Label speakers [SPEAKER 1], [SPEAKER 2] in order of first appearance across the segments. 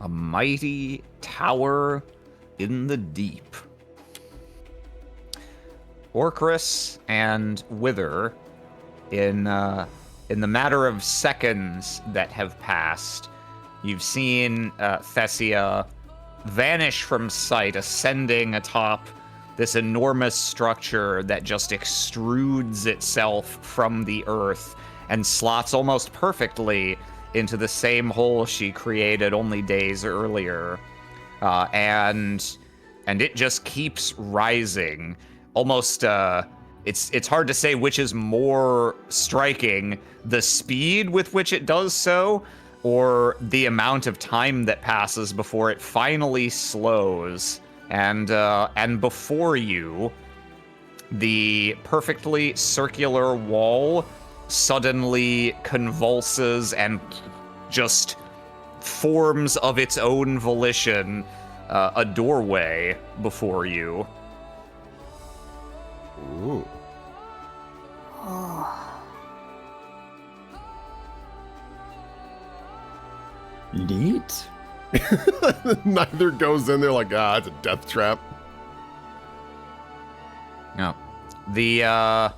[SPEAKER 1] A mighty tower in the deep. Orcris and Wither, in the matter of seconds that have passed, you've seen Thessia vanish from sight, ascending atop this enormous structure that just extrudes itself from the earth and slots almost perfectly into the same hole she created only days earlier. And it just keeps rising. Almost, it's hard to say which is more striking, the speed with which it does so, or the amount of time that passes before it finally slows. And before you, the perfectly circular wall suddenly convulses and just forms of its own volition a doorway before you.
[SPEAKER 2] Ooh.
[SPEAKER 3] Neat.
[SPEAKER 2] Neither goes in there like, it's a death trap.
[SPEAKER 1] No. The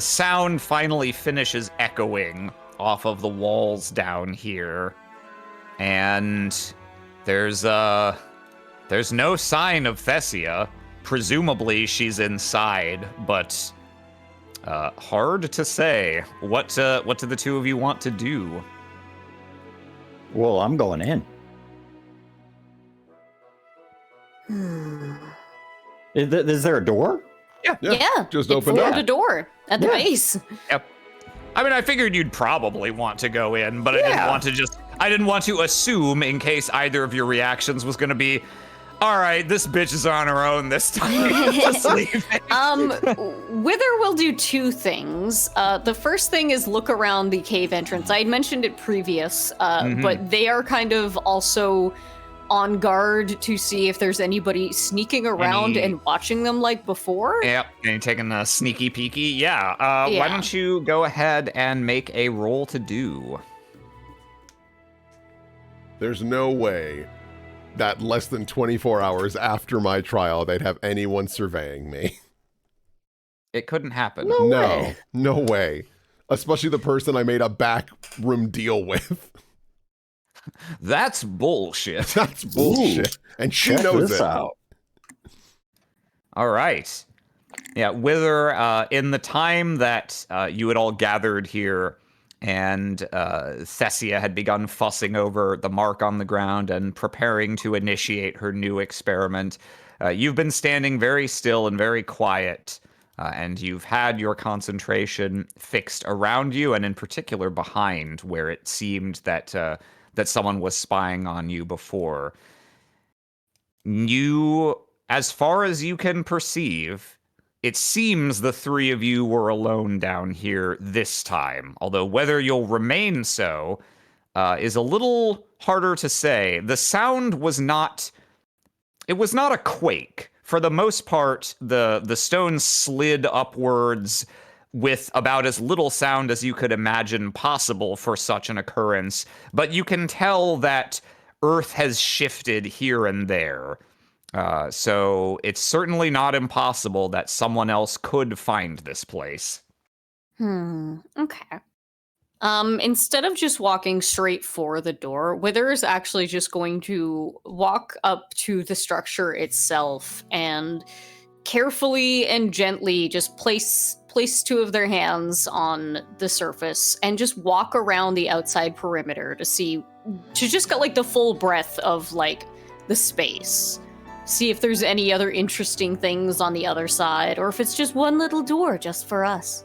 [SPEAKER 1] sound finally finishes echoing off of the walls down here. And there's no sign of Thessia. Presumably she's inside, but hard to say. What do the two of you want to do?
[SPEAKER 3] Well, I'm going in. Is there a door?
[SPEAKER 4] Yeah.
[SPEAKER 2] Just
[SPEAKER 4] it
[SPEAKER 2] open
[SPEAKER 4] formed
[SPEAKER 2] up.
[SPEAKER 4] a door at the base.
[SPEAKER 1] Yep. I mean, I figured you'd probably want to go in, but I didn't want to assume in case either of your reactions was going to be, all right, this bitch is on her own this time. Just leave it.
[SPEAKER 4] Wither will do two things. The first thing is look around the cave entrance. I had mentioned it previous, but they are kind of also on guard to see if there's anybody sneaking around and watching them like before.
[SPEAKER 1] Yep, and you're taking a sneaky peeky. Yeah, why don't you go ahead and make a roll to do?
[SPEAKER 2] There's no way that less than 24 hours after my trial, they'd have anyone surveying me.
[SPEAKER 1] It couldn't happen.
[SPEAKER 2] No way. Especially the person I made a backroom deal with.
[SPEAKER 1] That's bullshit.
[SPEAKER 2] That's bullshit. And she
[SPEAKER 3] Check
[SPEAKER 2] knows
[SPEAKER 3] this
[SPEAKER 2] it.
[SPEAKER 3] out.
[SPEAKER 1] All right. Yeah, Wither, in the time that you had all gathered here and Thessia had begun fussing over the mark on the ground and preparing to initiate her new experiment, you've been standing very still and very quiet, and you've had your concentration fixed around you and in particular behind where it seemed that that someone was spying on you before. You, as far as you can perceive, it seems the three of you were alone down here this time, although whether you'll remain so is a little harder to say. The sound was not, it was not a quake. For the most part, the stones slid upwards with about as little sound as you could imagine possible for such an occurrence, but you can tell that Earth has shifted here and there. So it's certainly not impossible that someone else could find this place.
[SPEAKER 4] Okay. Instead of just walking straight for the door, Wither is actually just going to walk up to the structure itself and carefully and gently just place two of their hands on the surface and just walk around the outside perimeter to just get like the full breadth of like the space. See if there's any other interesting things on the other side, or if it's just one little door just for us.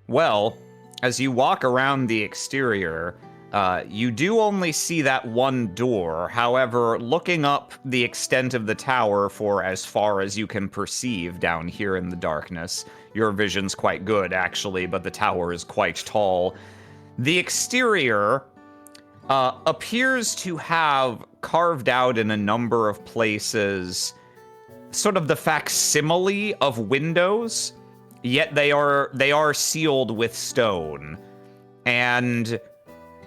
[SPEAKER 1] Well, as you walk around the exterior, you do only see that one door. However, looking up the extent of the tower for as far as you can perceive down here in the darkness, your vision's quite good, actually, but the tower is quite tall. The exterior appears to have carved out in a number of places sort of the facsimile of windows, yet they are sealed with stone. And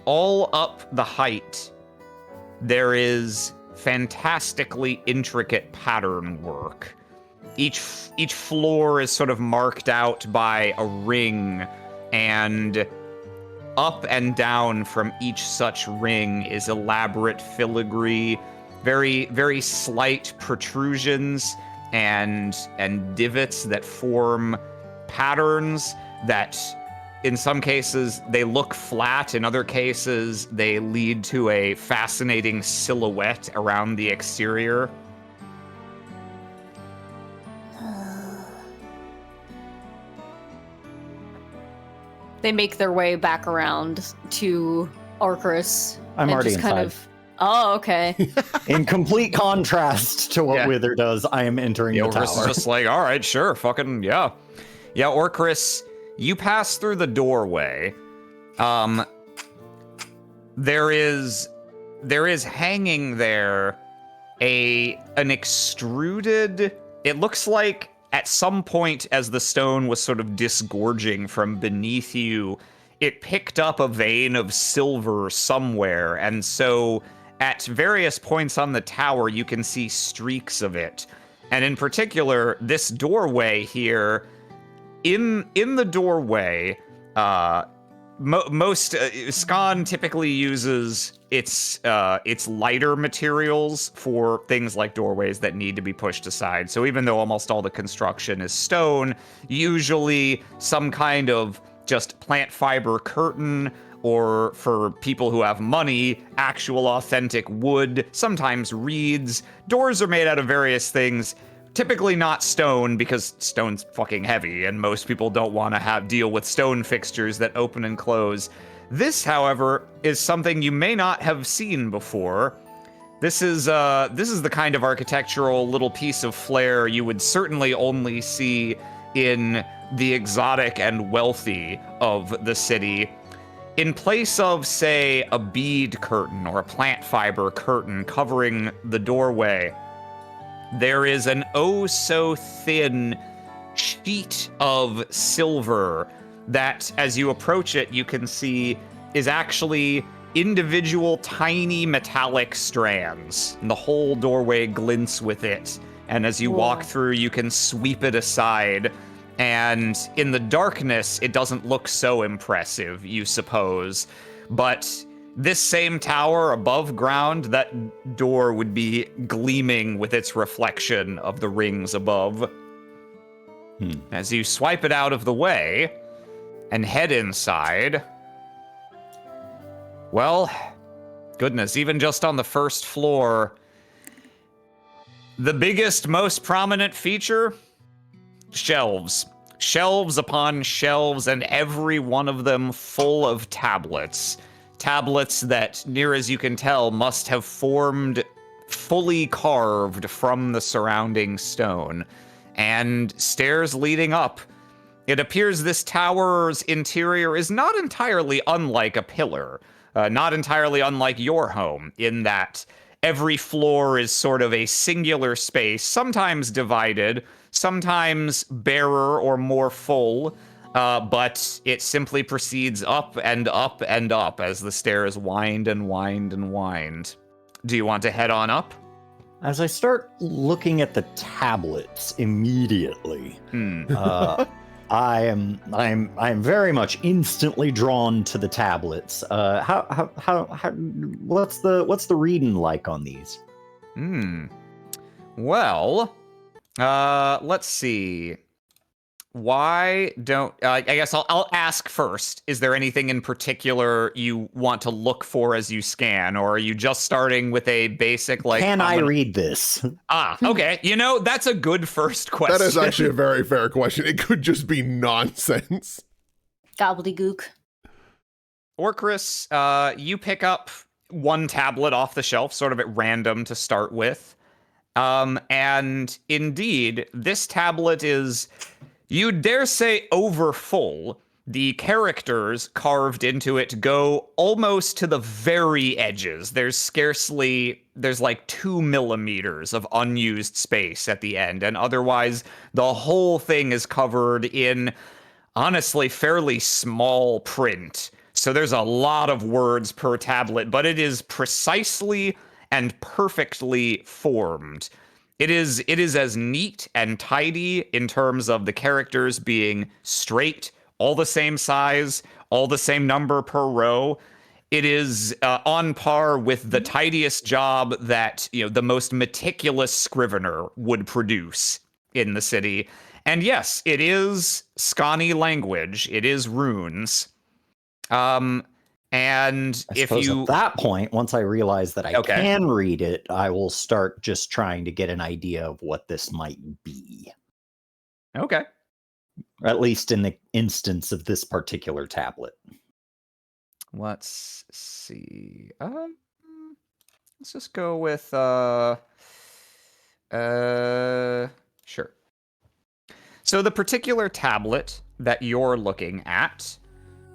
[SPEAKER 1] all up the height there is fantastically intricate pattern work. Each floor is sort of marked out by a ring, and up and down from each such ring is elaborate filigree, very, very slight protrusions and divots that form patterns that, in some cases, they look flat. In other cases, they lead to a fascinating silhouette around the exterior.
[SPEAKER 4] They make their way back around to Orcris.
[SPEAKER 3] I'm
[SPEAKER 4] and
[SPEAKER 3] already
[SPEAKER 4] just kind
[SPEAKER 3] inside.
[SPEAKER 4] of. Oh, okay.
[SPEAKER 3] In complete contrast to what
[SPEAKER 1] Yeah.
[SPEAKER 3] Wither does, I am entering the
[SPEAKER 1] Orcris
[SPEAKER 3] tower.
[SPEAKER 1] is just like, all right, sure, fucking, yeah. Yeah, Orcris, you pass through the doorway. There is hanging there an extruded, it looks like at some point as the stone was sort of disgorging from beneath you, it picked up a vein of silver somewhere, and so at various points on the tower you can see streaks of it. And in particular, this doorway here, in the doorway, most Scon typically uses its lighter materials for things like doorways that need to be pushed aside. So even though almost all the construction is stone, usually some kind of just plant fiber curtain, or for people who have money, actual authentic wood, sometimes reeds. Doors are made out of various things. Typically not stone, because stone's fucking heavy, and most people don't want to deal with stone fixtures that open and close. This, however, is something you may not have seen before. This is the kind of architectural little piece of flair you would certainly only see in the exotic and wealthy of the city. In place of, say, a bead curtain or a plant fiber curtain covering the doorway, there is an oh-so-thin sheet of silver that, as you approach it, you can see is actually individual tiny metallic strands. And the whole doorway glints with it. And as you walk through, you can sweep it aside. And in the darkness, it doesn't look so impressive, you suppose. But this same tower above ground, that door would be gleaming with its reflection of the rings above. As you swipe it out of the way and head inside, well, goodness, even just on the first floor, the biggest, most prominent feature? Shelves. Shelves upon shelves, and every one of them full of tablets. Tablets that, near as you can tell, must have formed fully carved from the surrounding stone. And stairs leading up. It appears this tower's interior is not entirely unlike a pillar. Not entirely unlike your home, in that every floor is sort of a singular space, sometimes divided, sometimes barer or more full, but it simply proceeds up and up and up as the stairs wind and wind and wind. Do you want to head on up?
[SPEAKER 3] As I start looking at the tablets immediately, I am very much instantly drawn to the tablets. What's the reading like on these?
[SPEAKER 1] Well, let's see. Why don't I guess I'll ask first. Is there anything in particular you want to look for as you scan, or are you just starting with a basic like?
[SPEAKER 3] Can I read this?
[SPEAKER 1] Okay. You know, that's a good first question.
[SPEAKER 2] That is actually a very fair question. It could just be nonsense.
[SPEAKER 4] Gobbledygook.
[SPEAKER 1] Orcris, you pick up one tablet off the shelf, sort of at random to start with. And indeed, this tablet is, you'd dare say, over full. The characters carved into it go almost to the very edges. There's like 2 millimeters of unused space at the end, and otherwise the whole thing is covered in, honestly, fairly small print. So there's a lot of words per tablet, but it is precisely and perfectly formed. It is as neat and tidy in terms of the characters being straight, all the same size, all the same number per row. It is on par with the tidiest job that the most meticulous scrivener would produce in the city. And yes, it is Scani language. It is runes. And
[SPEAKER 3] I
[SPEAKER 1] if
[SPEAKER 3] suppose
[SPEAKER 1] you
[SPEAKER 3] at that point, once I realize that I
[SPEAKER 1] Okay.
[SPEAKER 3] can read it, I will start just trying to get an idea of what this might be.
[SPEAKER 1] Okay.
[SPEAKER 3] At least in the instance of this particular tablet.
[SPEAKER 1] Let's see. Let's just go with sure. So the particular tablet that you're looking at,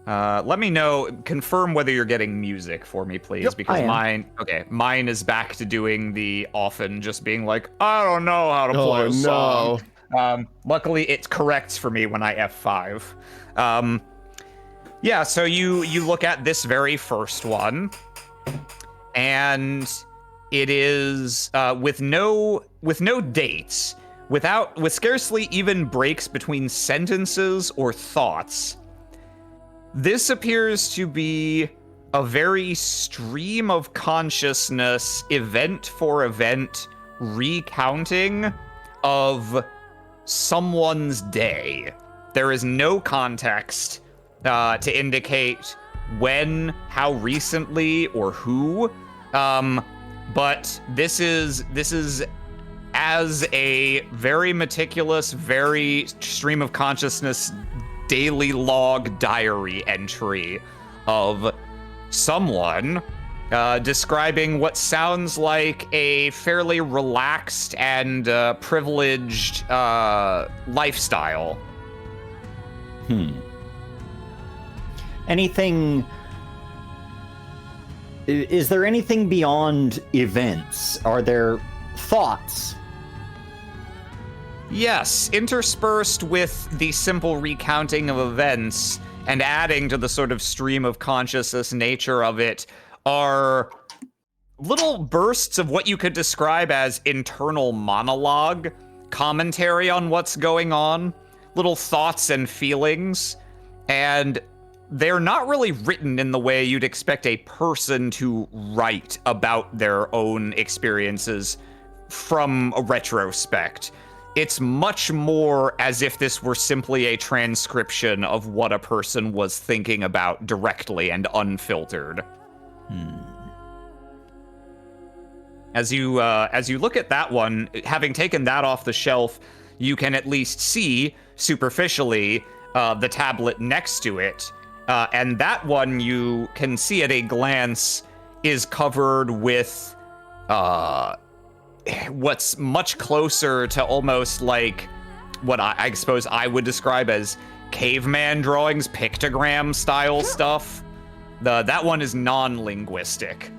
[SPEAKER 1] let me know, confirm whether you're getting music for me, please,
[SPEAKER 3] Yep,
[SPEAKER 1] because
[SPEAKER 3] I am.
[SPEAKER 1] mine is back to doing the often just being like, I don't know how to play
[SPEAKER 2] Oh,
[SPEAKER 1] a song. Luckily, it corrects for me when I F5. Yeah, so you look at this very first one, and it is with no dates, with scarcely even breaks between sentences or thoughts. This appears to be a very stream of consciousness, event for event recounting of someone's day. There is no context to indicate when, how recently, or who. But this is as a very meticulous, very stream of consciousness daily log diary entry of someone describing what sounds like a fairly relaxed and privileged lifestyle.
[SPEAKER 3] Anything... Is there anything beyond events? Are there thoughts?
[SPEAKER 1] Yes, interspersed with the simple recounting of events and adding to the sort of stream of consciousness nature of it are little bursts of what you could describe as internal monologue, commentary on what's going on, little thoughts and feelings, and they're not really written in the way you'd expect a person to write about their own experiences from a retrospect. It's much more as if this were simply a transcription of what a person was thinking about directly and unfiltered. As you look at that one, having taken that off the shelf, you can at least see superficially the tablet next to it, and that one you can see at a glance is covered with what's much closer to almost like what I suppose I would describe as caveman drawings, pictogram style stuff. That one is non-linguistic.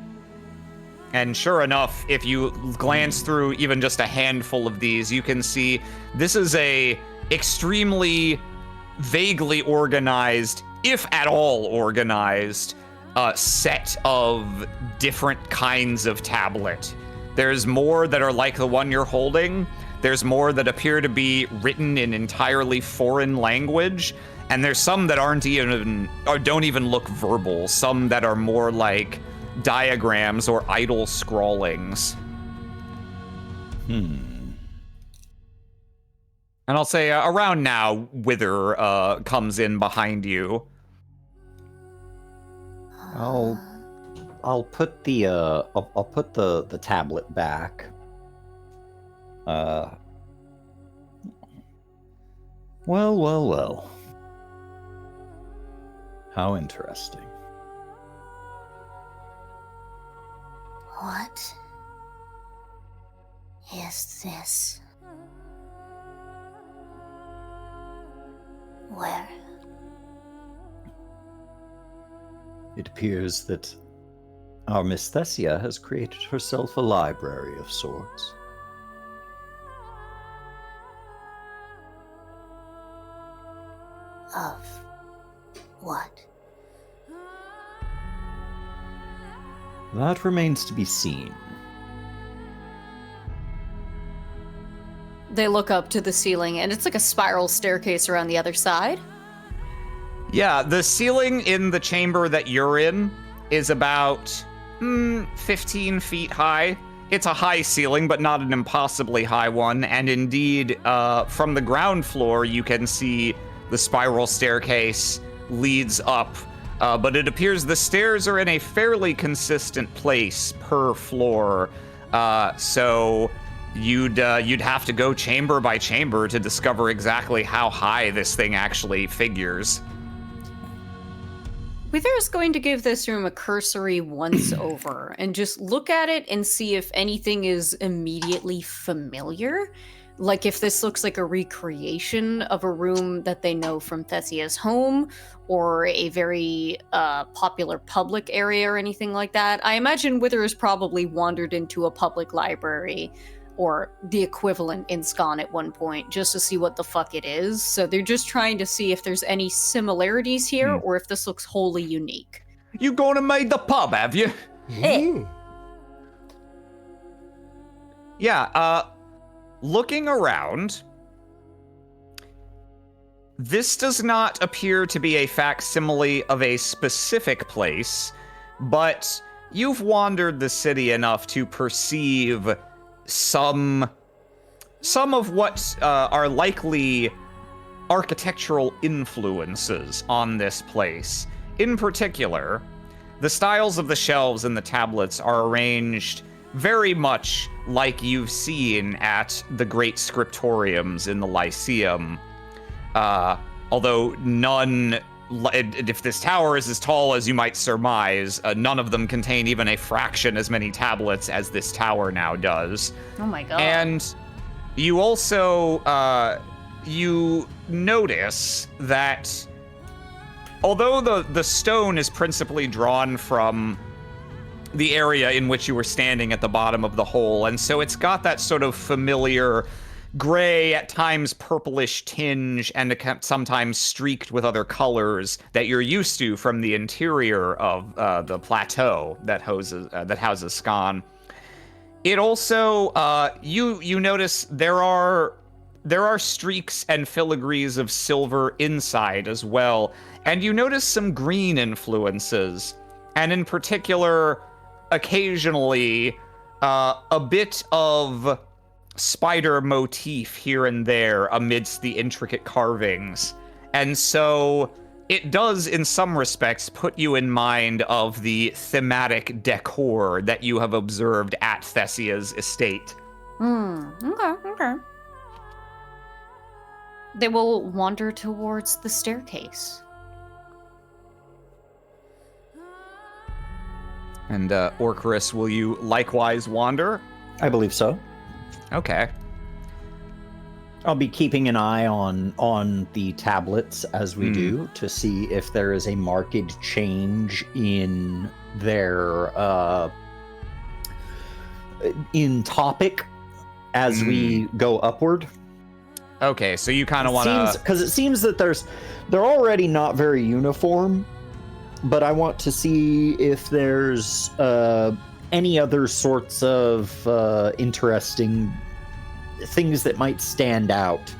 [SPEAKER 1] And sure enough, if you glance through even just a handful of these, you can see this is a extremely vaguely organized, if at all organized, set of different kinds of tablet. There's more that are like the one you're holding. There's more that appear to be written in entirely foreign language. And there's some that aren't even, or don't even look verbal. Some that are more like diagrams or idle scrawlings. And I'll say around now, Wither comes in behind you.
[SPEAKER 3] I'll put the I'll put the tablet back. Well. How interesting.
[SPEAKER 5] What is this? Where?
[SPEAKER 3] It appears that our Miss Thessia has created herself a library of sorts.
[SPEAKER 5] Of what?
[SPEAKER 3] That remains to be seen.
[SPEAKER 4] They look up to the ceiling, and it's like a spiral staircase around the other side.
[SPEAKER 1] Yeah, the ceiling in the chamber that you're in is about 15 feet high. It's a high ceiling, but not an impossibly high one. And indeed, from the ground floor, you can see the spiral staircase leads up. But it appears the stairs are in a fairly consistent place per floor. So you'd have to go chamber by chamber to discover exactly how high this thing actually figures.
[SPEAKER 4] Wither's going to give this room a cursory once over and just look at it and see if anything is immediately familiar. Like if this looks like a recreation of a room that they know from Thessia's home or a very popular public area or anything like that. I imagine Wither has probably wandered into a public library or the equivalent in Scon at one point, just to see what the fuck it is. So they're just trying to see if there's any similarities here, or if this looks wholly unique.
[SPEAKER 1] You gonna make the pub, have you? Yeah, looking around, this does not appear to be a facsimile of a specific place, but you've wandered the city enough to perceive some of what are likely architectural influences on this place. In particular, the styles of the shelves and the tablets are arranged very much like you've seen at the great scriptoriums in the Lyceum. Although none, if this tower is as tall as you might surmise, none of them contain even a fraction as many tablets as this tower now does.
[SPEAKER 4] Oh my god.
[SPEAKER 1] And you also, you notice that although the stone is principally drawn from the area in which you were standing at the bottom of the hole, and so it's got that sort of familiar gray, at times purplish tinge, and sometimes streaked with other colors that you're used to from the interior of the plateau that houses Scon. It also, you notice there are streaks and filigrees of silver inside as well, and you notice some green influences, and in particular, occasionally, a bit of spider motif here and there amidst the intricate carvings. And so it does, in some respects, put you in mind of the thematic decor that you have observed at Thessia's estate.
[SPEAKER 4] Okay. They will wander towards the staircase.
[SPEAKER 1] And Orcarus, will you likewise wander?
[SPEAKER 3] I believe so.
[SPEAKER 1] Okay.
[SPEAKER 3] I'll be keeping an eye on the tablets as we do to see if there is a marked change in their in topic as we go upward.
[SPEAKER 1] Okay, so you kind of want to...
[SPEAKER 3] Because it seems that they're already not very uniform, but I want to see if there's any other sorts of interesting things that might stand out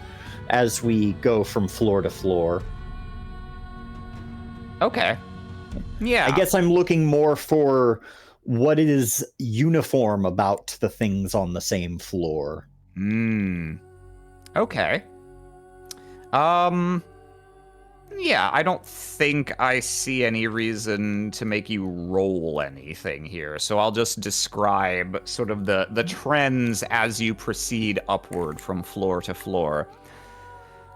[SPEAKER 3] as we go from floor to floor.
[SPEAKER 1] Okay. Yeah.
[SPEAKER 3] I guess I'm looking more for what is uniform about the things on the same floor.
[SPEAKER 1] Okay. Yeah, I don't think I see any reason to make you roll anything here, so I'll just describe sort of the trends as you proceed upward from floor to floor.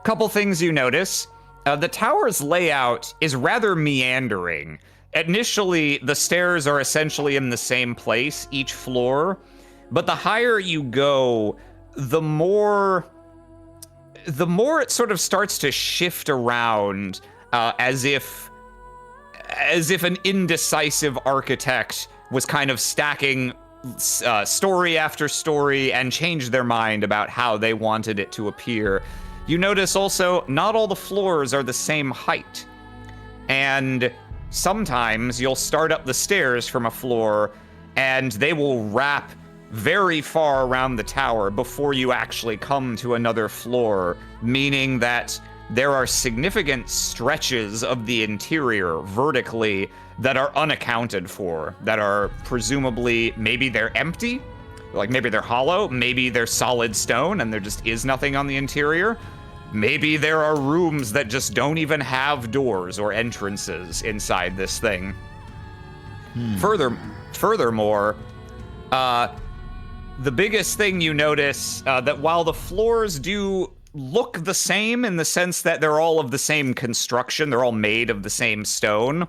[SPEAKER 1] Couple things you notice. The tower's layout is rather meandering. Initially, the stairs are essentially in the same place, each floor, but the higher you go, the more it sort of starts to shift around, as if an indecisive architect was kind of stacking story after story and changed their mind about how they wanted it to appear. You notice also not all the floors are the same height, and sometimes you'll start up the stairs from a floor and they will wrap very far around the tower before you actually come to another floor, meaning that there are significant stretches of the interior vertically that are unaccounted for, that are presumably, maybe they're empty, like maybe they're hollow, maybe they're solid stone and there just is nothing on the interior. Maybe there are rooms that just don't even have doors or entrances inside this thing. Furthermore, the biggest thing you notice, that while the floors do look the same in the sense that they're all of the same construction, they're all made of the same stone,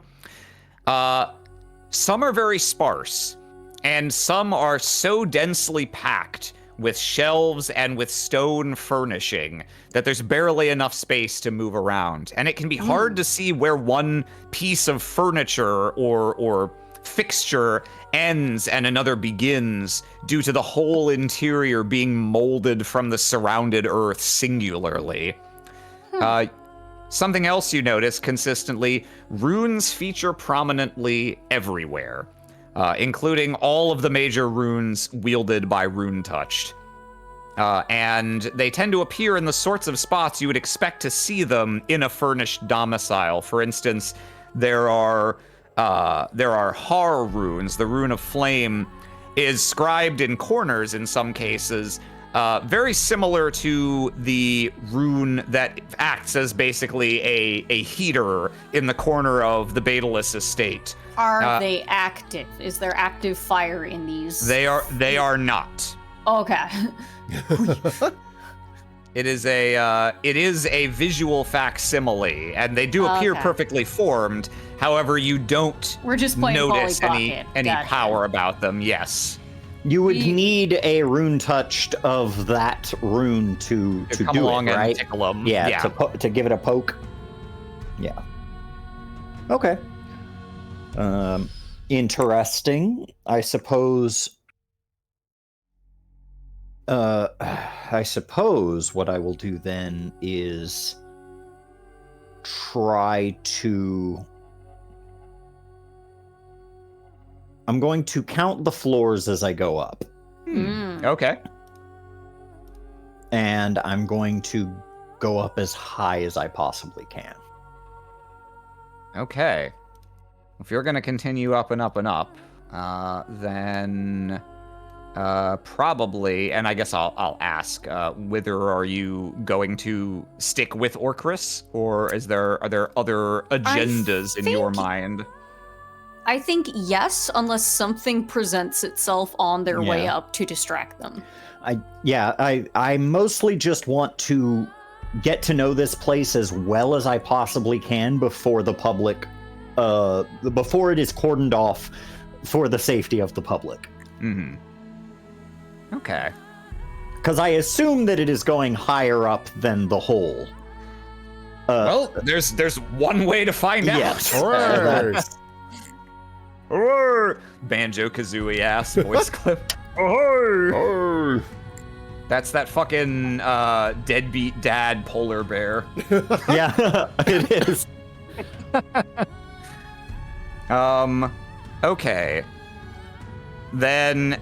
[SPEAKER 1] some are very sparse, and some are so densely packed with shelves and with stone furnishing that there's barely enough space to move around. And it can be hard to see where one piece of furniture or fixture ends and another begins due to the whole interior being molded from the surrounded earth singularly. Something else you notice consistently, runes feature prominently everywhere, including all of the major runes wielded by Rune Touched. And they tend to appear in the sorts of spots you would expect to see them in a furnished domicile. For instance, there are Har runes. The rune of flame is scribed in corners in some cases, very similar to the rune that acts as basically a heater in the corner of the Baetalus estate.
[SPEAKER 4] Are they active? Is there active fire in these?
[SPEAKER 1] They are not.
[SPEAKER 4] Okay.
[SPEAKER 1] It is a visual facsimile, and they do appear perfectly formed. However, you don't
[SPEAKER 4] We're just playing
[SPEAKER 1] notice
[SPEAKER 4] Polly
[SPEAKER 1] any
[SPEAKER 4] Pocket.
[SPEAKER 1] power about them. Yes.
[SPEAKER 3] You would need a rune touched of that rune to
[SPEAKER 1] come
[SPEAKER 3] do
[SPEAKER 1] along
[SPEAKER 3] it, right?
[SPEAKER 1] and tickle them.
[SPEAKER 3] Yeah, to give it a poke. Yeah. Okay. Interesting. I suppose what I will do then is try to... I'm going to count the floors as I go up.
[SPEAKER 1] Okay.
[SPEAKER 3] And I'm going to go up as high as I possibly can.
[SPEAKER 1] Okay. If you're going to continue up and up and up, then probably, and I guess I'll ask, whether are you going to stick with Orcris, or are there other agendas in your mind?
[SPEAKER 4] I think yes, unless something presents itself on their way up to distract them.
[SPEAKER 3] I mostly just want to get to know this place as well as I possibly can before the public, before it is cordoned off for the safety of the public.
[SPEAKER 1] Mm-hmm. Okay.
[SPEAKER 3] Because I assume that it is going higher up than the hole.
[SPEAKER 1] Well, there's one way to find
[SPEAKER 3] yes.
[SPEAKER 1] out. Banjo-Kazooie ass voice clip. That's that fucking deadbeat dad polar bear.
[SPEAKER 3] Yeah, it is.
[SPEAKER 1] Okay. Then,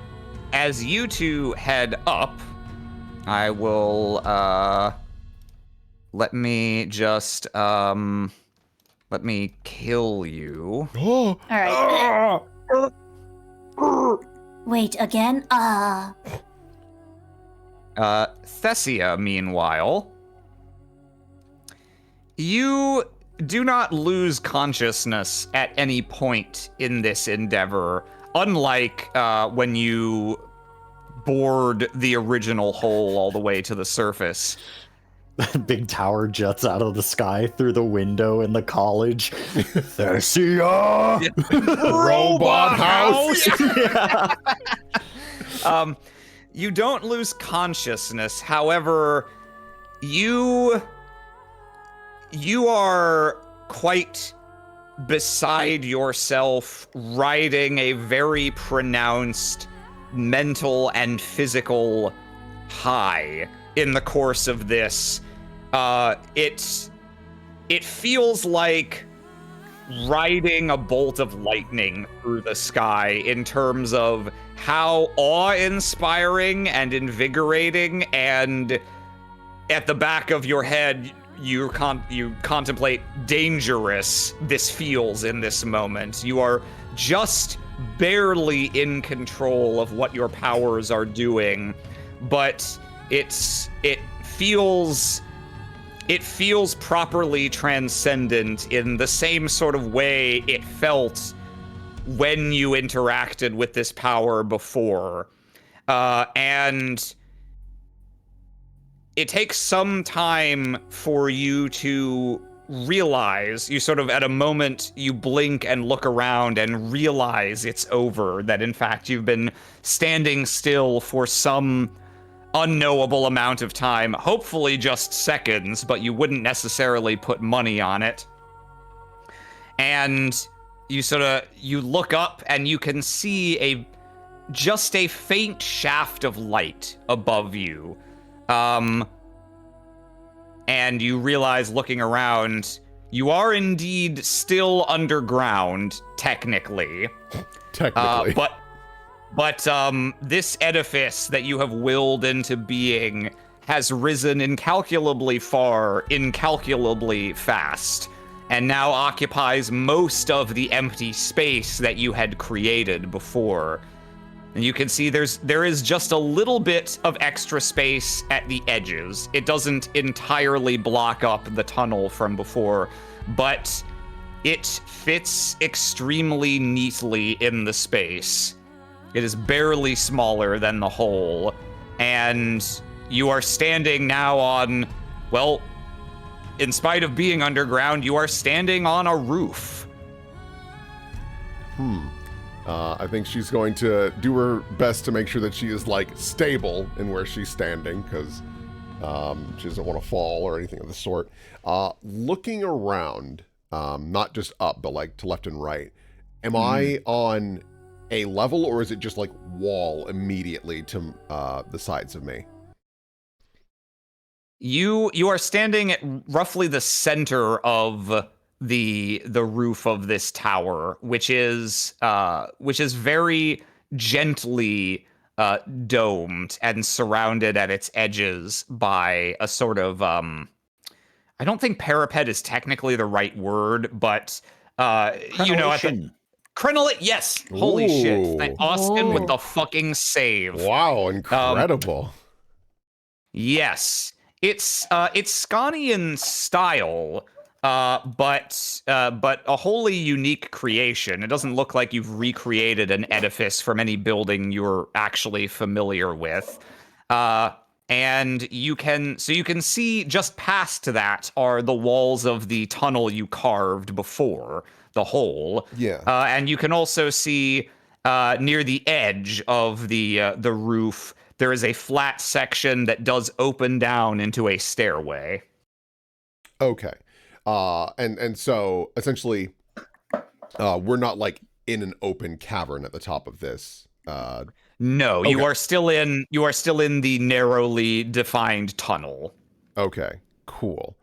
[SPEAKER 1] as you two head up, I will, let me just, let me kill you.
[SPEAKER 5] All right. Wait, again?
[SPEAKER 1] Thessia, meanwhile, you do not lose consciousness at any point in this endeavor, unlike when you bored the original hole all the way to the surface.
[SPEAKER 3] That big tower juts out of the sky through the window in the college. Thessia!
[SPEAKER 2] Robot house!
[SPEAKER 1] You don't lose consciousness. However, you are quite beside yourself, riding a very pronounced mental and physical high in the course of this. It feels like riding a bolt of lightning through the sky in terms of how awe-inspiring and invigorating, and at the back of your head, you contemplate dangerous this feels in this moment. You are just barely in control of what your powers are doing, but it feels properly transcendent in the same sort of way it felt when you interacted with this power before. And it takes some time for you to realize, you sort of at a moment you blink and look around and realize it's over, that in fact you've been standing still for some unknowable amount of time, hopefully just seconds, but you wouldn't necessarily put money on it. And you look up and you can see just a faint shaft of light above you. And you realize, looking around, you are indeed still underground, technically.
[SPEAKER 2] Technically.
[SPEAKER 1] But this edifice that you have willed into being has risen incalculably far, incalculably fast, and now occupies most of the empty space that you had created before. And you can see there is just a little bit of extra space at the edges. It doesn't entirely block up the tunnel from before, but it fits extremely neatly in the space. It is barely smaller than the hole, and you are standing now on, well, in spite of being underground, you are standing on a roof.
[SPEAKER 2] I think she's going to do her best to make sure that she is, like, stable in where she's standing, because she doesn't want to fall or anything of the sort. Looking around, not just up, but, like, to left and right, am I on a level, or is it just, like, wall immediately to the sides of me?
[SPEAKER 1] You are standing at roughly the center of the roof of this tower, which is very gently domed and surrounded at its edges by a sort of I don't think parapet is technically the right word, but you know, crenellation. Yes. Holy shit! Thank Austin with the fucking save.
[SPEAKER 2] Wow, incredible.
[SPEAKER 1] Yes. It's Scanian style, but a wholly unique creation. It doesn't look like you've recreated an edifice from any building you're actually familiar with. And you can see just past that are the walls of the tunnel you carved before, the hole.
[SPEAKER 2] Yeah.
[SPEAKER 1] And you can also see near the edge of the roof, there is a flat section that does open down into a stairway.
[SPEAKER 2] Okay. And so essentially, we're not like in an open cavern at the top of this.
[SPEAKER 1] No,
[SPEAKER 2] okay.
[SPEAKER 1] you are still in the narrowly defined tunnel.
[SPEAKER 2] Okay, cool.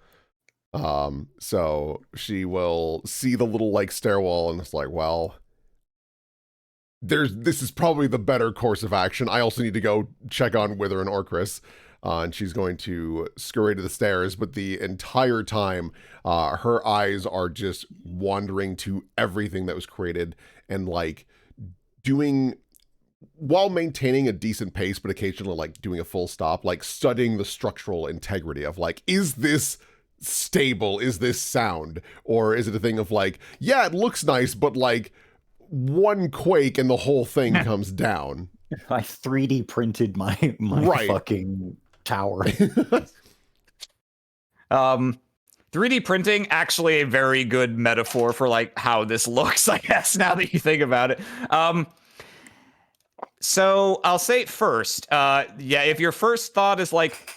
[SPEAKER 2] So she will see the little like stairwell and it's like, well, this is probably the better course of action. I also need to go check on Wither and Orcris. And she's going to scurry to the stairs, but the entire time, her eyes are just wandering to everything that was created and like doing, while maintaining a decent pace, but occasionally like doing a full stop, like studying the structural integrity of like, is this stable? Is this sound? Or is it a thing of like, yeah, it looks nice, but like one quake and the whole thing comes down.
[SPEAKER 3] I 3D printed my fucking tower.
[SPEAKER 1] 3D printing, actually a very good metaphor for like how this looks, I guess, now that you think about it. So I'll say first, if your first thought is like,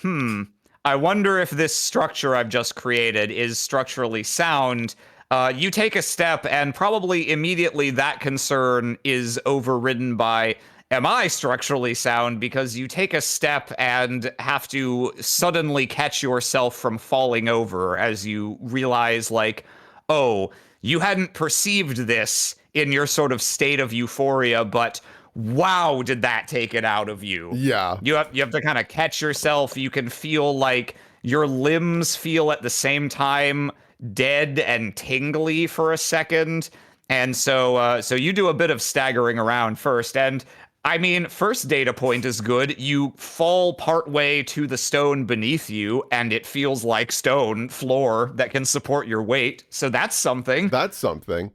[SPEAKER 1] I wonder if this structure I've just created is structurally sound, you take a step and probably immediately that concern is overridden by, am I structurally sound? Because you take a step and have to suddenly catch yourself from falling over as you realize like, oh, you hadn't perceived this in your sort of state of euphoria, but wow, did that take it out of you?
[SPEAKER 2] Yeah.
[SPEAKER 1] You have to kind of catch yourself. You can feel like your limbs feel at the same time dead and tingly for a second. And so you do a bit of staggering around first. And I mean, first data point is good. You fall partway to the stone beneath you, and it feels like stone floor that can support your weight. So that's something.
[SPEAKER 2] That's something.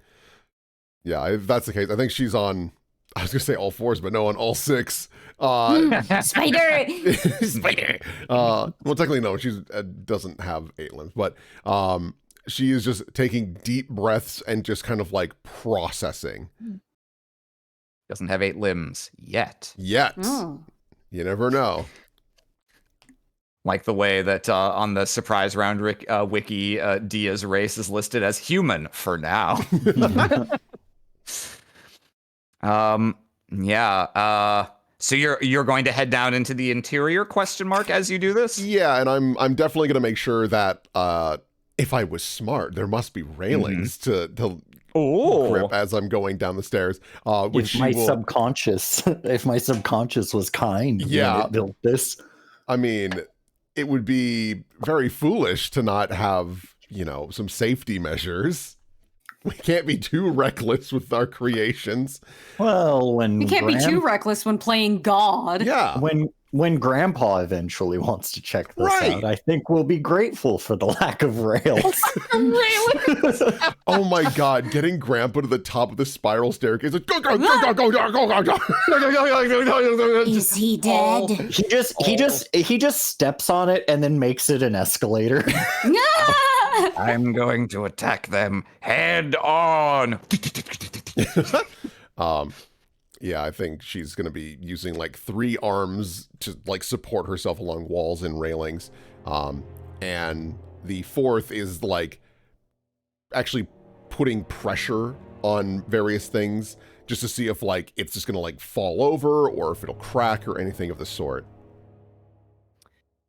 [SPEAKER 2] Yeah, if that's the case, I think she's on, I was going to say all fours, but no, on all six.
[SPEAKER 5] Spider!
[SPEAKER 2] Spider. Well, technically, no, she doesn't have 8 limbs, but she is just taking deep breaths and just kind of like processing.
[SPEAKER 1] Doesn't have 8 limbs yet.
[SPEAKER 5] Oh.
[SPEAKER 2] You never know.
[SPEAKER 1] Like the way that on the surprise round wiki, Dia's race is listed as human for now. Yeah. So you're going to head down into the interior ? As you do this?
[SPEAKER 2] Yeah, and I'm definitely going to make sure that if I was smart, there must be railings to grip as I'm going down the stairs. Which
[SPEAKER 3] if my subconscious was kind when it built this.
[SPEAKER 2] I mean, it would be very foolish to not have, some safety measures. We can't be too reckless with our creations.
[SPEAKER 3] Well,
[SPEAKER 4] You can't be too reckless when playing God.
[SPEAKER 2] Yeah.
[SPEAKER 3] When Grandpa eventually wants to check this
[SPEAKER 2] Right.
[SPEAKER 3] out, I think we'll be grateful for the lack of rails.
[SPEAKER 2] Oh my God, getting Grandpa to the top of the spiral staircase. Like, go.
[SPEAKER 5] Is he dead?
[SPEAKER 3] He just steps on it and then makes it an escalator.
[SPEAKER 1] I'm going to attack them head on.
[SPEAKER 2] Yeah, I think she's going to be using like 3 arms to like support herself along walls and railings. And the 4th is like actually putting pressure on various things just to see if like it's just going to like fall over or if it'll crack or anything of the sort.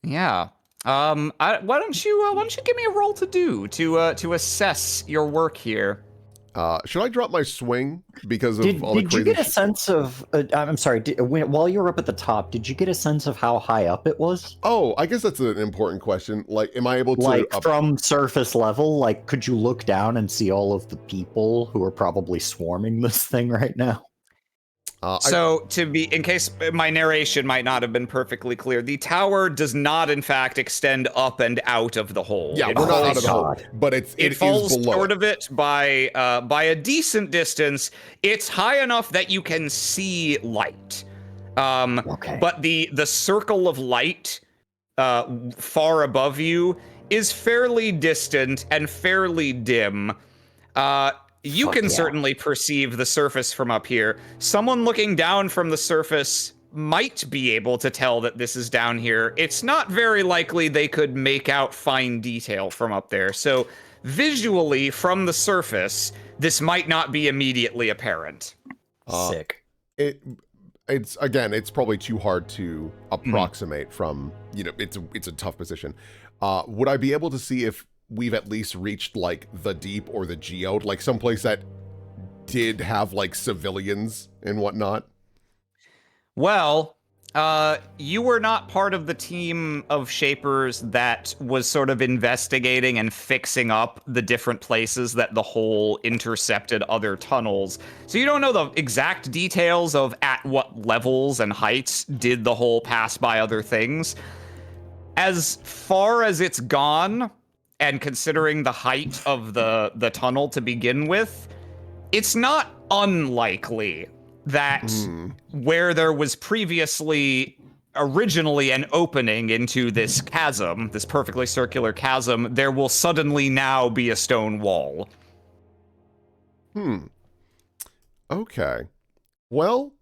[SPEAKER 1] Yeah. Why don't you give me a roll to assess your work here?
[SPEAKER 2] Should I drop my swing because of all the
[SPEAKER 3] did
[SPEAKER 2] crazy
[SPEAKER 3] you get a sense of? I'm sorry. While you were up at the top, did you get a sense of how high up it was?
[SPEAKER 2] Oh, I guess that's an important question. Like, am I able to
[SPEAKER 3] like from surface level? Like, could you look down and see all of the people who are probably swarming this thing right now?
[SPEAKER 1] So, in case my narration might not have been perfectly clear, the tower does not, in fact, extend up and out of the hole.
[SPEAKER 2] Yeah, we're not out of the hole, but it
[SPEAKER 1] falls
[SPEAKER 2] is below
[SPEAKER 1] short of it by a decent distance. It's high enough that you can see light.
[SPEAKER 3] Okay.
[SPEAKER 1] But the circle of light far above you is fairly distant and fairly dim. You can certainly perceive the surface from up here. Someone looking down from the surface might be able to tell that this is down here. It's not very likely they could make out fine detail from up there. So visually, from the surface, this might not be immediately apparent.
[SPEAKER 3] Sick.
[SPEAKER 2] It's probably too hard to approximate from, it's a tough position. Would I be able to see if we've at least reached like the deep or the geode, like someplace that did have like civilians and whatnot?
[SPEAKER 1] Well, you were not part of the team of Shapers that was sort of investigating and fixing up the different places that the hole intercepted other tunnels. So you don't know the exact details of at what levels and heights did the hole pass by other things. As far as it's gone, and considering the height of the tunnel to begin with, it's not unlikely that where there was previously originally an opening into this chasm, this perfectly circular chasm, there will suddenly now be a stone wall.
[SPEAKER 2] Okay. Well,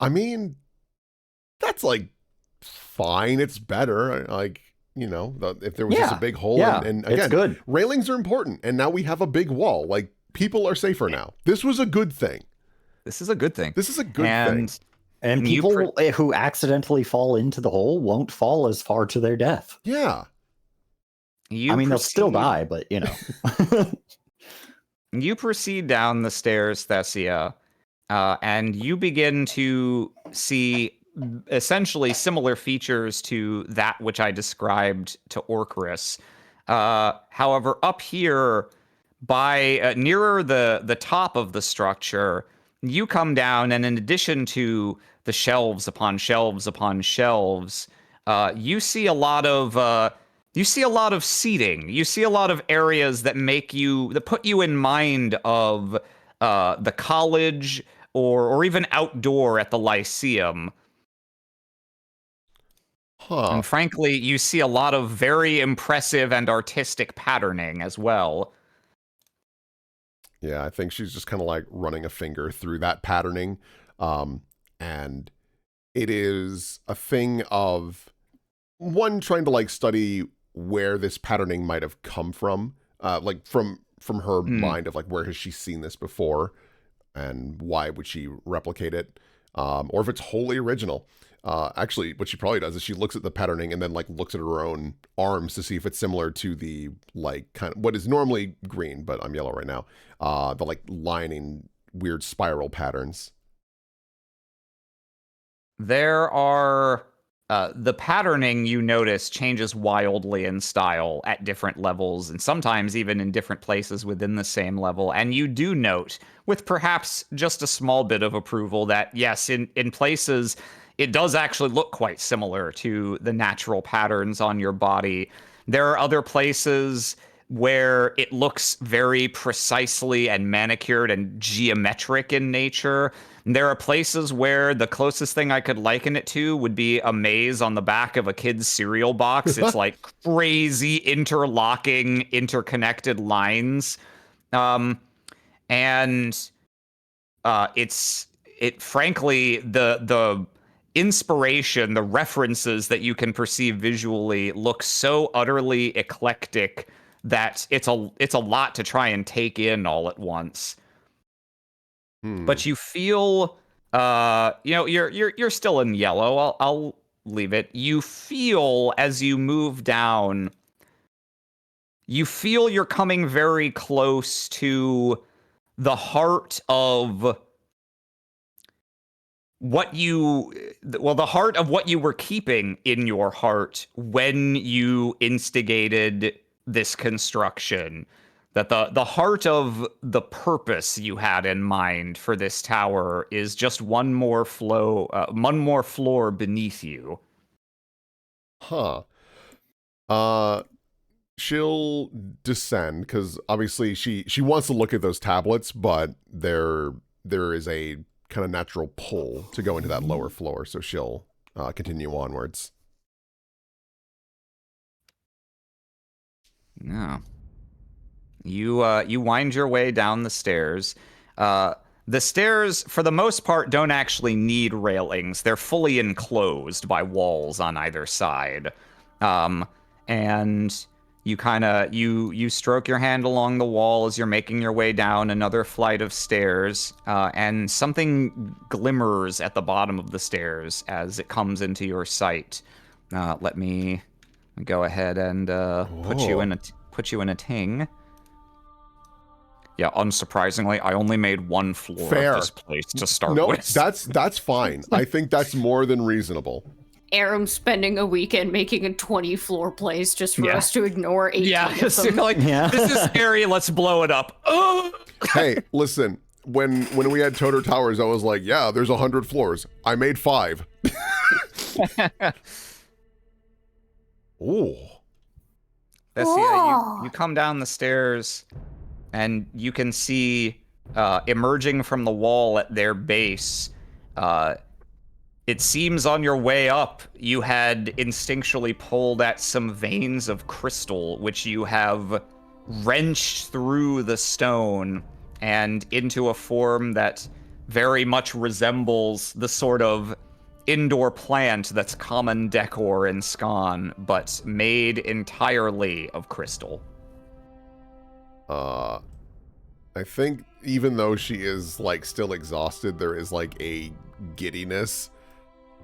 [SPEAKER 2] I mean, that's like fine. It's better. Like, if there was just a big hole, and again,
[SPEAKER 3] it's good.
[SPEAKER 2] Railings are important, and now we have a big wall. Like, people are safer now. This was a good thing.
[SPEAKER 1] This is a good thing.
[SPEAKER 2] This is a good thing.
[SPEAKER 3] And people who accidentally fall into the hole won't fall as far to their death.
[SPEAKER 2] Yeah.
[SPEAKER 3] They'll still die, but
[SPEAKER 1] You proceed down the stairs, Thessia, and you begin to see essentially similar features to that which I described to Orcris. However, up here, by nearer the top of the structure, you come down, and in addition to the shelves upon shelves upon shelves, you see a lot of seating. You see a lot of areas that put you in mind of the college or even outdoor at the Lyceum.
[SPEAKER 2] Huh.
[SPEAKER 1] And frankly, you see a lot of very impressive and artistic patterning as well.
[SPEAKER 2] Yeah, I think she's just kind of like running a finger through that patterning. And it is a thing of one trying to like study where this patterning might have come from, like from her mind of like where has she seen this before and why would she replicate it, or if it's wholly original. Actually, what she probably does is she looks at the patterning and then like looks at her own arms to see if it's similar to the like kind of what is normally green, but I'm yellow right now. The like lining weird spiral patterns.
[SPEAKER 1] There are the patterning you notice changes wildly in style at different levels, and sometimes even in different places within the same level. And you do note, with perhaps just a small bit of approval, that yes, in places it does actually look quite similar to the natural patterns on your body. There are other places where it looks very precisely and manicured and geometric in nature. There are places where the closest thing I could liken it to would be a maze on the back of a kid's cereal box. It's like crazy interlocking, interconnected lines. And frankly, the inspiration, the references that you can perceive visually look so utterly eclectic that it's a lot to try and take in all at once. But you feel, you're still in yellow. I'll leave it. You feel as you move down, you feel you're coming very close to the heart of the heart of what you were keeping in your heart when you instigated this construction. That the heart of the purpose you had in mind for this tower is just one more floor beneath you.
[SPEAKER 2] Huh. She'll descend because obviously she wants to look at those tablets, but there is a kind of natural pull to go into that lower floor, so she'll continue onwards.
[SPEAKER 1] No. You wind your way down the stairs. The stairs, for the most part, don't actually need railings. They're fully enclosed by walls on either side. And you stroke your hand along the wall as you're making your way down another flight of stairs, and something glimmers at the bottom of the stairs as it comes into your sight. Let me go ahead and put you in a ting. Yeah, unsurprisingly, I only made one floor
[SPEAKER 2] Fair.
[SPEAKER 1] of this place to start
[SPEAKER 2] No,
[SPEAKER 1] with.
[SPEAKER 2] that's fine. I think that's more than reasonable.
[SPEAKER 4] Aram spending a weekend making a 20-floor place just for us to ignore 18 of them.
[SPEAKER 1] Like, this is scary, let's blow it up.
[SPEAKER 2] Hey, listen, when we had Toter Towers, I was like, yeah, there's 100 floors. I made 5. Ooh.
[SPEAKER 1] Thessia, you come down the stairs, and you can see emerging from the wall at their base, it seems on your way up, you had instinctually pulled at some veins of crystal, which you have wrenched through the stone and into a form that very much resembles the sort of indoor plant that's common decor in Scon, but made entirely of crystal.
[SPEAKER 2] I think even though she is like still exhausted, there is like a giddiness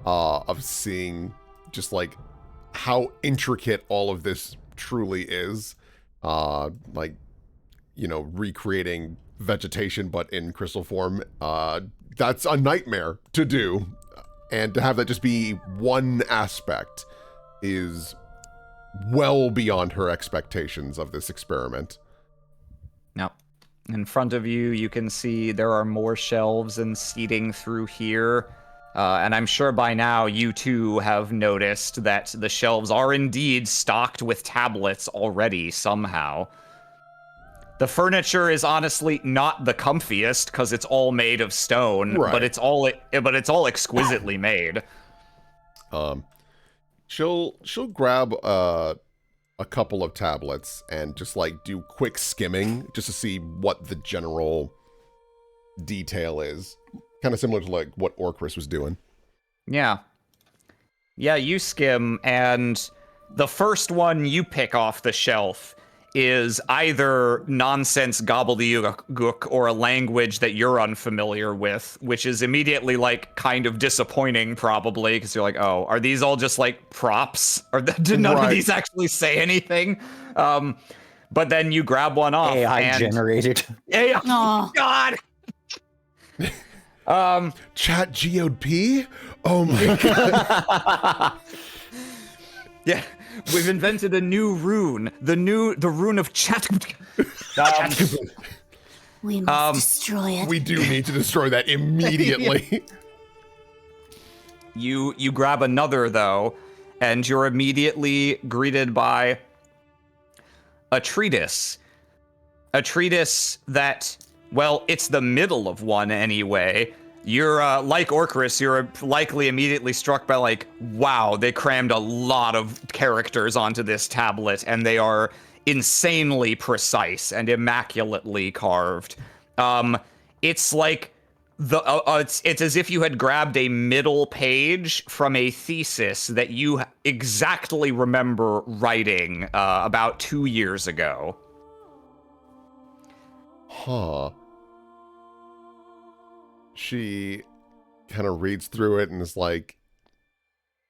[SPEAKER 2] of seeing just like how intricate all of this truly is. Like, you know, recreating vegetation but in crystal form. that's a nightmare to do. And to have that just be one aspect is well beyond her expectations of this experiment.
[SPEAKER 1] Now, in front of you, you can see there are more shelves and seating through here. And I'm sure by now you too have noticed that the shelves are indeed stocked with tablets already somehow. The furniture is honestly not the comfiest because it's all made of stone,
[SPEAKER 2] Right.
[SPEAKER 1] but it's all exquisitely made.
[SPEAKER 2] She'll grab a couple of tablets and just like do quick skimming just to see what the general detail is. Kind of similar to like what Orcris was doing.
[SPEAKER 1] Yeah. Yeah, you skim, and the first one you pick off the shelf is either nonsense gobbledygook or a language that you're unfamiliar with, which is immediately like kind of disappointing probably, because you're like, oh, are these all just like props? Or did none of these actually say anything? But then you grab one off.
[SPEAKER 3] AI
[SPEAKER 1] and
[SPEAKER 3] generated.
[SPEAKER 1] AI,
[SPEAKER 5] Aw.
[SPEAKER 1] God!
[SPEAKER 2] Chat GOP? Oh my god.
[SPEAKER 1] Yeah, we've invented a new rune. The rune of chat.
[SPEAKER 5] We must destroy it.
[SPEAKER 2] We do need to destroy that immediately.
[SPEAKER 1] You grab another though, and you're immediately greeted by a treatise. A treatise that, well, it's the middle of one anyway. You're, like Orcris, you're likely immediately struck by, like, wow, they crammed a lot of characters onto this tablet, and they are insanely precise and immaculately carved. It's like, it's as if you had grabbed a middle page from a thesis that you exactly remember writing about 2 years ago.
[SPEAKER 2] Huh. She kind of reads through it and is like,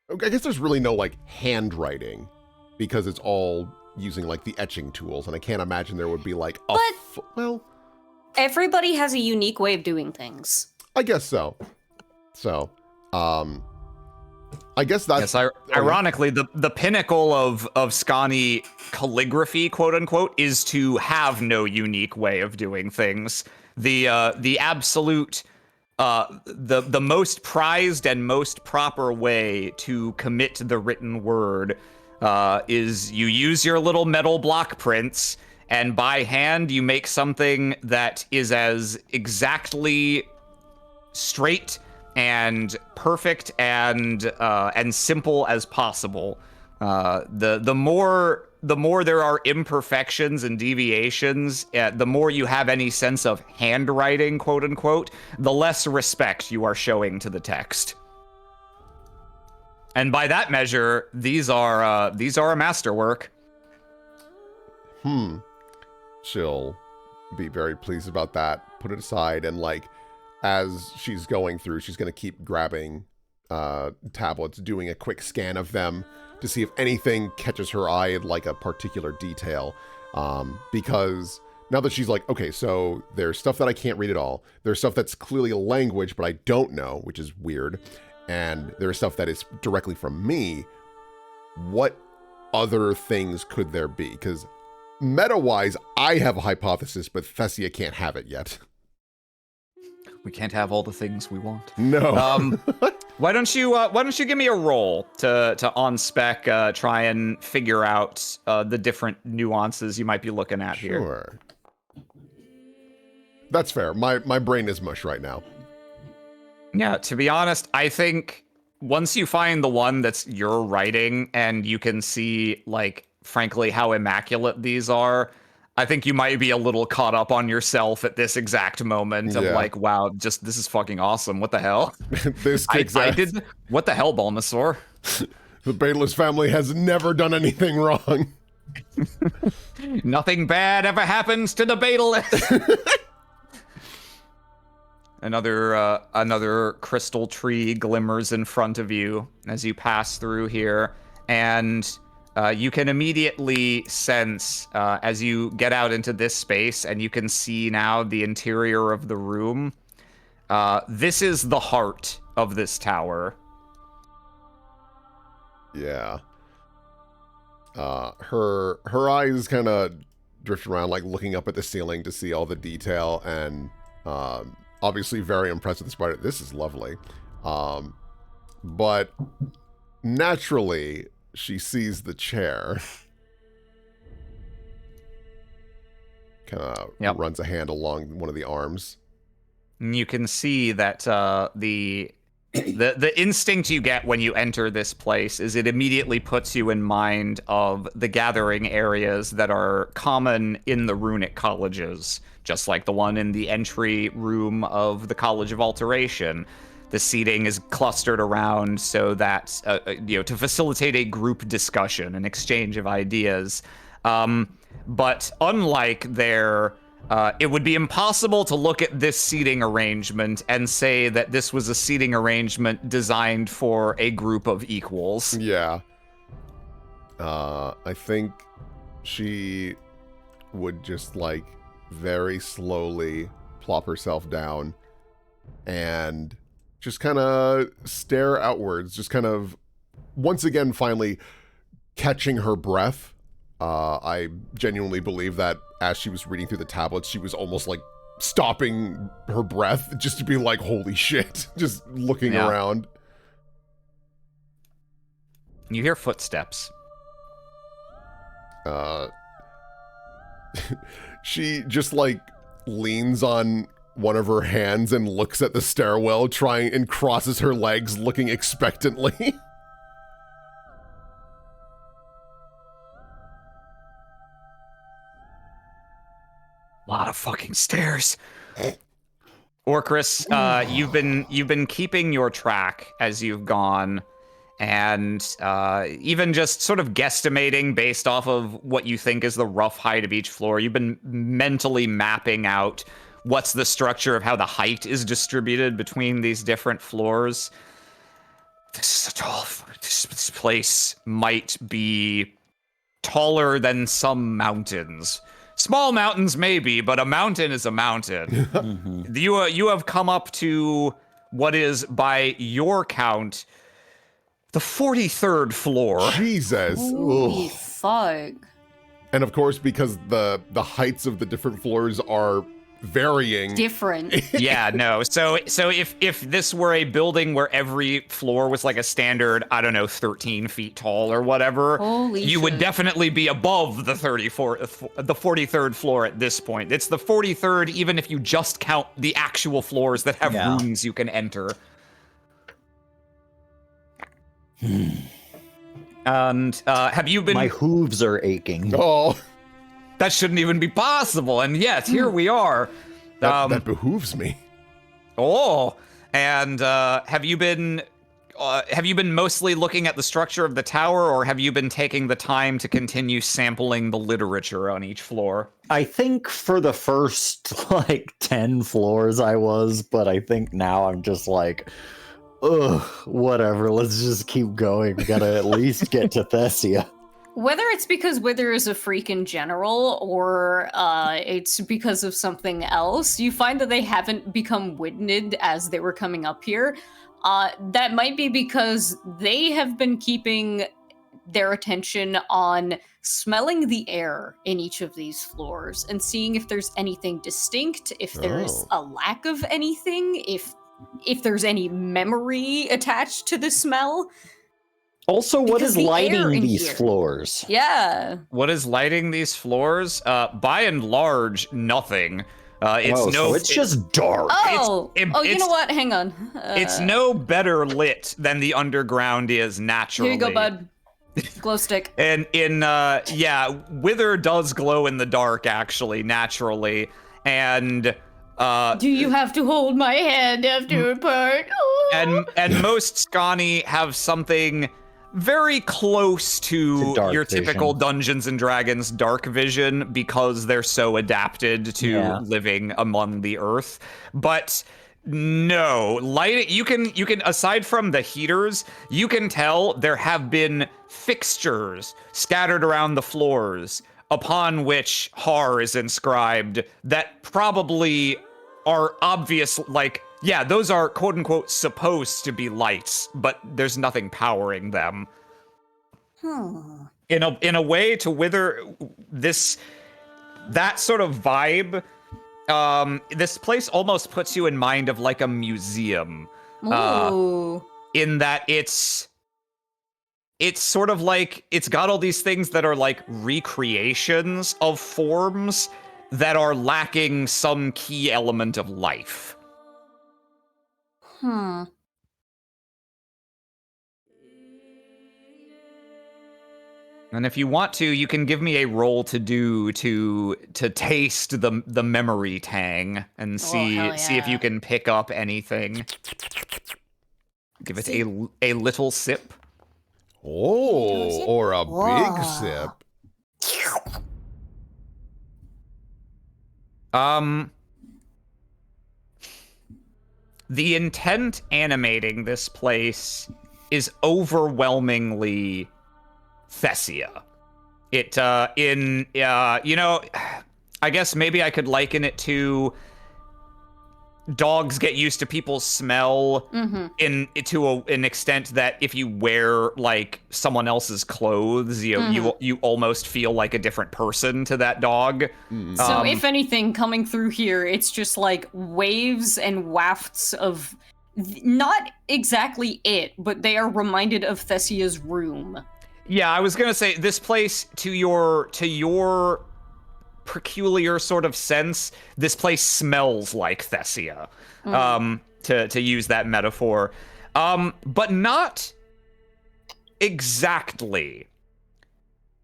[SPEAKER 2] I guess there's really no like handwriting because it's all using like the etching tools, and I can't imagine there would be like a well,
[SPEAKER 4] Everybody has a unique way of doing things.
[SPEAKER 2] I guess so. So, I guess that's
[SPEAKER 1] ironically the pinnacle of Scani calligraphy, quote unquote, is to have no unique way of doing things. The absolute the most prized and most proper way to commit the written word is you use your little metal block prints, and by hand you make something that is as exactly straight and perfect and simple as possible. The more there are imperfections and deviations, the more you have any sense of handwriting, quote unquote, the less respect you are showing to the text. And by that measure, these are a masterwork.
[SPEAKER 2] She'll be very pleased about that, put it aside, and like as she's going through, she's going to keep grabbing tablets, doing a quick scan of them to see if anything catches her eye in like a particular detail. Because now that she's like, okay, so there's stuff that I can't read at all. There's stuff that's clearly a language, but I don't know, which is weird. And there's stuff that is directly from me. What other things could there be? Because meta-wise, I have a hypothesis, but Thessia can't have it yet.
[SPEAKER 1] We can't have all the things we want.
[SPEAKER 2] No.
[SPEAKER 1] Why don't you give me a roll to on spec try and figure out the different nuances you might be looking at here.
[SPEAKER 2] Sure. That's fair. My brain is mush right now.
[SPEAKER 1] Yeah, to be honest, I think once you find the one that's your writing and you can see, like, frankly, how immaculate these are, I think you might be a little caught up on yourself at this exact moment of like, wow, just this is fucking awesome. What the hell?
[SPEAKER 2] This kicks ass.
[SPEAKER 1] What the hell, Bulbasaur?
[SPEAKER 2] The Bayless family has never done anything wrong.
[SPEAKER 1] Nothing bad ever happens to the Bayless. Another crystal tree glimmers in front of you as you pass through here, and you can immediately sense as you get out into this space and you can see now the interior of the room. This is the heart of this tower.
[SPEAKER 2] Yeah. Her eyes kind of drift around, like looking up at the ceiling to see all the detail, and obviously very impressed with the spider. This is lovely. But naturally, she sees the chair. Kind of runs a hand along one of the arms.
[SPEAKER 1] You can see that the instinct you get when you enter this place is it immediately puts you in mind of the gathering areas that are common in the runic colleges, just like the one in the entry room of the College of Alteration. The seating is clustered around so that, to facilitate a group discussion and exchange of ideas. But unlike there, it would be impossible to look at this seating arrangement and say that this was a seating arrangement designed for a group of equals.
[SPEAKER 2] Yeah. I think she would just, like, very slowly plop herself down and just kind of stare outwards, just kind of, once again, finally catching her breath. I genuinely believe that as she was reading through the tablets, she was almost like stopping her breath just to be like, holy shit, just looking around.
[SPEAKER 1] You hear footsteps.
[SPEAKER 2] She just like leans on one of her hands and looks at the stairwell, trying and crosses her legs, looking expectantly.
[SPEAKER 1] Lot of fucking stairs. Orcris, you've been keeping your track as you've gone, and even just sort of guesstimating based off of what you think is the rough height of each floor. You've been mentally mapping out what's the structure of how the height is distributed between these different floors. This place might be taller than some mountains. Small mountains, maybe, but a mountain is a mountain. You have come up to what is, by your count, the 43rd floor.
[SPEAKER 2] Jesus.
[SPEAKER 4] Holy fuck.
[SPEAKER 2] And of course, because the heights of the different floors are varying.
[SPEAKER 4] Different.
[SPEAKER 1] Yeah, no. So if this were a building where every floor was like a standard, I don't know, 13 feet tall or whatever,
[SPEAKER 4] Holy
[SPEAKER 1] you
[SPEAKER 4] shit.
[SPEAKER 1] would definitely be above the 43rd floor at this point. It's the 43rd, even if you just count the actual floors that have rooms you can enter. And have you been?
[SPEAKER 3] My hooves are aching.
[SPEAKER 2] Oh,
[SPEAKER 1] That shouldn't even be possible, and yet here we are.
[SPEAKER 2] that behooves me.
[SPEAKER 1] Oh, and have you been mostly looking at the structure of the tower, or have you been taking the time to continue sampling the literature on each floor?
[SPEAKER 3] I think for the first, like, 10 floors I was, but I think now I'm just like, ugh, whatever, let's just keep going. We gotta at least get to Thessia.
[SPEAKER 4] Whether it's because Wither is a freak in general, or it's because of something else, you find that they haven't become winded as they were coming up here. That might be because they have been keeping their attention on smelling the air in each of these floors and seeing if there's anything distinct, if there's a lack of anything, if there's any memory attached to the smell.
[SPEAKER 3] Also, what
[SPEAKER 4] Because
[SPEAKER 3] is
[SPEAKER 4] the air
[SPEAKER 3] lighting
[SPEAKER 4] in
[SPEAKER 3] these
[SPEAKER 4] here.
[SPEAKER 3] floors?
[SPEAKER 4] Yeah.
[SPEAKER 1] What is lighting these floors? By and large, nothing.
[SPEAKER 3] So it's just dark.
[SPEAKER 4] Oh, you
[SPEAKER 1] it's-
[SPEAKER 4] know what? Hang on.
[SPEAKER 1] It's no better lit than the underground is naturally.
[SPEAKER 4] Here you go, bud. Glow stick.
[SPEAKER 1] And Wither does glow in the dark, actually, naturally. And
[SPEAKER 4] Do you have to hold my hand after a part? Oh.
[SPEAKER 1] and most Scani have something very close to
[SPEAKER 3] dark
[SPEAKER 1] your typical
[SPEAKER 3] vision.
[SPEAKER 1] Dungeons and Dragons dark vision because they're so adapted to living among the earth. But no, light. You can aside from the heaters, you can tell there have been fixtures scattered around the floors upon which Har is inscribed that probably are obvious, like Yeah, those are quote unquote supposed to be lights, but there's nothing powering them. In a way, to Wither, that sort of vibe, this place almost puts you in mind of like a museum.
[SPEAKER 4] Ooh.
[SPEAKER 1] In that it's sort of like, it's got all these things that are like recreations of forms that are lacking some key element of life. And if you want to, you can give me a roll to do to taste the memory tang and see
[SPEAKER 4] hell
[SPEAKER 1] see if
[SPEAKER 4] yeah.
[SPEAKER 1] you can pick up anything. Give it a little sip.
[SPEAKER 2] Oh, or a big sip.
[SPEAKER 1] The intent animating this place is overwhelmingly Thessia. It you know, I guess maybe I could liken it to dogs get used to people's smell to an extent that if you wear like someone else's clothes, you almost feel like a different person to that dog.
[SPEAKER 4] So if anything, coming through here, it's just like waves and wafts of not exactly it, but they are reminded of Thessia's room.
[SPEAKER 1] Yeah, I was gonna say this place, to your peculiar sort of sense, this place smells like Thessia. To use that metaphor, but not exactly.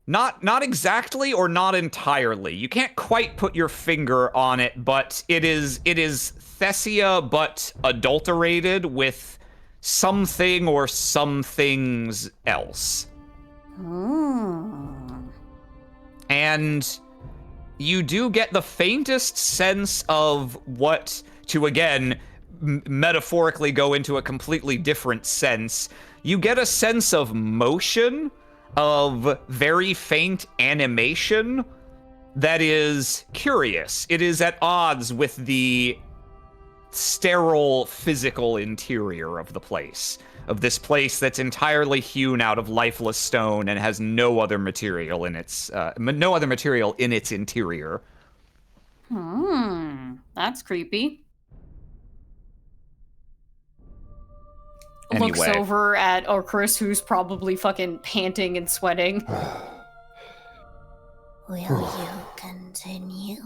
[SPEAKER 1] Not exactly, or not entirely. You can't quite put your finger on it, but it is Thessia, but adulterated with something or some things else. And you do get the faintest sense of what, to again, metaphorically go into a completely different sense, you get a sense of motion, of very faint animation that is curious. It is at odds with the sterile physical interior of the place, of this place that's entirely hewn out of lifeless stone and has no other material in its interior.
[SPEAKER 4] That's creepy.
[SPEAKER 1] Anyway.
[SPEAKER 4] Looks over at Orcris, who's probably fucking panting and sweating.
[SPEAKER 5] Will you continue?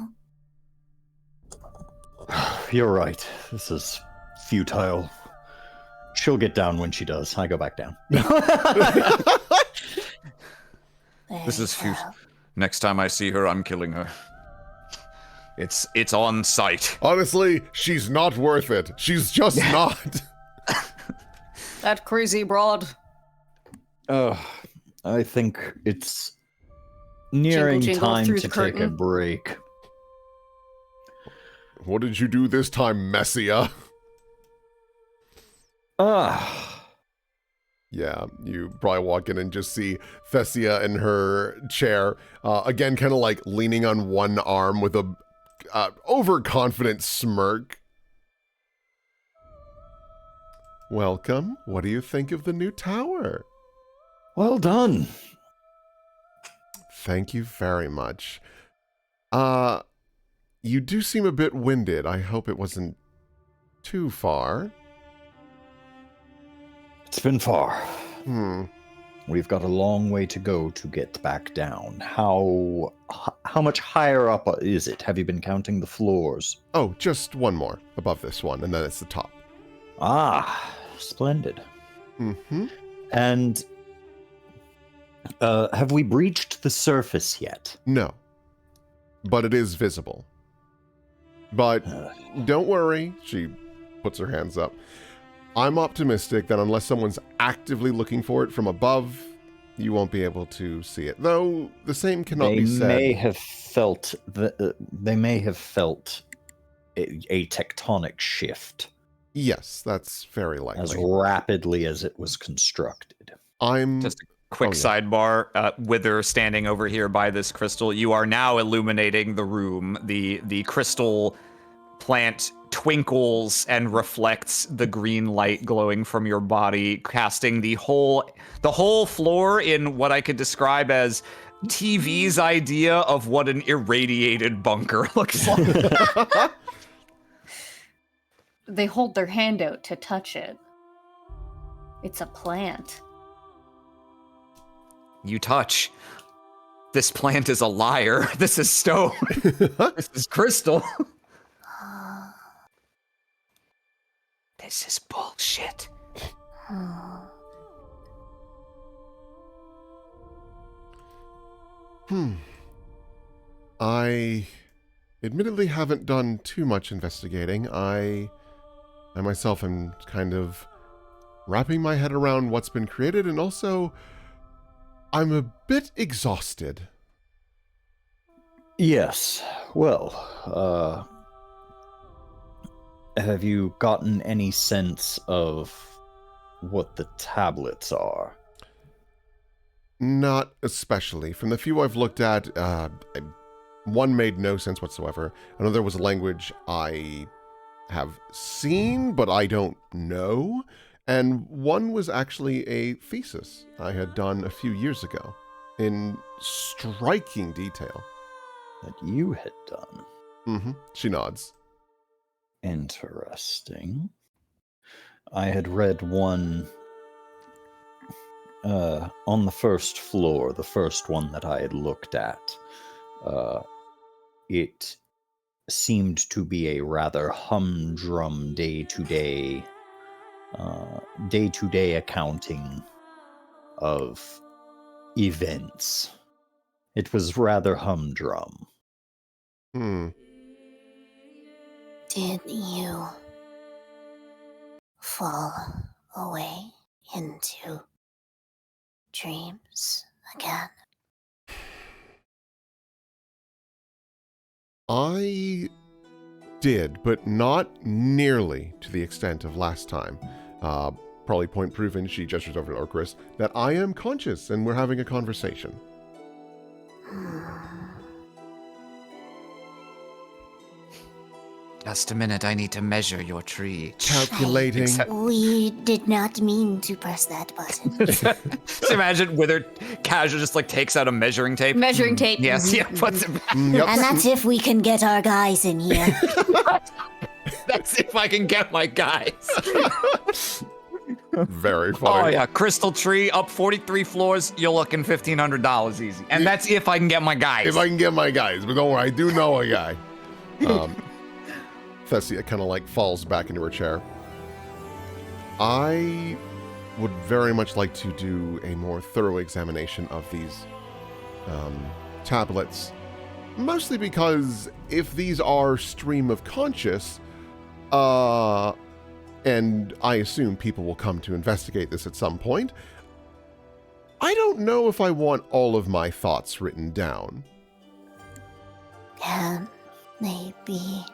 [SPEAKER 3] You're right. This is futile. She'll get down when she does. I go back down.
[SPEAKER 1] This is futile. Next time I see her, I'm killing her. It's on sight.
[SPEAKER 2] Honestly, she's not worth it. She's just not.
[SPEAKER 4] That crazy broad.
[SPEAKER 3] I think it's nearing
[SPEAKER 4] Jingle
[SPEAKER 3] time
[SPEAKER 4] through
[SPEAKER 3] to
[SPEAKER 4] the
[SPEAKER 3] take a
[SPEAKER 4] curtain.
[SPEAKER 3] break.
[SPEAKER 2] What did you do this time, Messia? Yeah, you probably walk in and just see Thessia in her chair, again, kind of like leaning on one arm with a overconfident smirk. Welcome. What do you think of the new tower?
[SPEAKER 3] Well done.
[SPEAKER 2] Thank you very much. You do seem a bit winded. I hope it wasn't too far.
[SPEAKER 3] It's been far.
[SPEAKER 2] Hmm.
[SPEAKER 3] We've got a long way to go to get back down. How much higher up is it? Have you been counting the floors?
[SPEAKER 2] Oh, just one more above this one, and then it's the top.
[SPEAKER 3] Ah, splendid.
[SPEAKER 2] Mm-hmm.
[SPEAKER 3] And have we breached the surface yet?
[SPEAKER 2] No. But it is visible. But don't worry, she puts her hands up. I'm optimistic that unless someone's actively looking for it from above, you won't be able to see it. Though the same cannot be said.
[SPEAKER 3] They may have felt a tectonic shift.
[SPEAKER 2] Yes, that's very likely.
[SPEAKER 3] As rapidly as it was constructed.
[SPEAKER 1] Just a quick sidebar. Wither standing over here by this crystal, you are now illuminating the room. The crystal plant twinkles and reflects the green light glowing from your body, casting the whole floor in what I could describe as TV's idea of what an irradiated bunker looks like.
[SPEAKER 4] They hold their hand out to touch it. It's a plant.
[SPEAKER 1] You touch. This plant is a liar. This is stone. This is crystal. This is bullshit.
[SPEAKER 2] I admittedly haven't done too much investigating. I myself am kind of wrapping my head around what's been created, and also I'm a bit exhausted.
[SPEAKER 3] Yes. Well, have you gotten any sense of what the tablets are?
[SPEAKER 2] Not especially. From the few I've looked at, one made no sense whatsoever. Another was a language I have seen, but I don't know. And one was actually a thesis I had done a few years ago in striking detail.
[SPEAKER 3] That you had done?
[SPEAKER 2] Mm-hmm. She nods.
[SPEAKER 3] Interesting. I had read one on the first floor, the first one that I had looked at. It seemed to be a rather humdrum day-to-day accounting of events. It was rather humdrum.
[SPEAKER 5] Did you fall away into dreams again?
[SPEAKER 2] I did, but not nearly to the extent of last time. Probably point proven, she gestures over to Orcris, that I am conscious and we're having a conversation.
[SPEAKER 1] Just a minute, I need to measure your tree.
[SPEAKER 2] Calculating.
[SPEAKER 5] We did not mean to press that button.
[SPEAKER 1] Just imagine Wither casual just like takes out a measuring tape.
[SPEAKER 4] Measuring tape.
[SPEAKER 1] Yes, yeah, puts it back.
[SPEAKER 2] Yep.
[SPEAKER 5] And that's if we can get our guys in here.
[SPEAKER 1] That's if I can get my guys.
[SPEAKER 2] Very funny.
[SPEAKER 1] Oh yeah, crystal tree up 43 floors. You're looking $1,500 easy, and that's if I can get my guys.
[SPEAKER 2] If I can get my guys, but don't worry, I do know a guy. Thessia kind of like falls back into her chair. I would very much like to do a more thorough examination of these tablets, mostly because if these are stream of conscious, and I assume people will come to investigate this at some point, I don't know if I want all of my thoughts written down.
[SPEAKER 5] Can they be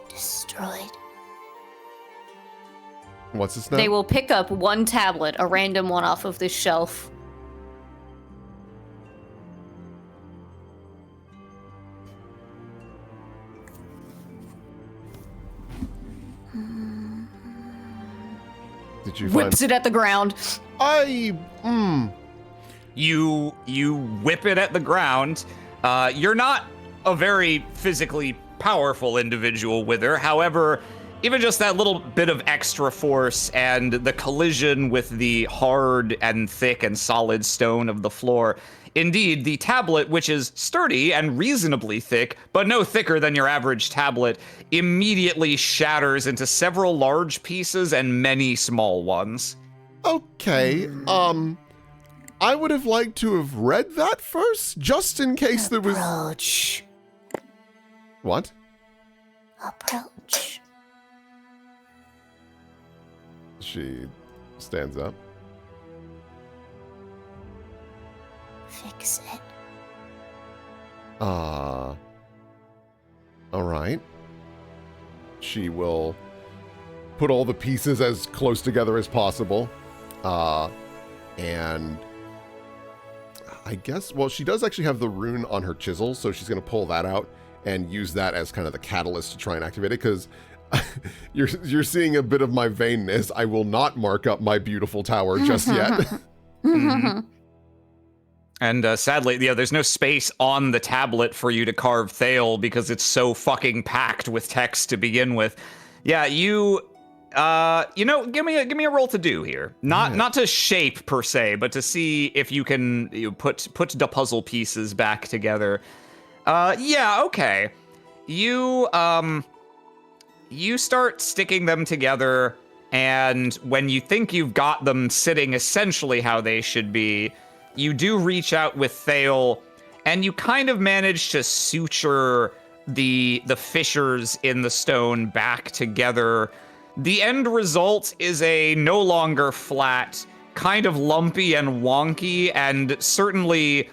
[SPEAKER 5] destroyed?
[SPEAKER 2] What's this now?
[SPEAKER 4] They will pick up one tablet, a random one off of this shelf.
[SPEAKER 2] Did you
[SPEAKER 4] Whips it at the ground.
[SPEAKER 1] You whip it at the ground. You're not a very physically powerful individual, Wither. However, even just that little bit of extra force and the collision with the hard and thick and solid stone of the floor. Indeed, the tablet, which is sturdy and reasonably thick, but no thicker than your average tablet, immediately shatters into several large pieces and many small ones.
[SPEAKER 2] Okay, I would have liked to have read that first, just in case there was...
[SPEAKER 5] Approach.
[SPEAKER 2] What?
[SPEAKER 5] Approach.
[SPEAKER 2] She stands up.
[SPEAKER 5] Fix it.
[SPEAKER 2] All right. She will put all the pieces as close together as possible. And I guess, well, she does actually have the rune on her chisel, so she's going to pull that out and use that as kind of the catalyst to try and activate it, because you're seeing a bit of my vainness. I will not mark up my beautiful tower just yet.
[SPEAKER 1] Mm-hmm. And sadly, there's no space on the tablet for you to carve Thale because it's so fucking packed with text to begin with. Yeah, give me a roll to do here. Not to shape per se, but to see if you can put the puzzle pieces back together. Okay. You start sticking them together, and when you think you've got them sitting essentially how they should be, you do reach out with Thale, and you kind of manage to suture the fissures in the stone back together. The end result is a no longer flat, kind of lumpy and wonky, and certainly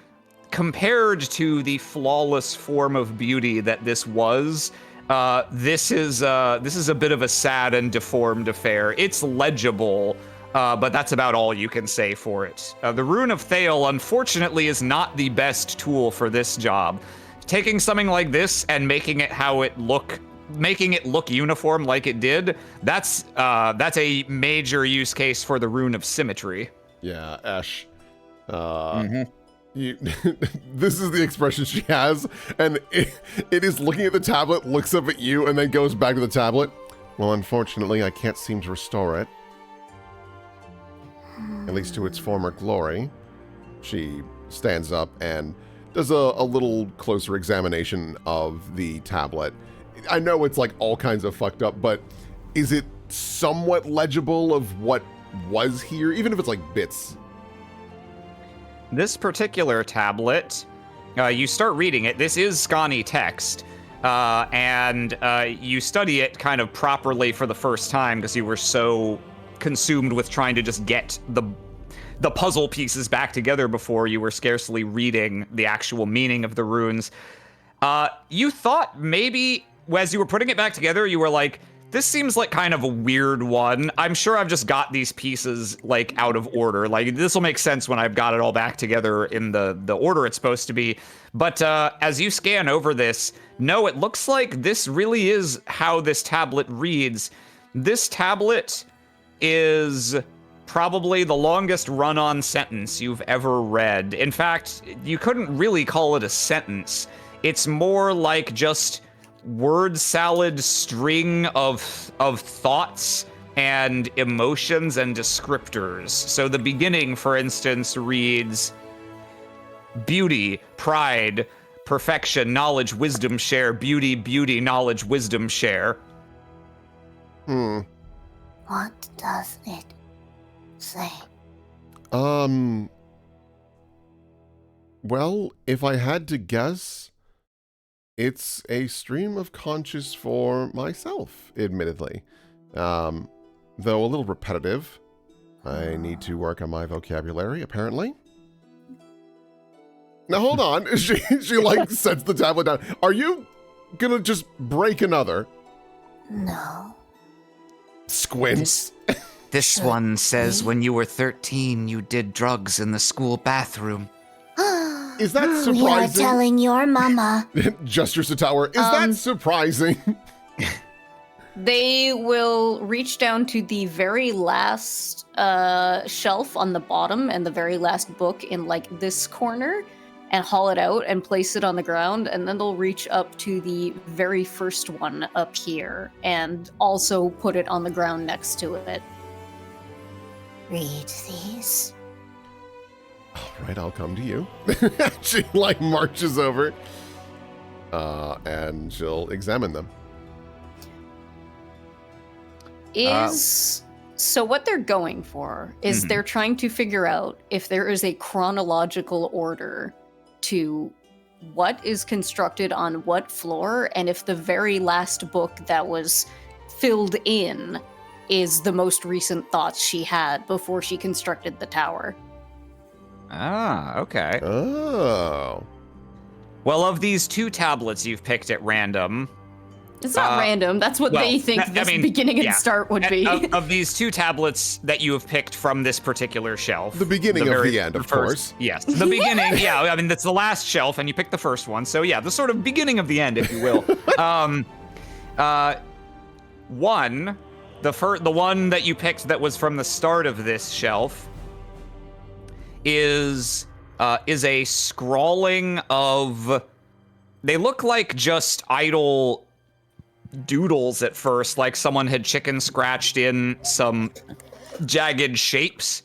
[SPEAKER 1] compared to the flawless form of beauty that this was, this is a bit of a sad and deformed affair. It's legible, but that's about all you can say for it. The Rune of Thale, unfortunately, is not the best tool for this job. Taking something like this and making it look uniform like it did, that's a major use case for the Rune of Symmetry.
[SPEAKER 2] Yeah, Ash. This is the expression she has, and it is looking at the tablet, looks up at you, and then goes back to the tablet. Well, unfortunately, I can't seem to restore it. At least to its former glory. She stands up and does a little closer examination of the tablet. I know it's like all kinds of fucked up, but is it somewhat legible of what was here, even if it's like bits?
[SPEAKER 1] This particular tablet, you start reading it. This is Scani text, and you study it kind of properly for the first time because you were so consumed with trying to just get the puzzle pieces back together before you were scarcely reading the actual meaning of the runes. You thought maybe as you were putting it back together, you were like, this seems like kind of a weird one. I'm sure I've just got these pieces like out of order. Like this will make sense when I've got it all back together in the order it's supposed to be. But as you scan over this, no, it looks like this really is how this tablet reads. This tablet is probably the longest run-on sentence you've ever read. In fact, you couldn't really call it a sentence. It's more like just word salad string of thoughts and emotions and descriptors. So the beginning, for instance, reads beauty, pride, perfection, knowledge, wisdom share, beauty, beauty, knowledge, wisdom share.
[SPEAKER 5] What does it say?
[SPEAKER 2] Well, if I had to guess, it's a stream of conscious for myself, admittedly. Though a little repetitive. I need to work on my vocabulary, apparently. Now hold on. She like sets the tablet down. Are you gonna just break another?
[SPEAKER 5] No.
[SPEAKER 2] Squints.
[SPEAKER 6] This one says when you were 13, you did drugs in the school bathroom.
[SPEAKER 2] Is that surprising?
[SPEAKER 5] We are telling your mama.
[SPEAKER 2] Gestures to tower. Is that surprising?
[SPEAKER 4] They will reach down to the very last shelf on the bottom and the very last book in like this corner and haul it out and place it on the ground, and then they'll reach up to the very first one up here and also put it on the ground next to it.
[SPEAKER 5] Read these.
[SPEAKER 2] All right, I'll come to you. She like marches over and she'll examine them.
[SPEAKER 4] So what they're going for is they're trying to figure out if there is a chronological order to what is constructed on what floor, and if the very last book that was filled in is the most recent thoughts she had before she constructed the tower.
[SPEAKER 1] Ah, okay.
[SPEAKER 2] Oh.
[SPEAKER 1] Well, of these two tablets you've picked at random,
[SPEAKER 4] It's not random. That's what they think this beginning and start would be.
[SPEAKER 1] Of these 2 tablets that you have picked from this particular shelf.
[SPEAKER 2] The beginning of the end, of course.
[SPEAKER 1] Yes, the beginning, yeah. I mean, that's the last shelf, and you picked the first one. So, yeah, the sort of beginning of the end, if you will. The one that you picked that was from the start of this shelf is a scrawling of... They look like just idle doodles at first, like someone had chicken scratched in some jagged shapes.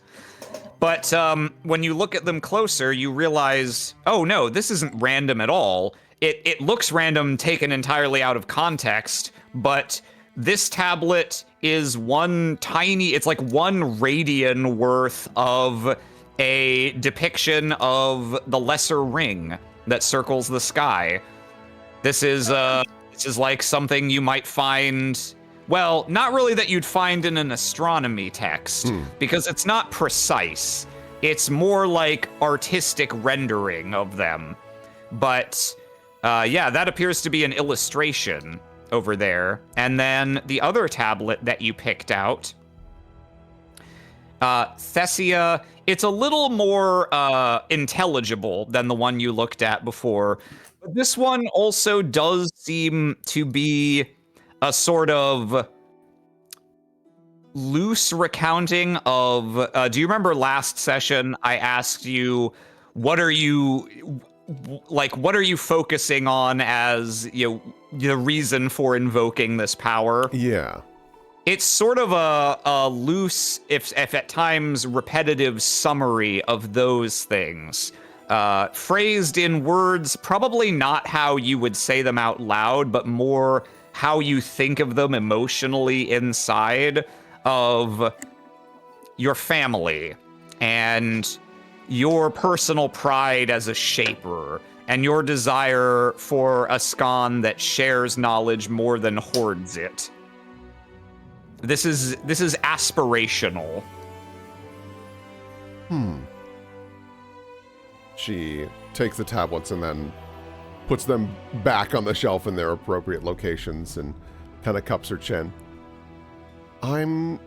[SPEAKER 1] But when you look at them closer, you realize, oh no, this isn't random at all. It looks random taken entirely out of context, but this tablet is it's like 1 radian worth of a depiction of the lesser ring that circles the sky. This is like something you might find, well, not really that you'd find in an astronomy text, because it's not precise. It's more like artistic rendering of them. But yeah, that appears to be an illustration over there. And then the other tablet that you picked out, Thessia, it's a little more intelligible than the one you looked at before. But this one also does seem to be a sort of loose recounting of... do you remember last session I asked you, what are you focusing on as the reason for invoking this power?
[SPEAKER 2] Yeah.
[SPEAKER 1] It's sort of a loose, if at times repetitive summary of those things. Phrased in words, probably not how you would say them out loud, but more how you think of them emotionally inside of your family and your personal pride as a shaper and your desire for a Skan that shares knowledge more than hoards it. This is aspirational.
[SPEAKER 2] She takes the tablets and then puts them back on the shelf in their appropriate locations and kind of cups her chin. I'm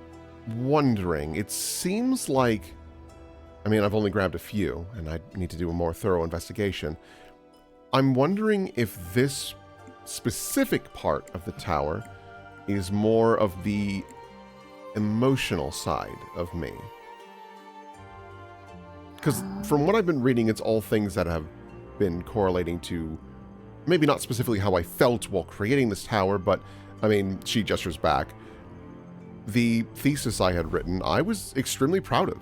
[SPEAKER 2] wondering, it seems like... I mean, I've only grabbed a few, and I need to do a more thorough investigation. I'm wondering if this specific part of the tower is more of the emotional side of me. Because from what I've been reading, it's all things that have been correlating to maybe not specifically how I felt while creating this tower, but, I mean, she gestures back. The thesis I had written, I was extremely proud of.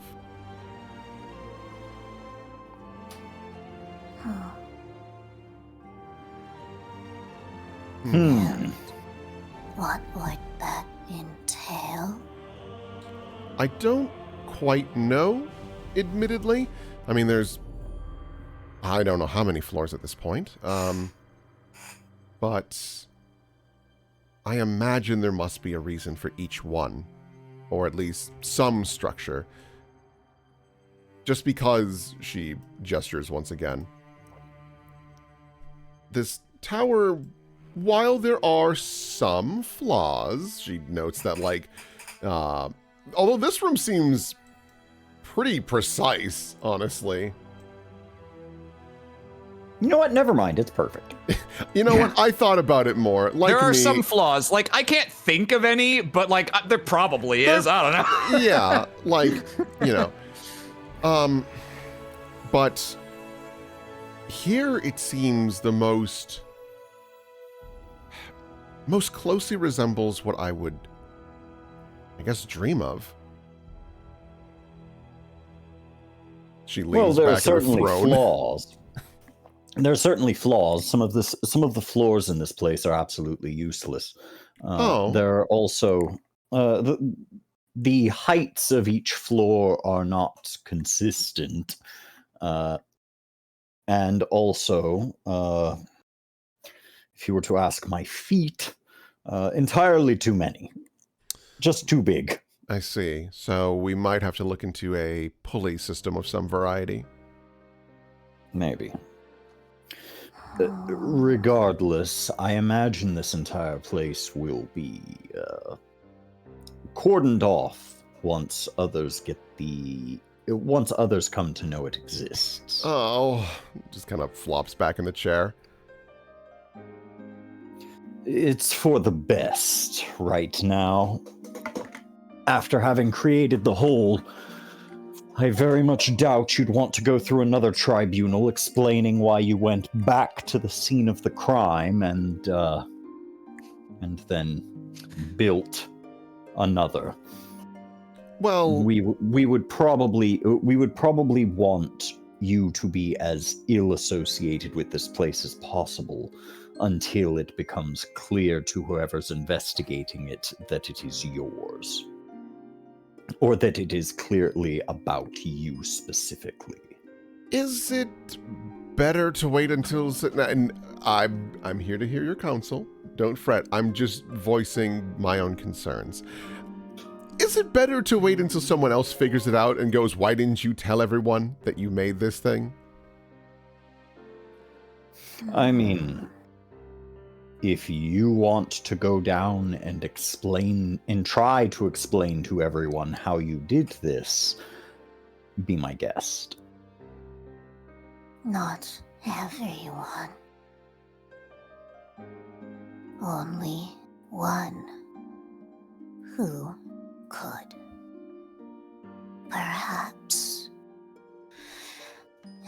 [SPEAKER 5] What would that entail?
[SPEAKER 2] I don't quite know, admittedly. I mean, I don't know how many floors at this point. But I imagine there must be a reason for each one, or at least some structure. Just because, she gestures once again. This tower, while there are some flaws, she notes that, like, although this room seems pretty precise, honestly.
[SPEAKER 3] You know what? Never mind. It's perfect.
[SPEAKER 2] You know what? I thought about it more. Like,
[SPEAKER 1] there are some flaws. Like, I can't think of any, but, like, there probably is. I don't know.
[SPEAKER 2] Yeah, like, you know. But here it seems the most closely resembles what I would, I guess, dream of. She leans
[SPEAKER 3] there are
[SPEAKER 2] back in her
[SPEAKER 3] certainly
[SPEAKER 2] throne.
[SPEAKER 3] flaws. There are certainly flaws. Some of the floors in this place are absolutely useless. There are also the heights of each floor are not consistent, and also, if you were to ask my feet, entirely too many, just too big.
[SPEAKER 2] I see. So we might have to look into a pulley system of some variety.
[SPEAKER 3] Maybe. Regardless, I imagine this entire place will be cordoned off once others come to know it exists.
[SPEAKER 2] Oh, just kind of flops back in the chair.
[SPEAKER 3] It's for the best right now. After having created the whole, I very much doubt you'd want to go through another tribunal explaining why you went back to the scene of the crime and then built another.
[SPEAKER 2] Well,
[SPEAKER 3] We would probably want you to be as ill associated with this place as possible until it becomes clear to whoever's investigating it that it is yours. Or that it is clearly about you specifically.
[SPEAKER 2] is it better to wait until... And I'm here to hear your counsel. Don't fret. I'm just voicing my own concerns. Is it better to wait until someone else figures it out and goes, why didn't you tell everyone that you made this thing?
[SPEAKER 3] I mean, if you want to go down and explain and try to explain to everyone how you did this, be my guest.
[SPEAKER 5] Not everyone. Only one who could. Perhaps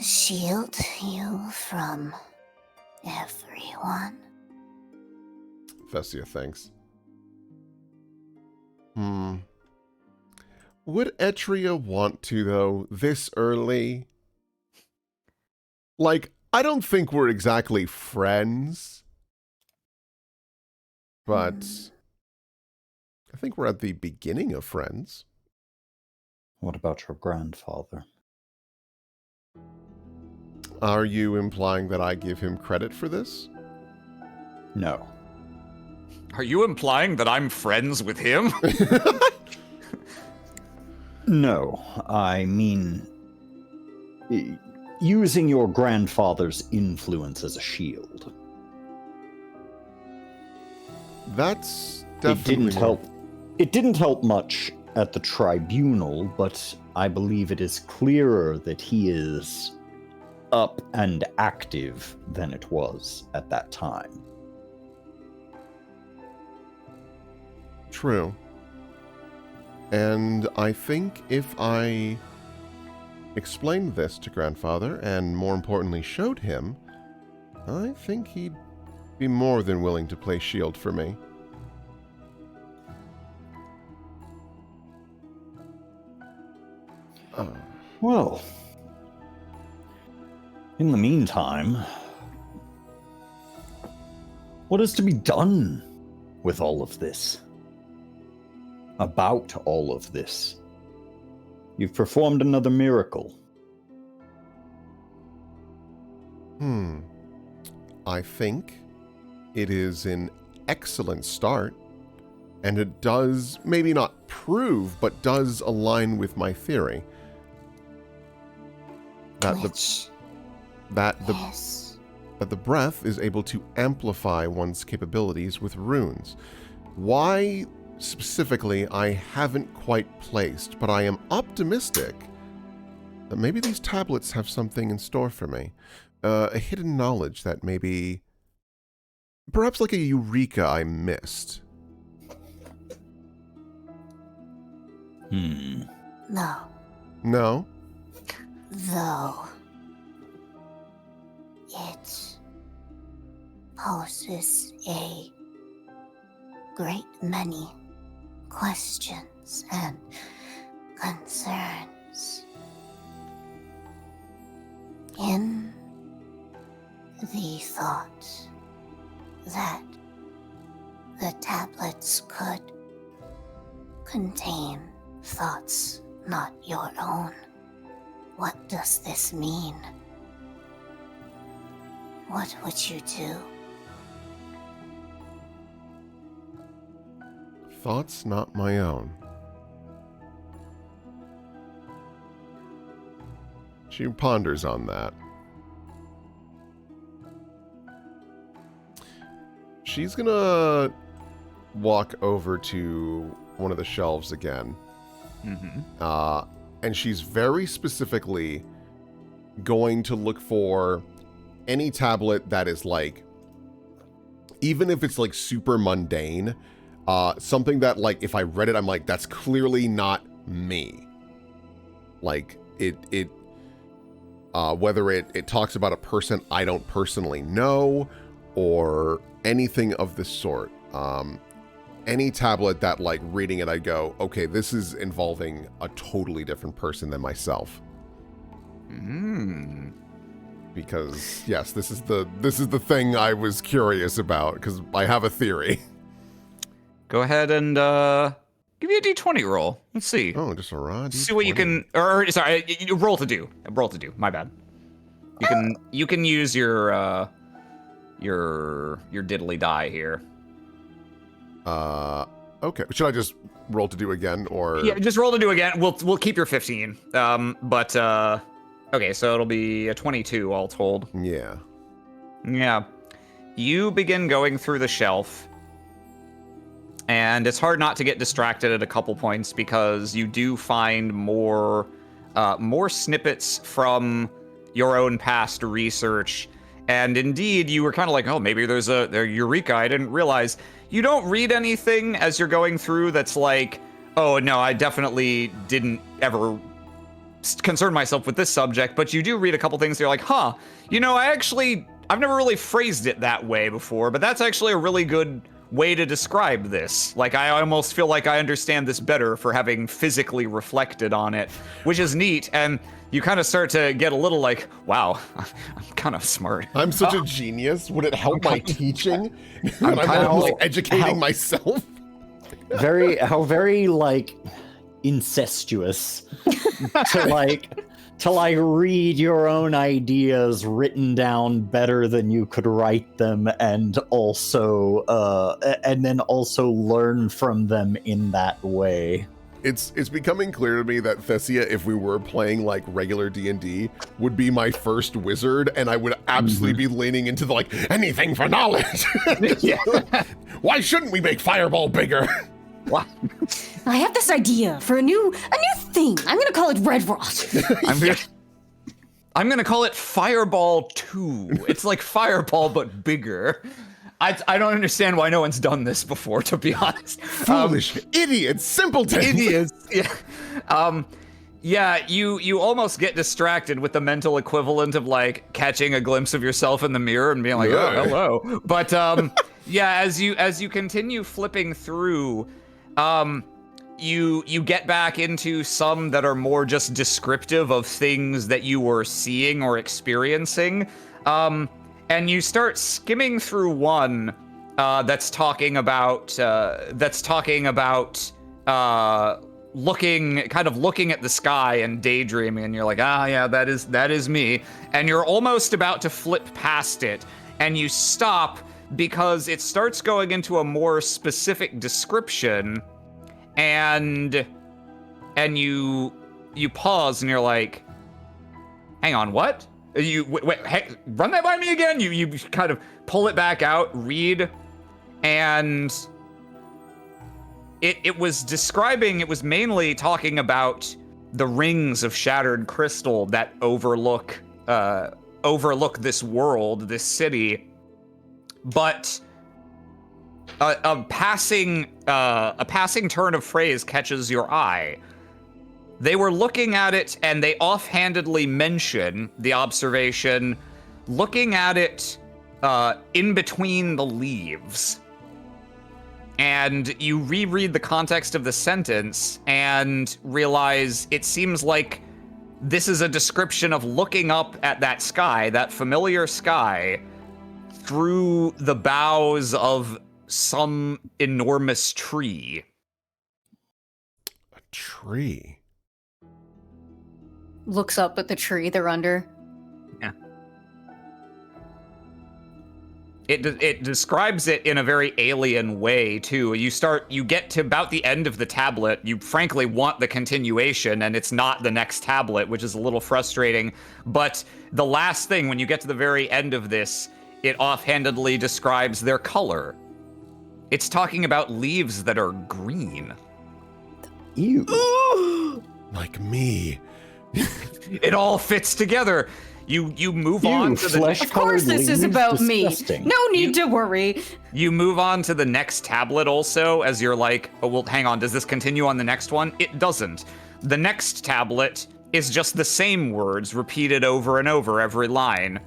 [SPEAKER 5] shield you from everyone.
[SPEAKER 2] Vessia thinks. Would Etria want to, though, this early? Like, I don't think we're exactly friends. But I think we're at the beginning of friends.
[SPEAKER 3] What about your grandfather?
[SPEAKER 2] Are you implying that I give him credit for this?
[SPEAKER 3] No.
[SPEAKER 1] Are you implying that I'm friends with him?
[SPEAKER 3] No, I mean using your grandfather's influence as a shield.
[SPEAKER 2] That's definitely...
[SPEAKER 3] It didn't help much at the tribunal, but I believe it is clearer that he is up and active than it was at that time.
[SPEAKER 2] True. And I think if I explained this to Grandfather, and more importantly showed him, I think he'd be more than willing to play shield for me.
[SPEAKER 3] Well, in the meantime, what is to be done with all of this? About all of this? You've performed another miracle.
[SPEAKER 2] I think it is an excellent start, and it does, maybe not prove, but does align with my theory.
[SPEAKER 5] Yes.
[SPEAKER 2] That the breath is able to amplify one's capabilities with runes. Why specifically, I haven't quite placed, but I am optimistic that maybe these tablets have something in store for me. A hidden knowledge that maybe... perhaps like a eureka I missed.
[SPEAKER 5] No.
[SPEAKER 2] No?
[SPEAKER 5] Though it poses a great many questions and concerns. In the thought that the tablets could contain thoughts not your own. What does this mean? What would you do?
[SPEAKER 2] Thoughts not my own. She ponders on that. she's gonna walk over to one of the shelves again. And she's very specifically going to look for any tablet that is like, even if it's like super mundane, something that like if I read it, I'm like, that's clearly not me. Like whether it talks about a person I don't personally know or anything of the sort. Any tablet that like reading it, I go, okay, this is involving a totally different person than myself. Because yes, this is the thing I was curious about because I have a theory.
[SPEAKER 1] Go ahead and give me a d20 roll. Let's see.
[SPEAKER 2] Oh, just a raw D20.
[SPEAKER 1] See what you can. Or sorry, roll to do. Roll to do. My bad. You can use your diddly die here.
[SPEAKER 2] Okay. Should I just roll to do again, or?
[SPEAKER 1] Yeah, just roll to do again. We'll keep your 15. But okay, so it'll be a 22 all told.
[SPEAKER 2] Yeah.
[SPEAKER 1] Yeah. You begin going through the shelf, and it's hard not to get distracted at a couple points because you do find more snippets from your own past research. And indeed, you were kind of like, oh, maybe there's a eureka, I didn't realize. You don't read anything as you're going through that's like, oh, no, I definitely didn't ever concern myself with this subject, but you do read a couple things that you're like, huh, I've never really phrased it that way before, but that's actually a really good way to describe this. Like, I almost feel like I understand this better for having physically reflected on it, which is neat, and you kind of start to get a little like, wow, I'm kind of smart.
[SPEAKER 2] I'm such a genius. Would it help my teaching?
[SPEAKER 1] I'm kind of
[SPEAKER 2] like educating myself.
[SPEAKER 3] How very like incestuous to read your own ideas written down better than you could write them, and then also learn from them in that way.
[SPEAKER 2] It's becoming clear to me that Thessia, if we were playing like regular D&D, would be my first wizard, and I would absolutely be leaning into the like anything for knowledge.
[SPEAKER 1] Yeah.
[SPEAKER 2] Why shouldn't we make Fireball bigger?
[SPEAKER 1] What?
[SPEAKER 5] I have this idea for a new thing. I'm gonna call it Red Rot.
[SPEAKER 1] I'm gonna call it Fireball 2. It's like Fireball but bigger. I don't understand why no one's done this before, to be honest.
[SPEAKER 2] Foolish idiots, simpletons.
[SPEAKER 1] Idiots. Yeah. Yeah, you almost get distracted with the mental equivalent of like catching a glimpse of yourself in the mirror and being like, oh, hello. But yeah, as you continue flipping through, you get back into some that are more just descriptive of things that you were seeing or experiencing. And you start skimming through one that's talking about looking at the sky and daydreaming, and you're like, yeah, that is me. And you're almost about to flip past it, and you stop because it starts going into a more specific description, and you pause and you're like, hang on, what? Wait, hey, run that by me again? You kind of pull it back out, read, and it was mainly talking about the rings of shattered crystal that overlook this world, this city. But a passing turn of phrase catches your eye. They were looking at it, and they offhandedly mention the observation, looking at it in between the leaves. And you reread the context of the sentence and realize it seems like this is a description of looking up at that sky, that familiar sky, through the boughs of some enormous tree.
[SPEAKER 2] A tree?
[SPEAKER 4] Looks up at the tree they're under.
[SPEAKER 1] Yeah. It describes it in a very alien way, too. You get to about the end of the tablet, you frankly want the continuation, and it's not the next tablet, which is a little frustrating. But the last thing, when you get to the very end of this, it offhandedly describes their color. It's talking about leaves that are green.
[SPEAKER 3] Ew.
[SPEAKER 2] Like me.
[SPEAKER 1] It all fits together. You move on to the
[SPEAKER 3] flesh
[SPEAKER 4] Of course, this is about
[SPEAKER 3] disgusting.
[SPEAKER 4] me. No need to worry.
[SPEAKER 1] You move on to the next tablet also, as you're like, oh, well, hang on, does this continue on the next one? It doesn't. The next tablet is just the same words repeated over and over every line.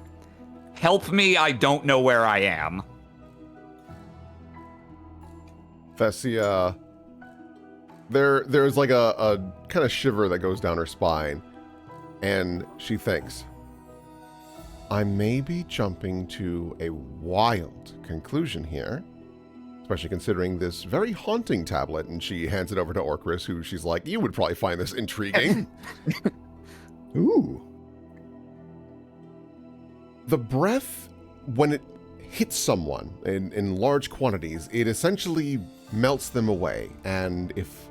[SPEAKER 1] Help me, I don't know where I am.
[SPEAKER 2] Thessia, there's like a kind of shiver that goes down her spine, and she thinks, I may be jumping to a wild conclusion here, especially considering this very haunting tablet, and she hands it over to Orcris, who she's like, you would probably find this intriguing.
[SPEAKER 3] Ooh.
[SPEAKER 2] The breath, when it hits someone in large quantities, it essentially melts them away, and if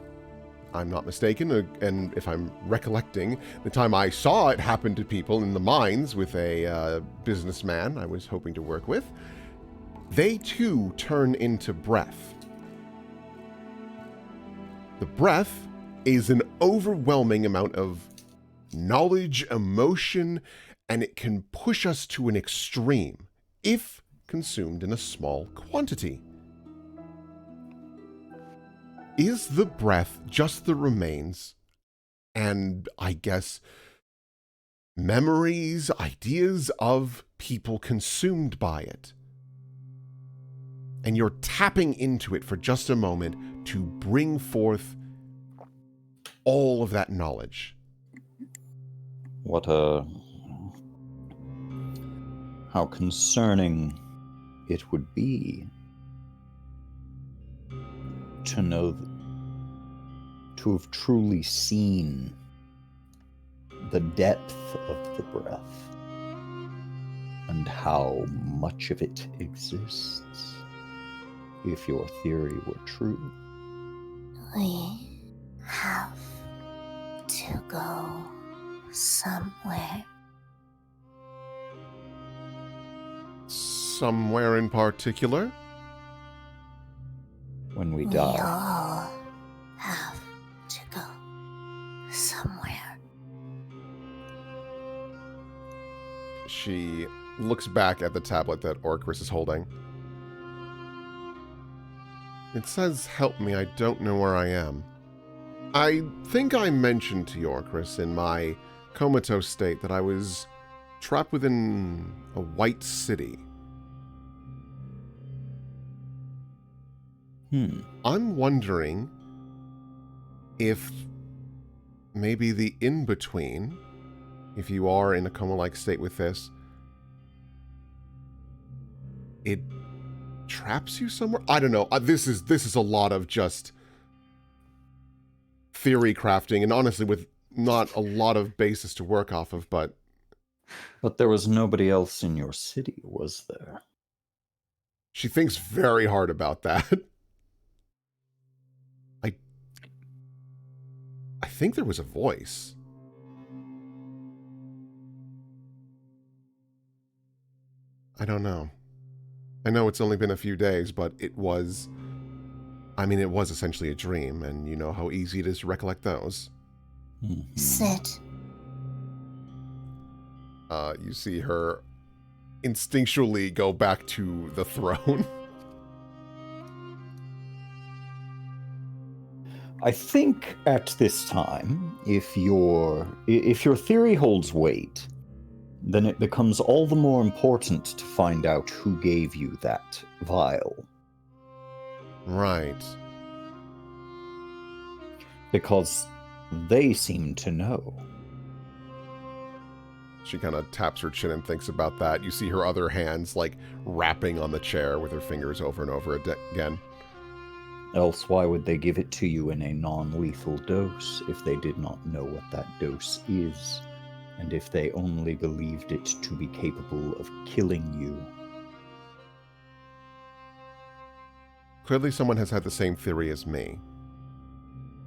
[SPEAKER 2] I'm not mistaken, and if I'm recollecting, the time I saw it happen to people in the mines with a businessman I was hoping to work with, they too turn into breath. The breath is an overwhelming amount of knowledge, emotion, and it can push us to an extreme if consumed in a small quantity. Is the breath just the remains and, I guess, memories, ideas of people consumed by it? And you're tapping into it for just a moment to bring forth all of that knowledge.
[SPEAKER 3] How concerning it would be to know, to have truly seen the depth of the breath and how much of it exists, if your theory were true.
[SPEAKER 5] We have to go somewhere.
[SPEAKER 2] Somewhere in particular?
[SPEAKER 3] When we
[SPEAKER 5] We
[SPEAKER 3] die.
[SPEAKER 5] all have to go somewhere.
[SPEAKER 2] She looks back at the tablet that Orcris is holding. It says, help me, I don't know where I am. I think I mentioned to you, Orcris, in my comatose state that I was trapped within a white city. I'm wondering if maybe the in-between, if you are in a coma-like state with this, it traps you somewhere? I don't know. This is a lot of just theory crafting, and honestly with not a lot of basis to work off of, but...
[SPEAKER 3] But there was nobody else in your city, was there?
[SPEAKER 2] She thinks very hard about that. I think there was a voice. I don't know. I know it's only been a few days, but it was essentially a dream, and you know how easy it is to recollect those.
[SPEAKER 5] Sit.
[SPEAKER 2] You see her instinctually go back to the throne.
[SPEAKER 3] I think at this time, if your theory holds weight, then it becomes all the more important to find out who gave you that vial.
[SPEAKER 2] Right.
[SPEAKER 3] Because they seem to know.
[SPEAKER 2] She kind of taps her chin and thinks about that. You see her other hands, like, rapping on the chair with her fingers over and over again.
[SPEAKER 3] Else why would they give it to you in a non-lethal dose if they did not know what that dose is, and if they only believed it to be capable of killing you?
[SPEAKER 2] Clearly someone has had the same theory as me,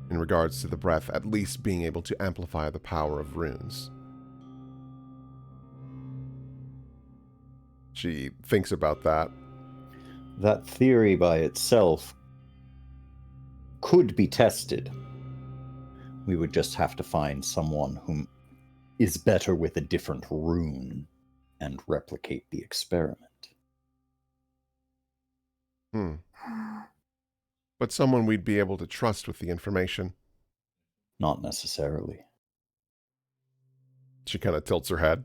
[SPEAKER 2] in regards to the breath at least being able to amplify the power of runes. She thinks about that.
[SPEAKER 3] That theory by itself could be tested. We would just have to find someone who is better with a different rune and replicate the experiment.
[SPEAKER 2] But someone we'd be able to trust with the information.
[SPEAKER 3] Not necessarily.
[SPEAKER 2] She kind of tilts her head.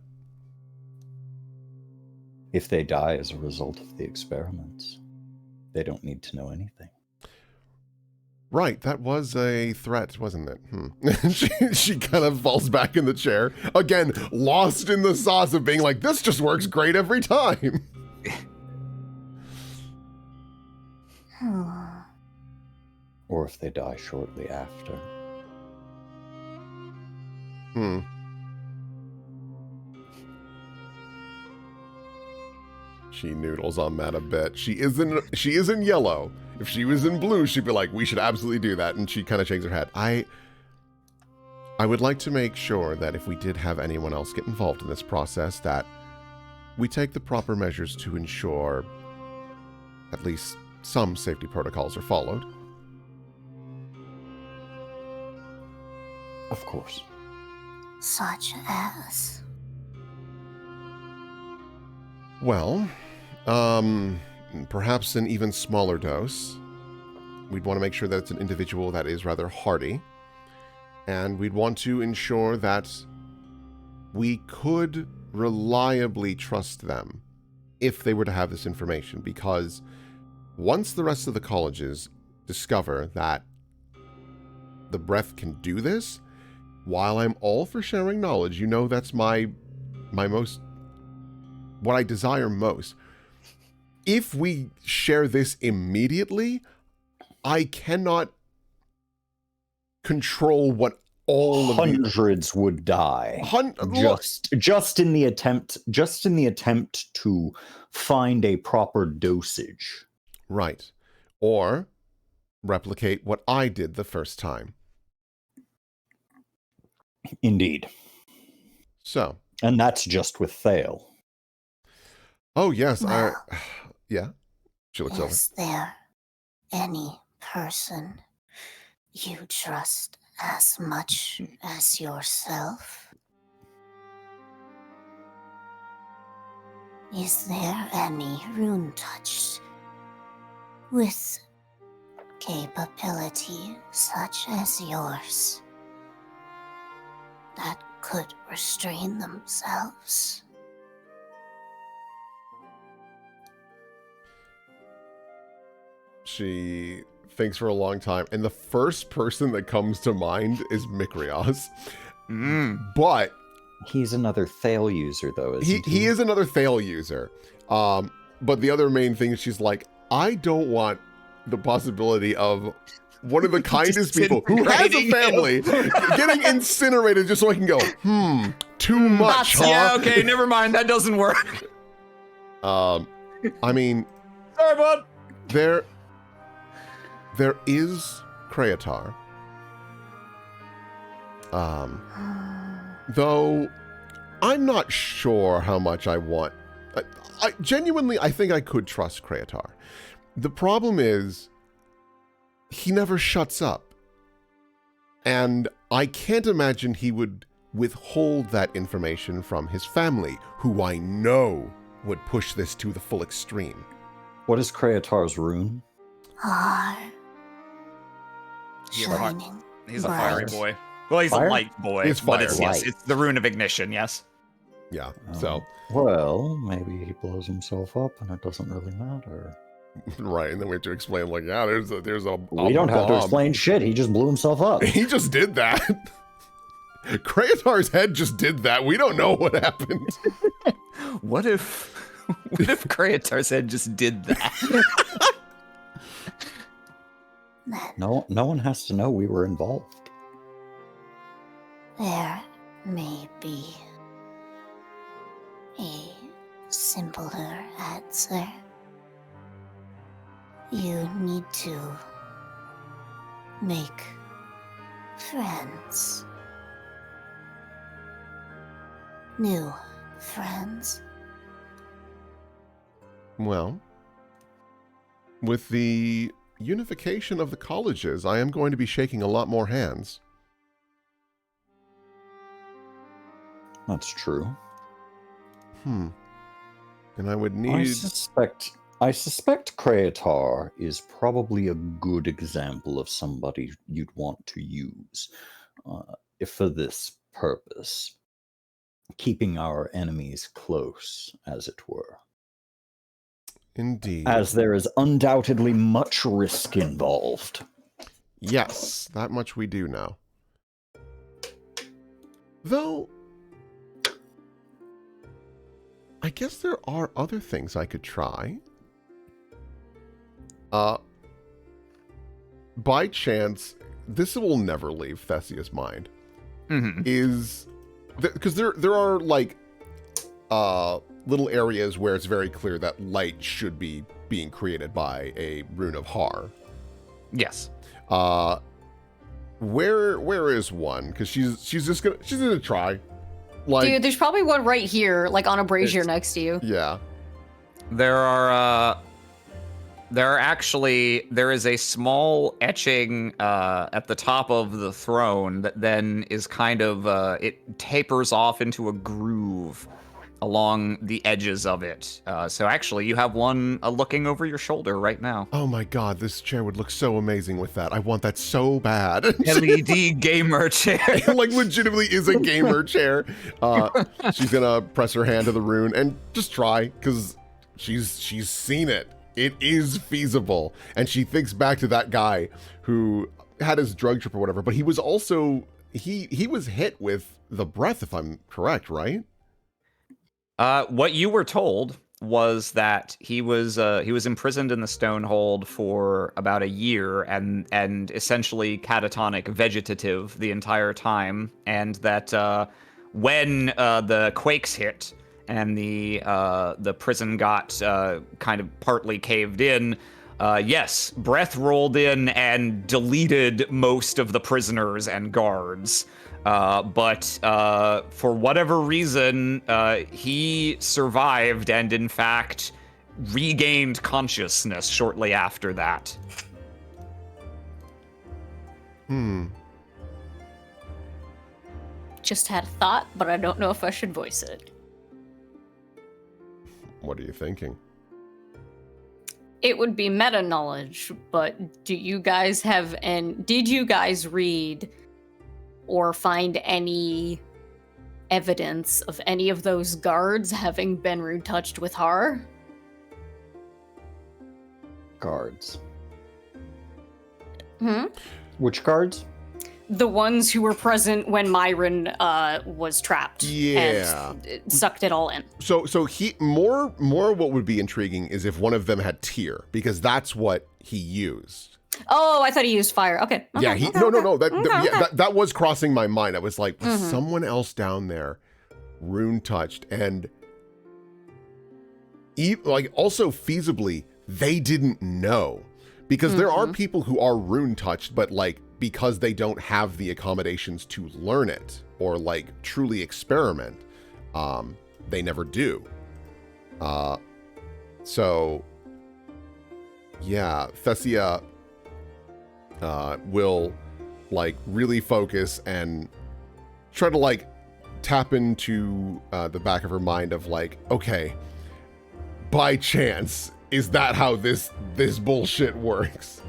[SPEAKER 3] If they die as a result of the experiments, they don't need to know anything.
[SPEAKER 2] Right, that was a threat, wasn't it? She kind of falls back in the chair. Again, lost in the sauce of being like, this just works great every time.
[SPEAKER 3] Or if they die shortly after.
[SPEAKER 2] She noodles on that a bit. She is in yellow. If she was in blue, she'd be like, we should absolutely do that. And she kind of shakes her head. I would like to make sure that if we did have anyone else get involved in this process, that we take the proper measures to ensure at least some safety protocols are followed.
[SPEAKER 3] Of course.
[SPEAKER 5] Such as?
[SPEAKER 2] Well, perhaps an even smaller dose. We'd want to make sure that it's an individual that is rather hardy. And we'd want to ensure that we could reliably trust them if they were to have this information. Because once the rest of the colleges discover that the breath can do this, while I'm all for sharing knowledge, you know that's my most... what I desire most. If we share this immediately, I cannot control what all of
[SPEAKER 3] hundreds would die. Just in the attempt to find a proper dosage.
[SPEAKER 2] Right. Or replicate what I did the first time.
[SPEAKER 3] Indeed.
[SPEAKER 2] So.
[SPEAKER 3] And that's just with Thale.
[SPEAKER 2] Oh, yes.
[SPEAKER 5] Well,
[SPEAKER 2] yeah. She looks over.
[SPEAKER 5] Is there any person you trust as much as yourself? Is there any rune touched with capability such as yours that could restrain themselves?
[SPEAKER 2] She thinks for a long time, and the first person that comes to mind is Mikrios. But
[SPEAKER 3] he's another Thale user, though, isn't he?
[SPEAKER 2] He is another Thale user. But the other main thing is she's like, I don't want the possibility of one of the kindest people who has a family getting incinerated just so I can go, too much, huh?
[SPEAKER 1] Yeah, okay, never mind. That doesn't work.
[SPEAKER 2] I mean...
[SPEAKER 1] Sorry, bud.
[SPEAKER 2] There is Kreatar. Though I'm not sure how much I want. I genuinely, I think I could trust Kreatar. The problem is he never shuts up. And I can't imagine he would withhold that information from his family, who I know would push this to the full extreme.
[SPEAKER 3] What is Kreatar's rune?
[SPEAKER 5] Shining.
[SPEAKER 1] He's a
[SPEAKER 5] bright.
[SPEAKER 1] fiery boy. Well, he's
[SPEAKER 3] Fire?
[SPEAKER 1] a light boy,
[SPEAKER 2] He's
[SPEAKER 1] but
[SPEAKER 2] fire.
[SPEAKER 1] yes, it's the rune of ignition, yes.
[SPEAKER 2] Yeah, so...
[SPEAKER 3] Well, maybe he blows himself up and it doesn't really matter.
[SPEAKER 2] Right, and then we have to explain, like, yeah, there's a
[SPEAKER 3] We don't have to explain shit, he just blew himself up.
[SPEAKER 2] He just did that. Kreatar's head just did that. We don't know what happened.
[SPEAKER 1] What if Kreatar's head just did that?
[SPEAKER 3] No one has to know we were involved.
[SPEAKER 5] There may be a simpler answer. You need to make friends. New friends.
[SPEAKER 2] Well, with the unification of the colleges, I am going to be shaking a lot more hands.
[SPEAKER 3] That's true.
[SPEAKER 2] And I would need...
[SPEAKER 3] I suspect Kreatar is probably a good example of somebody you'd want to use if for this purpose. Keeping our enemies close, as it were.
[SPEAKER 2] Indeed.
[SPEAKER 3] As there is undoubtedly much risk involved.
[SPEAKER 2] Yes, that much we do know. Though, I guess there are other things I could try. By chance, this will never leave Thessia's mind. Is because there are like little areas where it's very clear that light should be being created by a rune of Har.
[SPEAKER 1] Yes.
[SPEAKER 2] Where is one? Because she's gonna try. Like,
[SPEAKER 4] Dude, there's probably one right here, like on a brazier next to you.
[SPEAKER 2] Yeah.
[SPEAKER 1] There is a small etching at the top of the throne that then is kind of, it tapers off into a groove along the edges of it. So actually, you have one looking over your shoulder right now.
[SPEAKER 2] Oh my god, this chair would look so amazing with that. I want that so bad.
[SPEAKER 1] LED gamer chair.
[SPEAKER 2] Like, legitimately is a gamer chair. She's gonna press her hand to the rune and just try, because she's seen it. It is feasible. And she thinks back to that guy who had his drug trip or whatever, but he was also, he was hit with the breath, if I'm correct, right?
[SPEAKER 1] What you were told was that he was imprisoned in the Stonehold for about a year and essentially catatonic, vegetative the entire time, and that when the quakes hit and the prison got kind of partly caved in, yes, breath rolled in and deleted most of the prisoners and guards. But for whatever reason, he survived and, in fact, regained consciousness shortly after that.
[SPEAKER 4] Just had a thought, but I don't know if I should voice it.
[SPEAKER 2] What are you thinking?
[SPEAKER 4] It would be meta knowledge, but did you guys read or find any evidence of any of those guards having been rune touched with Har?
[SPEAKER 3] Guards.
[SPEAKER 2] Which guards?
[SPEAKER 4] The ones who were present when Myron was trapped.
[SPEAKER 2] Yeah.
[SPEAKER 4] And sucked it all in.
[SPEAKER 2] So he more what would be intriguing is if one of them had tear, because that's what he used.
[SPEAKER 4] Oh, I thought he used fire. Okay.
[SPEAKER 2] Yeah, no. That was crossing my mind. I was like, was someone else down there rune touched? And like, also feasibly, they didn't know, because there are people who are rune touched, but like, because they don't have the accommodations to learn it or like truly experiment, they never do. So yeah, Thessia will like really focus and try to like tap into the back of her mind of like, okay, by chance, is that how this bullshit works?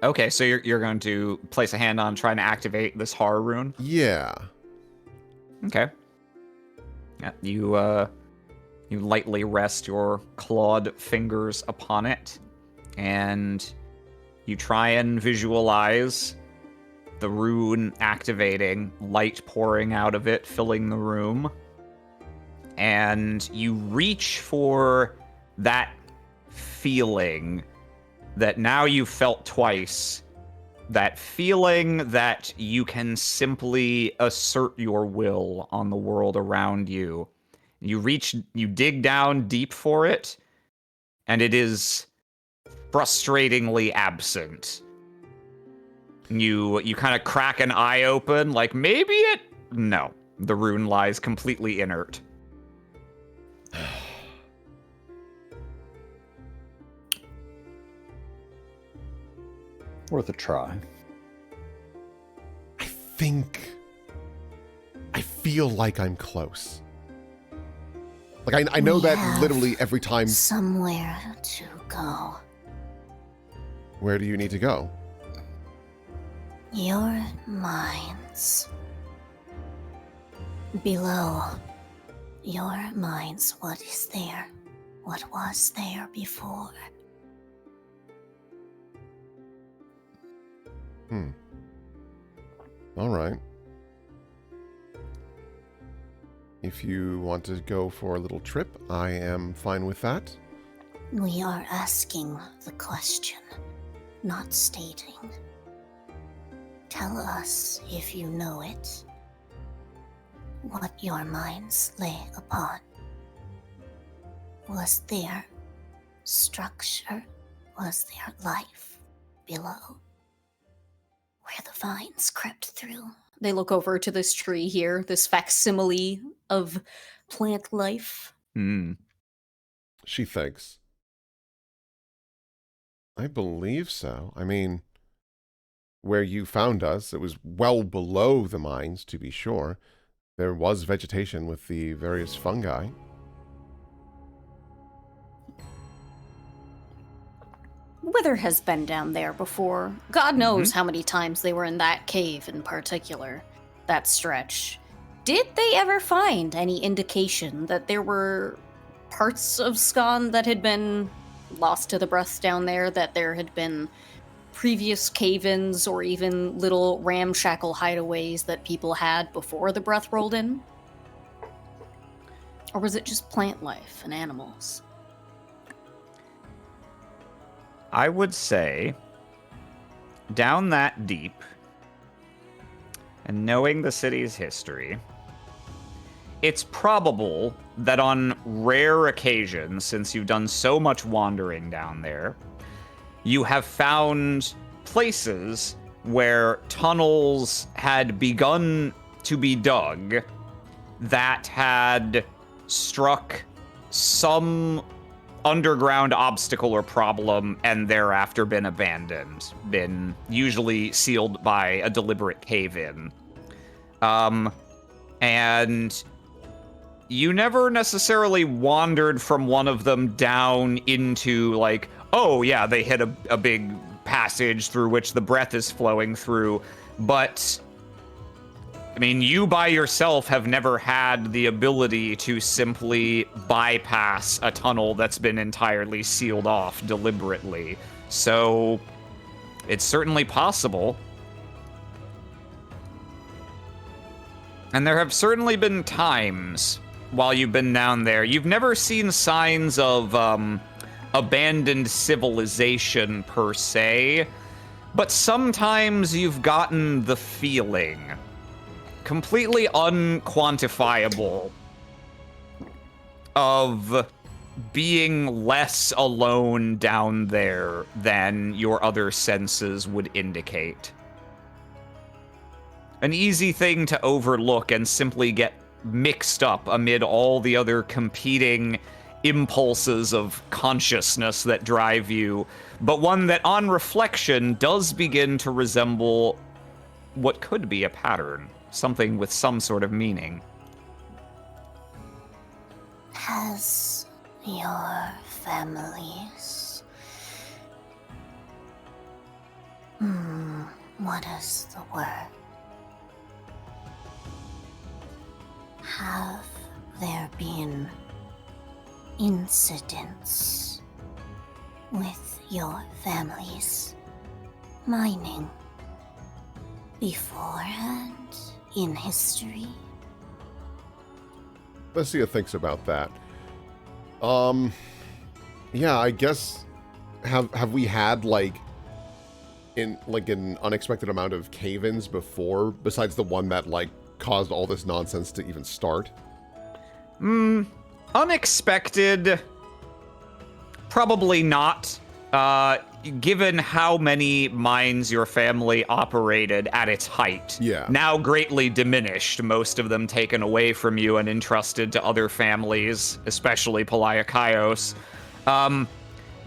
[SPEAKER 1] Okay, so you're going to place a hand on trying to activate this Har rune?
[SPEAKER 2] Yeah.
[SPEAKER 1] Okay. Yeah, you lightly rest your clawed fingers upon it, and you try and visualize the rune activating, light pouring out of it, filling the room, and you reach for that feeling that now you've felt twice, that feeling that you can simply assert your will on the world around you. You dig down deep for it, and it is frustratingly absent. You kind of crack an eye open, like maybe it... No, the rune lies completely inert.
[SPEAKER 3] Worth a try.
[SPEAKER 2] I feel like I'm close. Like, I know
[SPEAKER 5] We
[SPEAKER 2] that
[SPEAKER 5] have
[SPEAKER 2] literally every time...
[SPEAKER 5] Somewhere to go.
[SPEAKER 2] Where do you need to go?
[SPEAKER 5] Your minds. Below your minds, what is there? What was there before?
[SPEAKER 2] All right. If you want to go for a little trip, I am fine with that.
[SPEAKER 5] We are asking the question, not stating. Tell us if you know it. What your minds lay upon. Was there structure? Was there life below? Where the vines crept through?
[SPEAKER 4] They look over to this tree here, this facsimile of plant life.
[SPEAKER 2] She thinks. I believe so. I mean, where you found us, it was well below the mines, to be sure. There was vegetation with the various fungi.
[SPEAKER 4] Wither has been down there before. God knows how many times they were in that cave in particular, that stretch. Did they ever find any indication that there were parts of Scon that had been lost to the breath down there, that there had been previous cave-ins or even little ramshackle hideaways that people had before the breath rolled in? Or was it just plant life and animals?
[SPEAKER 1] I would say, down that deep, and knowing the city's history, it's probable that on rare occasions, since you've done so much wandering down there, you have found places where tunnels had begun to be dug that had struck some underground obstacle or problem and thereafter been abandoned, been usually sealed by a deliberate cave-in. And you never necessarily wandered from one of them down into, like, oh yeah, they hit a big passage through which the breath is flowing through, but I mean, you by yourself have never had the ability to simply bypass a tunnel that's been entirely sealed off deliberately. So, it's certainly possible. And there have certainly been times while you've been down there. You've never seen signs of abandoned civilization per se, but sometimes you've gotten the feeling, completely unquantifiable, of being less alone down there than your other senses would indicate. An easy thing to overlook and simply get mixed up amid all the other competing impulses of consciousness that drive you, but one that on reflection does begin to resemble what could be a pattern. Something with some sort of meaning.
[SPEAKER 5] Has your families... what is the word? Have there been incidents with your families mining beforehand? In history?
[SPEAKER 2] Lessia thinks about that. Yeah, I guess have we had an unexpected amount of cave-ins before, besides the one that caused all this nonsense to even start?
[SPEAKER 1] Unexpected, probably not. Given how many mines your family operated at its height,
[SPEAKER 2] Yeah.
[SPEAKER 1] now greatly diminished, most of them taken away from you and entrusted to other families, especially Peliakaios.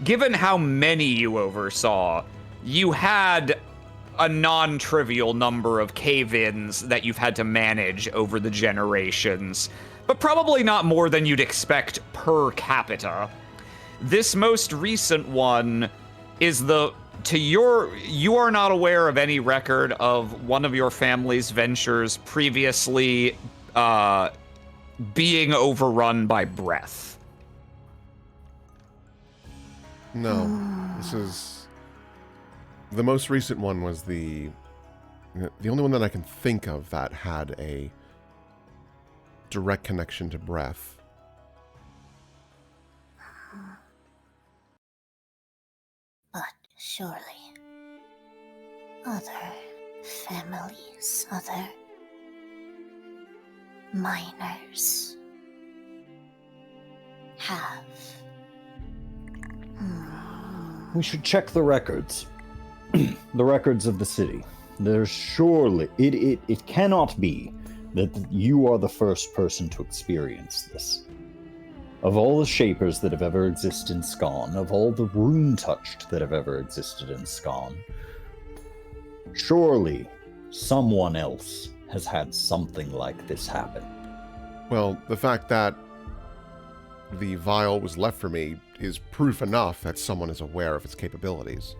[SPEAKER 1] Given how many you oversaw, you had a non-trivial number of cave-ins that you've had to manage over the generations, but probably not more than you'd expect per capita. This most recent one is you are not aware of any record of one of your family's ventures previously being overrun by breath.
[SPEAKER 2] No, this is... The most recent one was the only one that I can think of that had a direct connection to breath.
[SPEAKER 5] But surely other families, other miners have.
[SPEAKER 3] We should check the records. The records of the city. There's surely... It cannot be that you are the first person to experience this. Of all the Shapers that have ever existed in Scon, of all the Rune-Touched that have ever existed in Scon, surely someone else has had something like this happen.
[SPEAKER 2] Well, the fact that the vial was left for me is proof enough that someone is aware of its capabilities.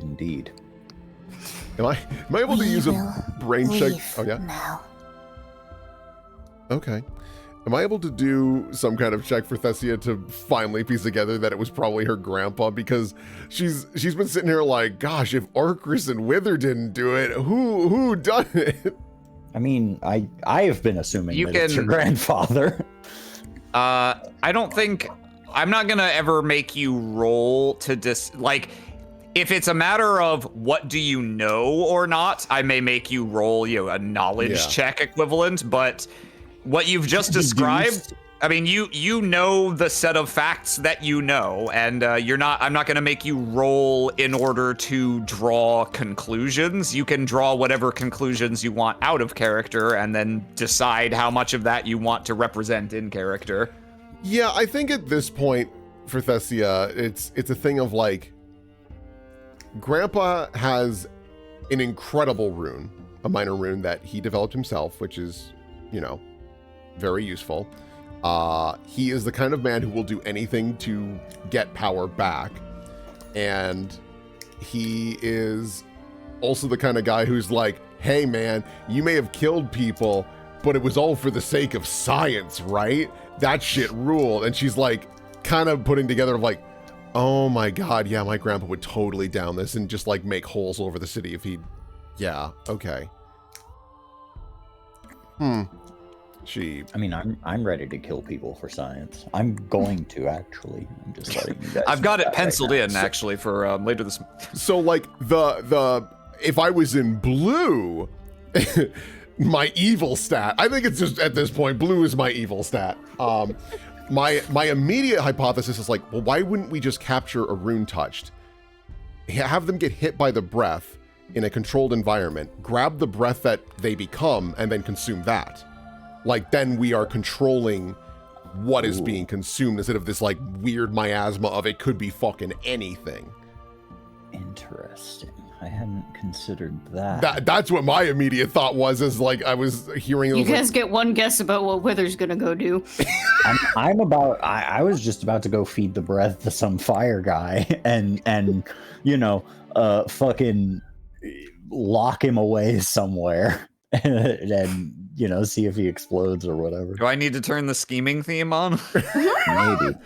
[SPEAKER 3] Indeed.
[SPEAKER 2] Am I able to use a brain check?
[SPEAKER 5] Leave
[SPEAKER 2] Oh, yeah?
[SPEAKER 5] now.
[SPEAKER 2] Okay. Am I able to do some kind of check for Thessia to finally piece together that it was probably her grandpa? Because she's been sitting here like, gosh, if Arcris and Wither didn't do it, who done it?
[SPEAKER 3] I mean, I have been assuming
[SPEAKER 1] You
[SPEAKER 3] that it's your
[SPEAKER 1] can-
[SPEAKER 3] grandfather.
[SPEAKER 1] I don't think... I'm not gonna ever make you roll to if it's a matter of what do you know or not, I may make you roll, a knowledge check equivalent, but what you've just described, I mean, you know the set of facts that you know, and I'm not gonna make you roll in order to draw conclusions. You can draw whatever conclusions you want out of character and then decide how much of that you want to represent in character.
[SPEAKER 2] Yeah, I think at this point for Thessia, it's a thing of like, Grandpa has an incredible rune, a minor rune that he developed himself, which is, very useful. He is the kind of man who will do anything to get power back. And he is also the kind of guy who's like, hey man, you may have killed people, but it was all for the sake of science, right? That shit ruled. And she's like, kind of putting together like, oh my god, yeah, my grandpa would totally down this and just like make holes all over the city if he... Yeah, okay. I
[SPEAKER 3] mean, I'm ready to kill people for science. I'm going to, actually. I'm just letting you guys
[SPEAKER 1] I've got
[SPEAKER 3] know
[SPEAKER 1] it
[SPEAKER 3] that
[SPEAKER 1] penciled
[SPEAKER 3] right
[SPEAKER 1] in,
[SPEAKER 3] now.
[SPEAKER 1] actually, for later this...
[SPEAKER 2] So like if I was in blue, my evil stat, I think it's just at this point, blue is my evil stat. My immediate hypothesis is like, well, why wouldn't we just capture a rune touched? Have them get hit by the breath in a controlled environment, grab the breath that they become, and then consume that. Like, then we are controlling what is being consumed instead of this like weird miasma of it could be fucking anything.
[SPEAKER 3] Interesting. I hadn't considered that.
[SPEAKER 2] That's what my immediate thought was, is like I was hearing.
[SPEAKER 4] You guys get one guess about what Wither's gonna go do.
[SPEAKER 3] I was just about to go feed the breath to some fire guy and fucking lock him away somewhere and see if he explodes or whatever.
[SPEAKER 1] Do I need to turn the scheming theme on?
[SPEAKER 3] Maybe.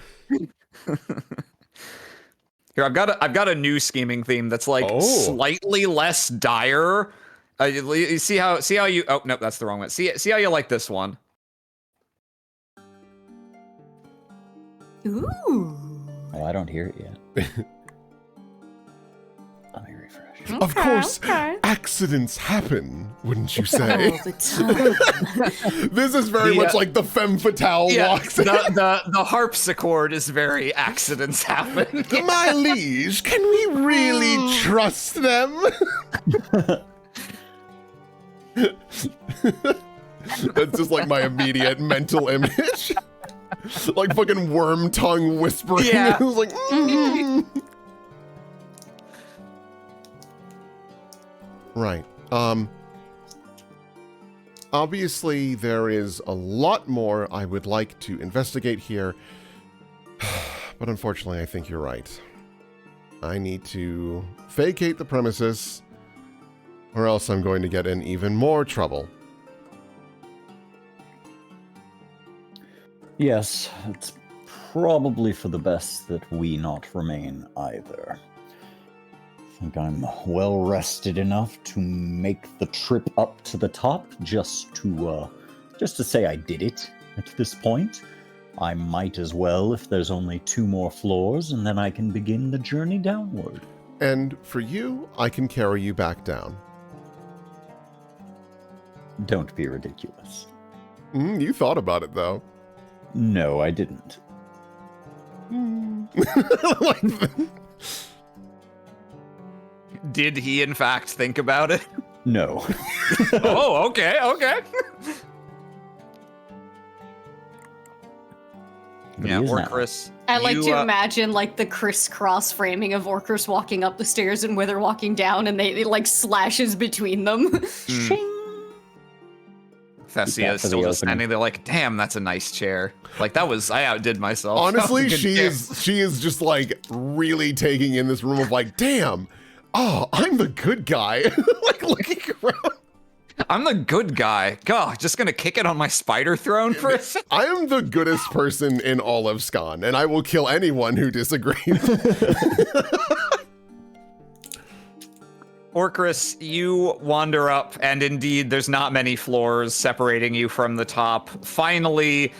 [SPEAKER 1] Here, I've got a new scheming theme that's like slightly less dire. You see how you... Oh, no, that's the wrong one. See how you like this one.
[SPEAKER 4] Ooh.
[SPEAKER 3] Oh, I don't hear it yet. Let me refresh.
[SPEAKER 2] Of course, accidents happen, wouldn't you say?
[SPEAKER 5] All the time.
[SPEAKER 2] This is very much like the femme fatale walks in.
[SPEAKER 1] The harpsichord is very accidents happen.
[SPEAKER 2] My liege, can we really trust them? That's just like my immediate mental image. Like fucking worm tongue whispering.
[SPEAKER 1] Yeah.
[SPEAKER 2] It's like, Right. Obviously, there is a lot more I would like to investigate here, but unfortunately, I think you're right. I need to vacate the premises, or else I'm going to get in even more trouble.
[SPEAKER 7] Yes, it's probably for the best that we not remain either. I think I'm well rested enough to make the trip up to the top just to say I did it at this point. I might as well if there's only 2 more floors, and then I can begin the journey downward.
[SPEAKER 2] And for you, I can carry you back down.
[SPEAKER 7] Don't be ridiculous.
[SPEAKER 2] You thought about it, though.
[SPEAKER 7] No, I didn't.
[SPEAKER 1] Did he, in fact, think about it?
[SPEAKER 7] No.
[SPEAKER 1] Oh, okay.
[SPEAKER 7] But
[SPEAKER 1] Yeah,
[SPEAKER 7] he is
[SPEAKER 1] or
[SPEAKER 7] now.
[SPEAKER 1] Chris.
[SPEAKER 4] I like
[SPEAKER 1] you,
[SPEAKER 4] to imagine like the crisscross framing of Orcus walking up the stairs and Wither walking down, and it like slashes between them.
[SPEAKER 1] Thessia is
[SPEAKER 7] for the
[SPEAKER 1] still just
[SPEAKER 7] opening.
[SPEAKER 1] standing there like, damn, that's a nice chair. Like, I outdid myself.
[SPEAKER 2] Honestly,
[SPEAKER 1] That was a good
[SPEAKER 2] she is just like really taking in this room of like, damn, oh, I'm the good guy. Like looking around.
[SPEAKER 1] I'm the good guy. God, just gonna kick it on my spider throne for a second.
[SPEAKER 2] I am the goodest person in all of Scon, and I will kill anyone who disagrees.
[SPEAKER 1] Orcris, you wander up, and indeed, there's not many floors separating you from the top. Finally,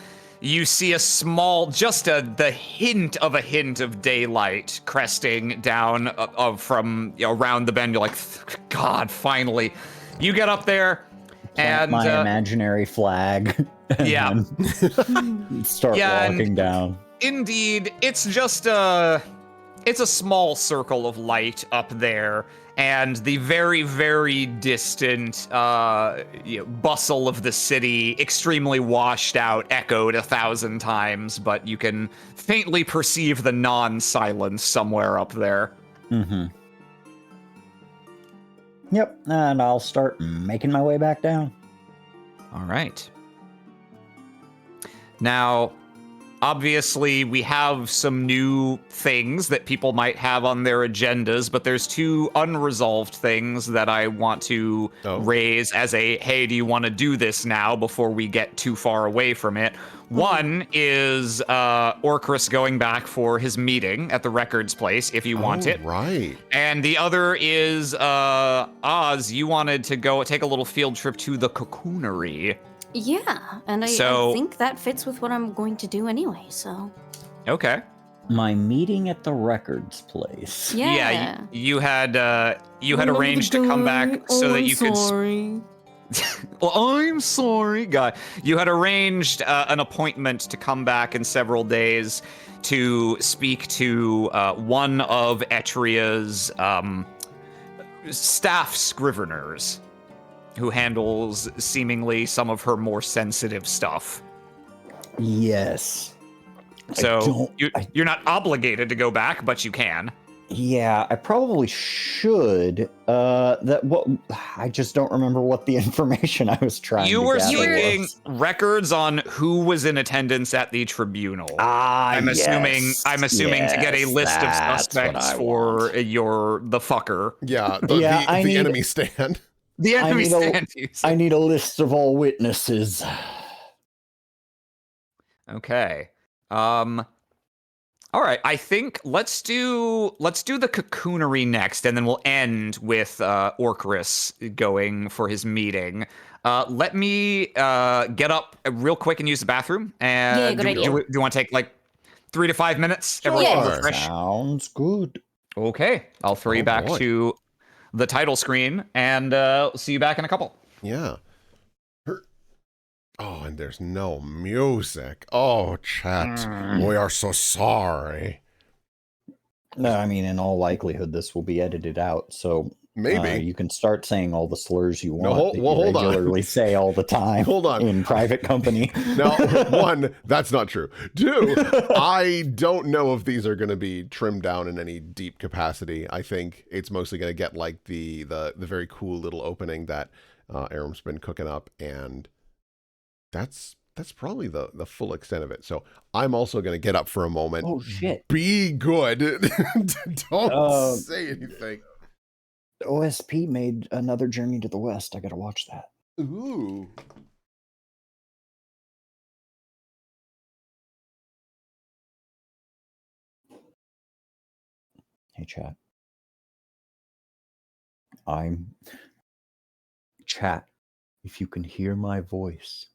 [SPEAKER 1] you see a small, the hint of daylight cresting down from around the bend. You're like, God, finally. You get up there,
[SPEAKER 7] Plant
[SPEAKER 1] and
[SPEAKER 7] my imaginary flag. And
[SPEAKER 1] Yeah.
[SPEAKER 7] then start walking down.
[SPEAKER 1] Indeed, it's just a small circle of light up there, and the very, very distant bustle of the city, extremely washed out, echoed 1,000 times, but you can faintly perceive the non-silence somewhere up there.
[SPEAKER 7] Mm-hmm. Yep, and I'll start making my way back down.
[SPEAKER 1] All right. Now, obviously, we have some new things that people might have on their agendas, but there's 2 unresolved things that I want to raise as a, hey, do you want to do this now before we get too far away from it? One is Orcris going back for his meeting at the records place, if you want it.
[SPEAKER 2] Right.
[SPEAKER 1] And the other is Oz, you wanted to go take a little field trip to the cocoonery.
[SPEAKER 5] Yeah, and I think that fits with what I'm going to do anyway, so.
[SPEAKER 1] Okay.
[SPEAKER 7] My meeting at the records place.
[SPEAKER 5] Yeah.
[SPEAKER 1] You had arranged to come back so that you could.
[SPEAKER 5] Sorry.
[SPEAKER 1] Well, I'm sorry, guy. You had arranged an appointment to come back in several days to speak to one of Etria's staff scriveners, who handles seemingly some of her more sensitive stuff.
[SPEAKER 7] Yes.
[SPEAKER 1] So you're not obligated to go back, but you can.
[SPEAKER 7] Yeah, I probably should. I just don't remember what the information I was trying
[SPEAKER 1] You
[SPEAKER 7] to
[SPEAKER 1] were
[SPEAKER 7] gather
[SPEAKER 1] seeking
[SPEAKER 7] was.
[SPEAKER 1] records on who was in attendance at the tribunal. I'm assuming to get a list of suspects for the fucker.
[SPEAKER 2] Yeah, the enemy stand.
[SPEAKER 1] The enemy stand.
[SPEAKER 7] I need a list of all witnesses.
[SPEAKER 1] Okay. All right. I think let's do the cocoonery next, and then we'll end with Orcris going for his meeting. Let me get up real quick and use the bathroom. And
[SPEAKER 5] Yeah, good idea.
[SPEAKER 1] Do you want to take like 3 to 5 minutes?
[SPEAKER 2] Sure.
[SPEAKER 1] Everyone refresh?
[SPEAKER 7] Sounds good.
[SPEAKER 1] Okay. I'll throw you back to the title screen, and see you back in a couple.
[SPEAKER 2] Yeah. Oh, and there's no music. Oh, chat. We are so sorry.
[SPEAKER 7] No, I mean, in all likelihood, this will be edited out, so
[SPEAKER 2] Maybe.
[SPEAKER 7] You can start saying all the slurs you want
[SPEAKER 2] No,
[SPEAKER 7] that
[SPEAKER 2] well,
[SPEAKER 7] you
[SPEAKER 2] hold on.
[SPEAKER 7] regularly say all the time.
[SPEAKER 2] Hold on.
[SPEAKER 7] In private company.
[SPEAKER 2] Now, one, that's not true. Two, I don't know if these are going to be trimmed down in any deep capacity. I think it's mostly going to get like the very cool little opening that Aram's been cooking up, and that's probably the full extent of it. So I'm also going to get up for a moment.
[SPEAKER 7] Oh shit!
[SPEAKER 2] Be good. Don't say anything.
[SPEAKER 7] OSP made another Journey to the West. I gotta watch that.
[SPEAKER 2] Ooh.
[SPEAKER 7] Hey, chat. Chat, if you can hear my voice,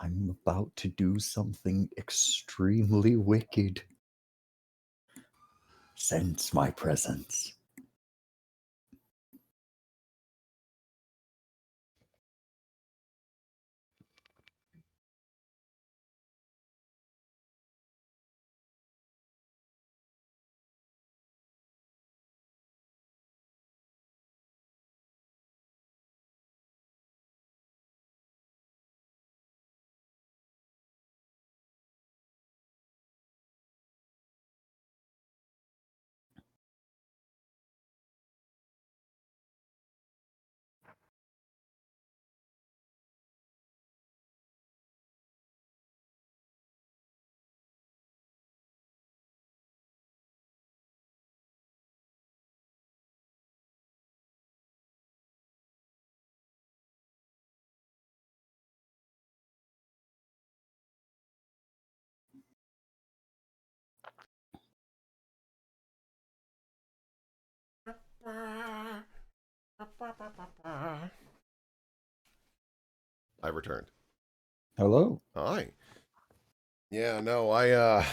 [SPEAKER 7] I'm about to do something extremely wicked. Sense my presence.
[SPEAKER 2] I've returned.
[SPEAKER 7] Hello.
[SPEAKER 2] Hi. Yeah, no, I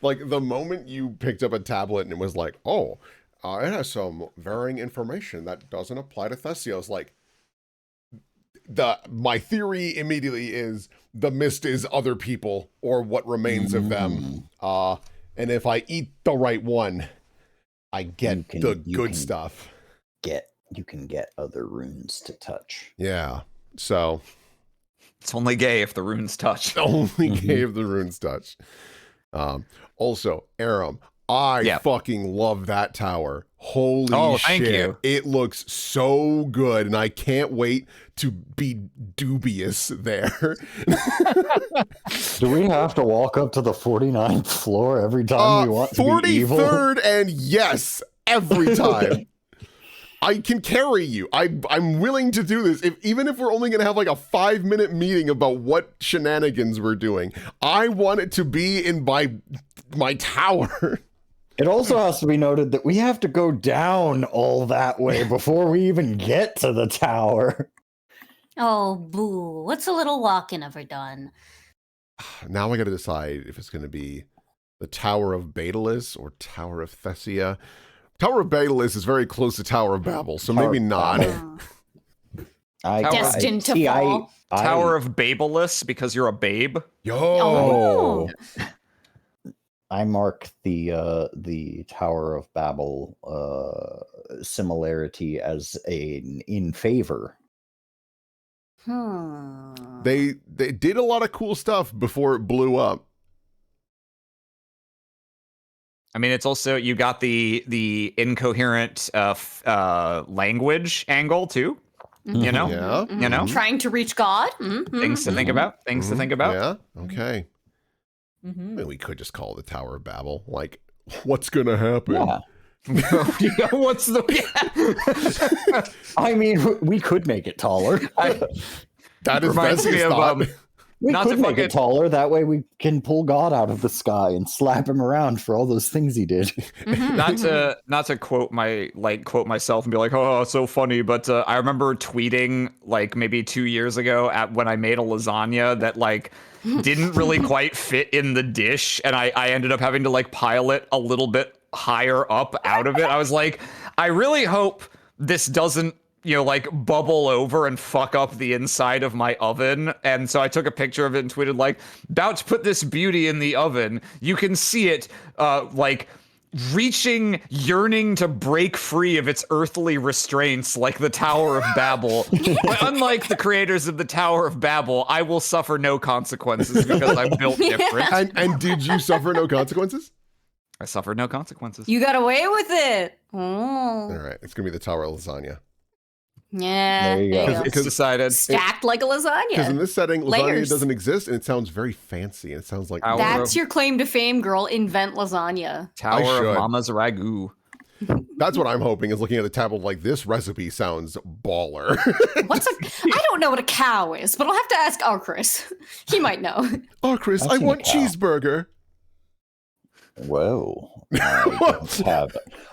[SPEAKER 2] like the moment you picked up a tablet and it was like, oh, it has some varying information that doesn't apply to Thessios. Like, my theory immediately is the mist is other people or what remains of them. And if I eat the right one, I get the good stuff.
[SPEAKER 7] You can get other runes to touch.
[SPEAKER 2] Yeah. So
[SPEAKER 1] It's only gay if the runes touch.
[SPEAKER 2] only gave the runes touch. Also, Aram, I fucking love that tower. Holy shit.
[SPEAKER 1] Thank you.
[SPEAKER 2] It looks so good, and I can't wait to be dubious there.
[SPEAKER 7] Do we have to walk up to the 49th floor every time we want to be evil?
[SPEAKER 2] 43rd, and yes, every time. I can carry you. I'm willing to do this. Even if we're only going to have like a 5-minute meeting about what shenanigans we're doing, I want it to be in my tower.
[SPEAKER 7] It also has to be noted that we have to go down all that way before we even get to the tower.
[SPEAKER 5] Oh, boo. What's a little walking ever done?
[SPEAKER 2] Now I got to decide if it's going to be the Tower of Baedalis or Tower of Thessia. Tower of Baedalis is very close to Tower of Babel, so maybe not.
[SPEAKER 4] Destined to fall.
[SPEAKER 1] Tower of Babelis because you're a babe.
[SPEAKER 2] Yo!
[SPEAKER 5] Oh.
[SPEAKER 7] I mark the Tower of Babel similarity as in favor.
[SPEAKER 2] They did a lot of cool stuff before it blew up.
[SPEAKER 1] I mean, it's also, you got the incoherent language angle too. You know?
[SPEAKER 2] Yeah.
[SPEAKER 1] You know?
[SPEAKER 4] Trying to reach God.
[SPEAKER 1] Things to think about. Things to think about.
[SPEAKER 2] Yeah. Okay. I mean, we could just call it the Tower of Babel. Like, what's gonna happen?
[SPEAKER 7] Yeah.
[SPEAKER 1] What's the?
[SPEAKER 7] I mean, we could make it taller.
[SPEAKER 2] That is
[SPEAKER 1] reminds me
[SPEAKER 2] Thessia's
[SPEAKER 1] of
[SPEAKER 2] thought.
[SPEAKER 7] We
[SPEAKER 1] Not
[SPEAKER 7] could
[SPEAKER 1] to
[SPEAKER 7] make
[SPEAKER 1] fucking-
[SPEAKER 7] it taller. That way we can pull God out of the sky and slap him around for all those things he did.
[SPEAKER 1] not to quote myself and be like, oh, so funny, but I remember tweeting like maybe 2 years ago when I made a lasagna that like didn't really quite fit in the dish, and I ended up having to like pile it a little bit higher up out of it. I was like, I really hope this doesn't, you know, like bubble over and fuck up the inside of my oven. And so I took a picture of it and tweeted like, about to put this beauty in the oven. You can see it like reaching, yearning to break free of its earthly restraints like the Tower of Babel. But unlike the creators of the Tower of Babel, I will suffer no consequences because I'm built different.
[SPEAKER 2] And did you suffer no consequences?
[SPEAKER 1] I suffered no consequences.
[SPEAKER 4] You got away with it. Oh.
[SPEAKER 2] All right, it's gonna be the Tower of Lasagna.
[SPEAKER 4] Yeah,
[SPEAKER 7] There you go.
[SPEAKER 1] It's decided.
[SPEAKER 4] Stacked like a
[SPEAKER 2] Because in
[SPEAKER 4] lasagna.
[SPEAKER 2] this setting, lasagna
[SPEAKER 4] Layers.
[SPEAKER 2] doesn't exist, and it sounds very fancy. And it sounds like
[SPEAKER 1] Tower
[SPEAKER 4] That's your claim to fame, girl. Invent lasagna.
[SPEAKER 1] Tower
[SPEAKER 2] should.
[SPEAKER 1] of Mama's Ragu.
[SPEAKER 2] that's what I'm hoping is looking at the tablet like this recipe sounds baller.
[SPEAKER 4] I don't know what a cow is, but I'll have to ask Chris. He might know.
[SPEAKER 2] Oh, Chris,
[SPEAKER 7] I've
[SPEAKER 2] I
[SPEAKER 7] seen a
[SPEAKER 2] want
[SPEAKER 7] cow.
[SPEAKER 2] cheeseburger.
[SPEAKER 7] Well,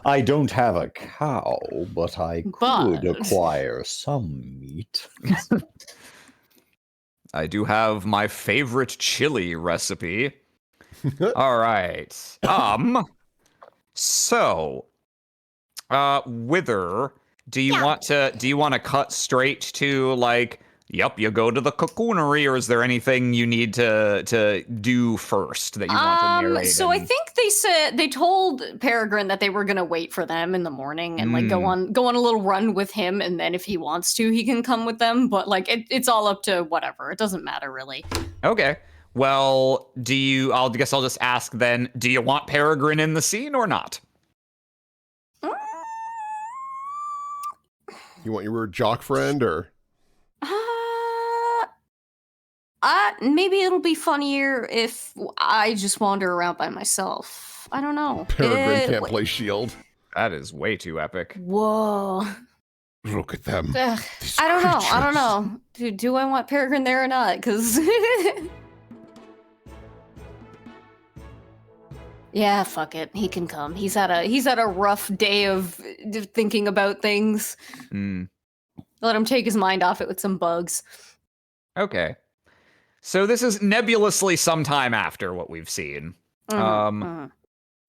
[SPEAKER 7] I don't have a cow, but I could
[SPEAKER 4] But-
[SPEAKER 7] acquire some meat.
[SPEAKER 1] I do have my favorite chili recipe. All right. So, Wither, do you want to cut straight to like, yep, you go to the cocoonery, or is there anything you need to do first that you want to narrate?
[SPEAKER 4] So I think they told Peregrine that they were gonna wait for them in the morning and like go on a little run with him, and then if he wants to, he can come with them. But like it's all up to whatever. It doesn't matter really.
[SPEAKER 1] Okay. Well, I guess I'll just ask then, do you want Peregrine in the scene or not?
[SPEAKER 2] You want your jock friend or?
[SPEAKER 4] Maybe it'll be funnier if I just wander around by myself. I don't know.
[SPEAKER 2] Peregrine can't play Shield.
[SPEAKER 1] That is way too epic.
[SPEAKER 4] Whoa.
[SPEAKER 2] Look at them.
[SPEAKER 4] Ugh,
[SPEAKER 2] These
[SPEAKER 4] I don't know. I
[SPEAKER 2] creatures.
[SPEAKER 4] don't know. Do I want Peregrine there or not? Because yeah, fuck it. He can come. He's had a rough day of thinking about things.
[SPEAKER 1] Hmm.
[SPEAKER 4] Let him take his mind off it with some bugs.
[SPEAKER 1] Okay. So this is nebulously sometime after what we've seen.
[SPEAKER 4] Mhm.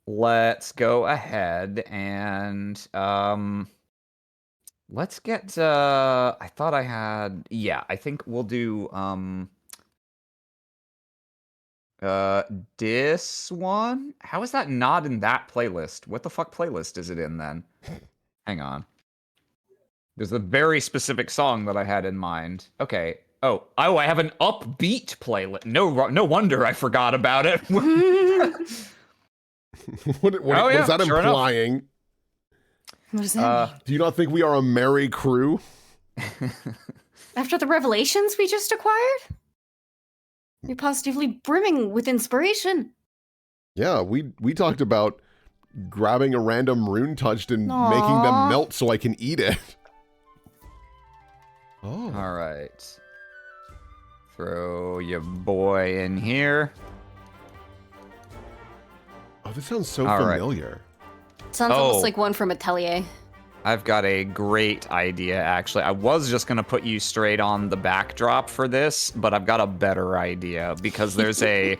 [SPEAKER 1] Let's go ahead and let's get I thought I had I think we'll do this one. How is that not in that playlist? What the fuck playlist is it in then? Hang on. There's a very specific song that I had in mind. Okay. Oh, I have an upbeat playlist. No wonder I forgot about it.
[SPEAKER 2] What is that
[SPEAKER 1] sure enough.
[SPEAKER 2] implying?
[SPEAKER 4] What does that mean?
[SPEAKER 2] Do you not think we are a merry crew?
[SPEAKER 4] After the revelations we just acquired? You're positively brimming with inspiration.
[SPEAKER 2] Yeah, we talked about grabbing a random rune touched and
[SPEAKER 4] Aw.
[SPEAKER 2] making them melt so I can eat it. Oh.
[SPEAKER 1] All right. Throw your boy in here.
[SPEAKER 2] Oh, this sounds so
[SPEAKER 1] All right.
[SPEAKER 2] familiar.
[SPEAKER 4] Sounds
[SPEAKER 1] Oh.
[SPEAKER 4] almost like one from Atelier.
[SPEAKER 1] I've got a great idea, actually. I was just going to put you straight on the backdrop for this, but I've got a better idea because there's a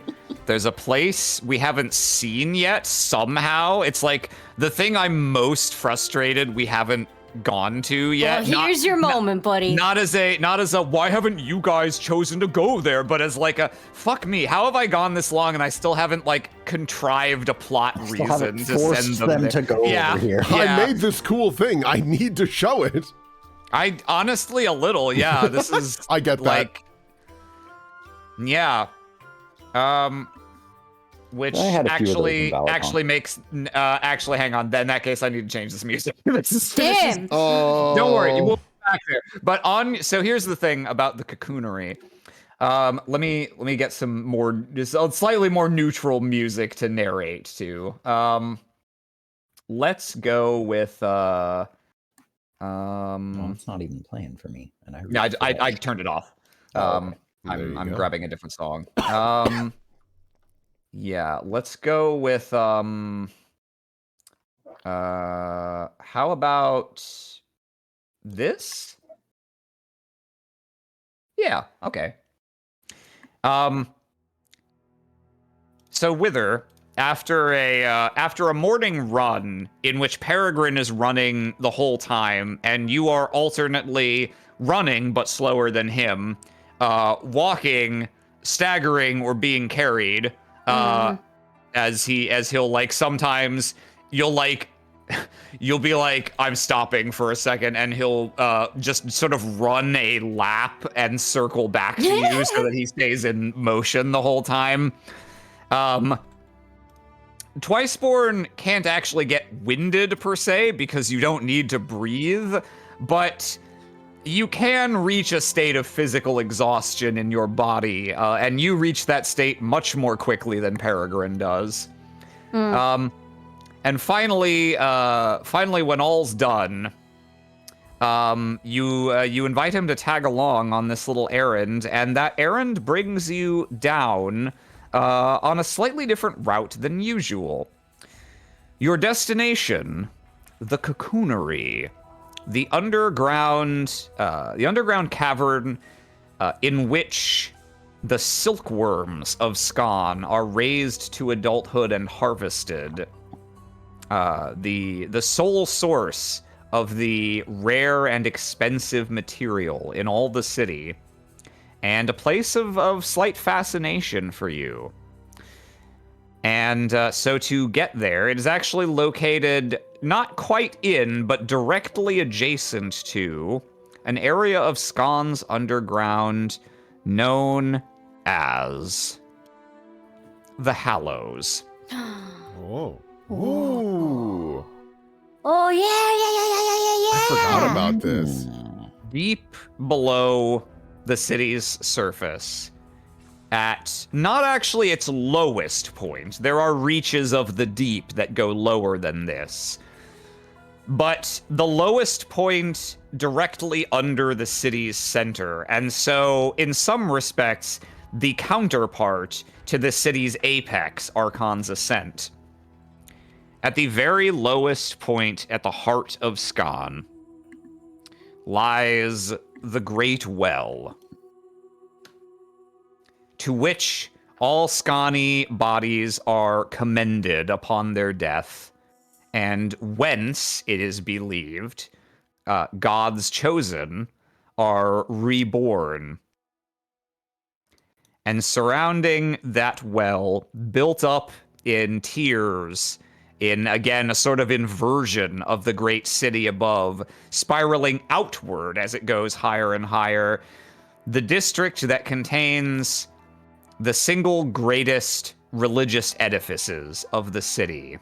[SPEAKER 1] place we haven't seen yet somehow. It's like the thing I'm most frustrated we haven't gone to yet.
[SPEAKER 4] Well, here's your moment, buddy.
[SPEAKER 1] Not as a why haven't you guys chosen to go there, but as like a fuck me, how have I gone this long and I still haven't like contrived a plot
[SPEAKER 7] Still haven't
[SPEAKER 1] reason to
[SPEAKER 7] forced
[SPEAKER 1] send them
[SPEAKER 7] them
[SPEAKER 1] there.
[SPEAKER 7] to go over here.
[SPEAKER 1] Yeah.
[SPEAKER 2] I made this cool thing. I need to show it.
[SPEAKER 1] I honestly a little, yeah. This is
[SPEAKER 2] I get that.
[SPEAKER 1] like, yeah, which
[SPEAKER 7] I had a few of those in
[SPEAKER 1] actually
[SPEAKER 7] Valacon.
[SPEAKER 1] makes actually hang on. Then in that case, I need to change this music. This is
[SPEAKER 4] Damn.
[SPEAKER 2] Oh.
[SPEAKER 1] don't worry, we'll be back there. But so here's the thing about the cocoonery. Let me get some more, just slightly more neutral music to narrate to. Let's go with
[SPEAKER 7] Well, it's not even playing for me, and I.
[SPEAKER 1] Yeah,
[SPEAKER 7] reached for
[SPEAKER 1] I
[SPEAKER 7] that.
[SPEAKER 1] turned it off.
[SPEAKER 7] Oh,
[SPEAKER 2] there you
[SPEAKER 1] I'm
[SPEAKER 2] go.
[SPEAKER 1] grabbing a different song. Yeah, let's go with how about this? Yeah, okay. So Wither, after a morning run in which Peregrine is running the whole time, and you are alternately running but slower than him, walking, staggering, or being carried, as he'll like sometimes you'll like, you'll be like, I'm stopping for a second, and he'll just sort of run a lap and circle back to you so that he stays in motion the whole time. Twiceborn can't actually get winded per se because you don't need to breathe, but you can reach a state of physical exhaustion in your body, and you reach that state much more quickly than Peregrine does. And finally, when all's done, you invite him to tag along on this little errand, and that errand brings you down on a slightly different route than usual. Your destination, the Cocoonery, the underground cavern in which the silkworms of Skan are raised to adulthood and harvested. The sole source of the rare and expensive material in all the city, and a place of slight fascination for you. And so to get there, it is actually located not quite in, but directly adjacent to an area of Skan's underground known as the Hallows.
[SPEAKER 2] Oh. Ooh.
[SPEAKER 5] Oh yeah.
[SPEAKER 2] I forgot about this.
[SPEAKER 1] Deep below the city's surface, at not actually its lowest point, there are reaches of the deep that go lower than this, but the lowest point directly under the city's center, and so in some respects, the counterpart to the city's apex, Archon's Ascent. At the very lowest point at the heart of Skan lies the Great Well, to which all Skani bodies are commended upon their death, and whence, it is believed, gods chosen are reborn. And surrounding that well, built up in tiers, in, again, a sort of inversion of the great city above, spiraling outward as it goes higher and higher, the district that contains the single greatest religious edifices of the city.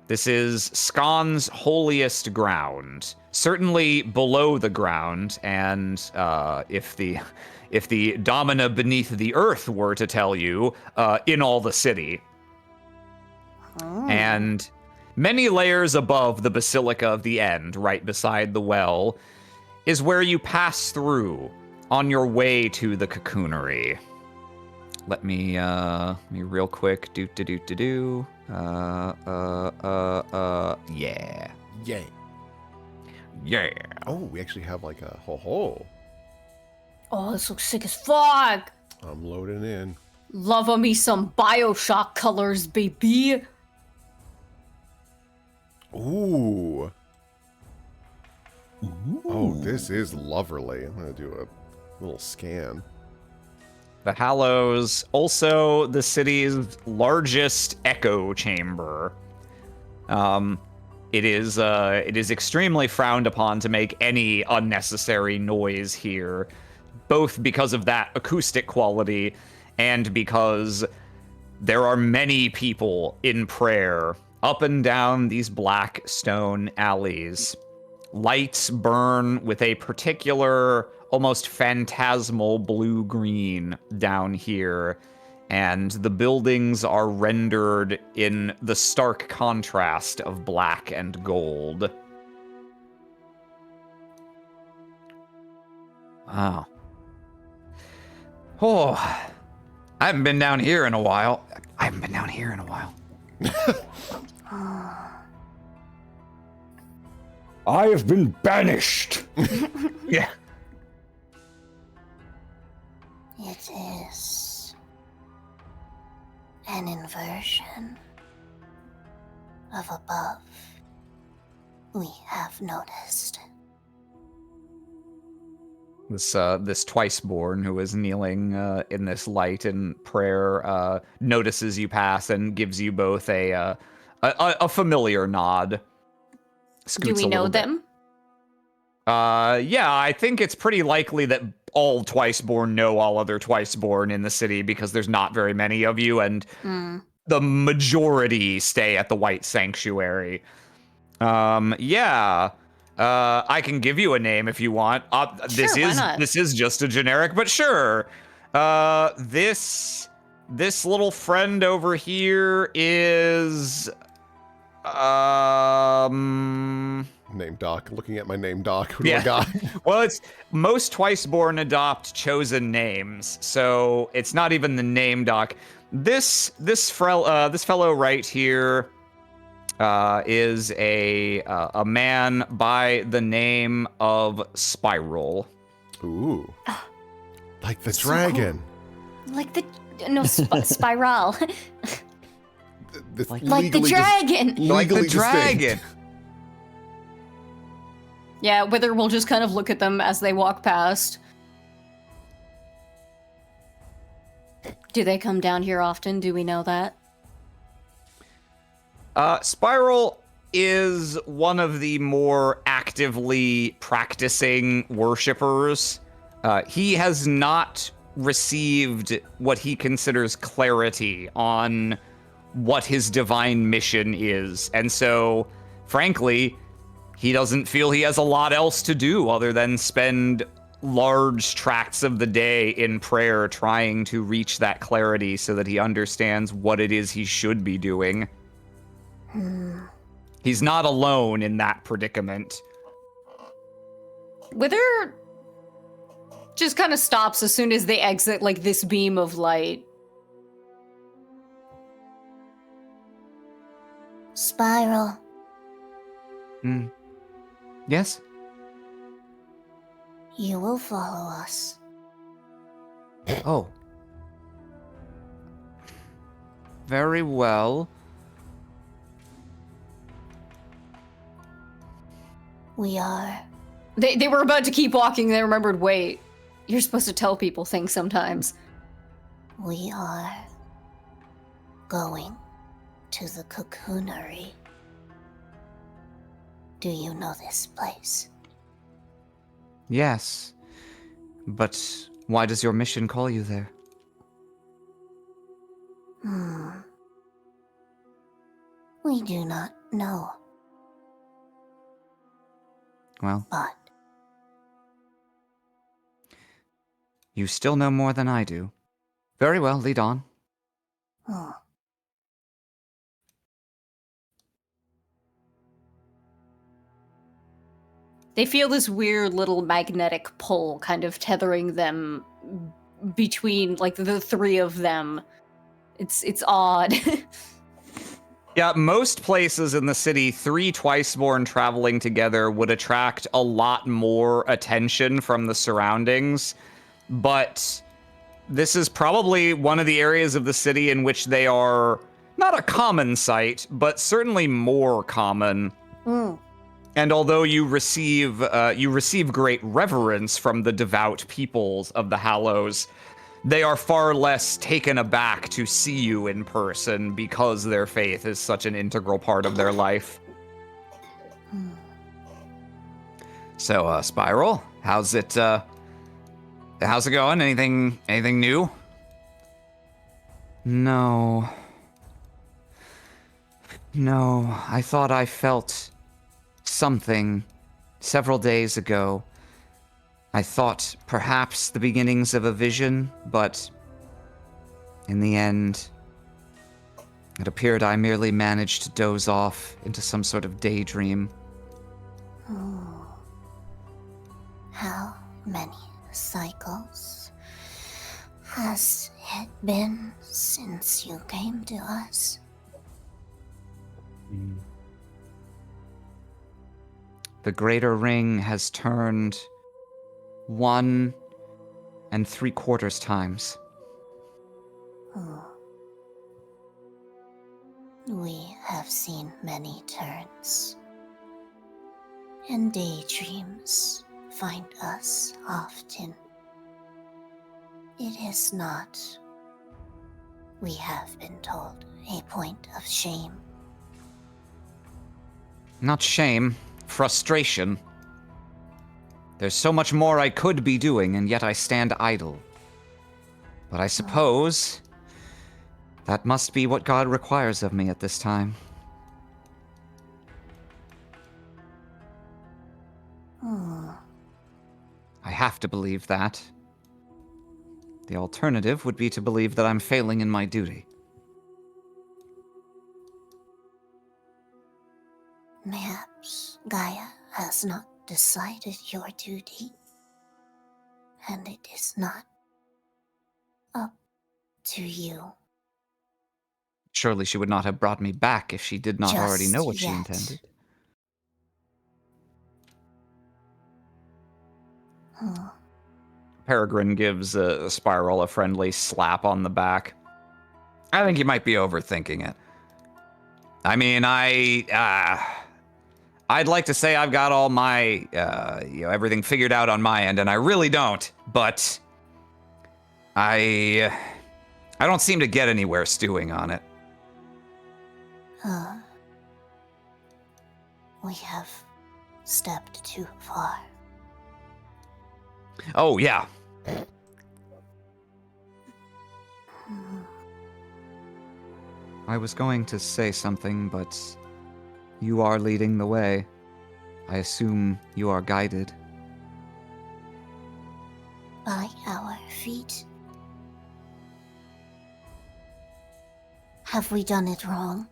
[SPEAKER 1] This is Skan's holiest ground, certainly below the ground, and if the domina beneath the earth were to tell you, in all the city. And many layers above the Basilica of the End, right beside the well, is where you pass through on your way to the Cocoonery. Let me real quick, yeah.
[SPEAKER 2] Yay.
[SPEAKER 1] Yeah.
[SPEAKER 2] Oh, we actually have like a ho-ho.
[SPEAKER 4] Oh, this looks sick as fuck.
[SPEAKER 2] I'm loading in.
[SPEAKER 4] Love me some Bioshock colors, baby.
[SPEAKER 2] Ooh. Oh, this is lovely. I'm going to do a little scan.
[SPEAKER 1] The Hallows, also the city's largest echo chamber. It is extremely frowned upon to make any unnecessary noise here, both because of that acoustic quality and because there are many people in prayer up and down these black stone alleys. Lights burn with a particular, almost phantasmal blue-green down here, and the buildings are rendered in the stark contrast of black and gold. Wow. Oh, I haven't been down here in a while.
[SPEAKER 7] I have been banished.
[SPEAKER 1] Yeah.
[SPEAKER 5] It is an inversion of above. We have noticed.
[SPEAKER 1] This Twiceborn, who is kneeling in this light in prayer, notices you pass and gives you both a A familiar nod.
[SPEAKER 4] Do
[SPEAKER 1] Scoots
[SPEAKER 4] we
[SPEAKER 1] a
[SPEAKER 4] know
[SPEAKER 1] little bit.
[SPEAKER 4] them?
[SPEAKER 1] Yeah, I think it's pretty likely that all Twiceborn know all other Twiceborn in the city because there's not very many of you, and the majority stay at the White Sanctuary. Yeah. I can give you a name if you want.
[SPEAKER 4] Sure, why not?
[SPEAKER 1] This is just a generic, but sure. This little friend over here is
[SPEAKER 2] Name doc. Looking at my name doc. Who do I
[SPEAKER 1] yeah.
[SPEAKER 2] got?
[SPEAKER 1] Well, it's most Twiceborn adopt chosen names, so it's not even the name doc. This fellow right here is a man by the name of Spiral.
[SPEAKER 2] Ooh. Like the
[SPEAKER 5] So
[SPEAKER 2] dragon.
[SPEAKER 5] Like the spiral.
[SPEAKER 2] This
[SPEAKER 5] Like the
[SPEAKER 2] legally
[SPEAKER 5] dragon.
[SPEAKER 1] Like the
[SPEAKER 2] legally
[SPEAKER 1] dragon.
[SPEAKER 2] distinct.
[SPEAKER 4] Yeah, Wither will just kind of look at them as they walk past. Do they come down here often? Do we know that?
[SPEAKER 1] Spiral is one of the more actively practicing worshippers. He has not received what he considers clarity on what his divine mission is. And so, frankly, he doesn't feel he has a lot else to do other than spend large tracts of the day in prayer trying to reach that clarity so that he understands what it is he should be doing. He's not alone in that predicament.
[SPEAKER 4] Wither just kind of stops as soon as they exit, like, this beam of light.
[SPEAKER 5] Spiral.
[SPEAKER 6] Yes?
[SPEAKER 5] You will follow us.
[SPEAKER 6] Oh. Very well.
[SPEAKER 5] We are.
[SPEAKER 4] They were about to keep walking, they remembered, wait, you're supposed to tell people things sometimes.
[SPEAKER 5] We are going to the cocoonery. Do you know this place?
[SPEAKER 6] Yes. But why does your mission call you there?
[SPEAKER 5] We do not know,
[SPEAKER 6] Well,
[SPEAKER 5] but
[SPEAKER 6] you still know more than I do. Very well, lead on.
[SPEAKER 4] They feel this weird little magnetic pull kind of tethering them between, like, the three of them. It's odd.
[SPEAKER 1] Yeah, most places in the city, 3 Twiceborn traveling together would attract a lot more attention from the surroundings, but this is probably one of the areas of the city in which they are not a common sight, but certainly more common. And although you receive great reverence from the devout peoples of the Hallows, they are far less taken aback to see you in person because their faith is such an integral part of their life. So, Spiral, how's it going? Anything new? No, I thought I felt something several days ago. I thought perhaps the beginnings of a vision, but in the end, it appeared I merely managed to doze off into some sort of daydream.
[SPEAKER 5] how many cycles has it been since you came to us?
[SPEAKER 6] The greater ring has turned 1 3/4 times.
[SPEAKER 5] We have seen many turns, and daydreams find us often. It is not, we have been told, a point of shame.
[SPEAKER 6] Not shame, frustration. There's so much more I could be doing, and yet I stand idle. But I suppose that must be what God requires of me at this time. I have to believe that. The alternative would be to believe that I'm failing in my duty.
[SPEAKER 5] Perhaps Gaia has not decided your duty, and it is not up to you.
[SPEAKER 6] Surely she would not have brought me back if she did not already know what she
[SPEAKER 5] yet.
[SPEAKER 6] intended. Peregrine gives Spiral a friendly slap on the back. I think you might be overthinking it. I mean, I'd like to say I've got all my, everything figured out on my end, and I really don't. But I don't seem to get anywhere stewing on it.
[SPEAKER 5] We have stepped too far.
[SPEAKER 6] Oh, yeah. I was going to say something, but you are leading the way. I assume you are guided.
[SPEAKER 5] By our feet. Have we done it wrong,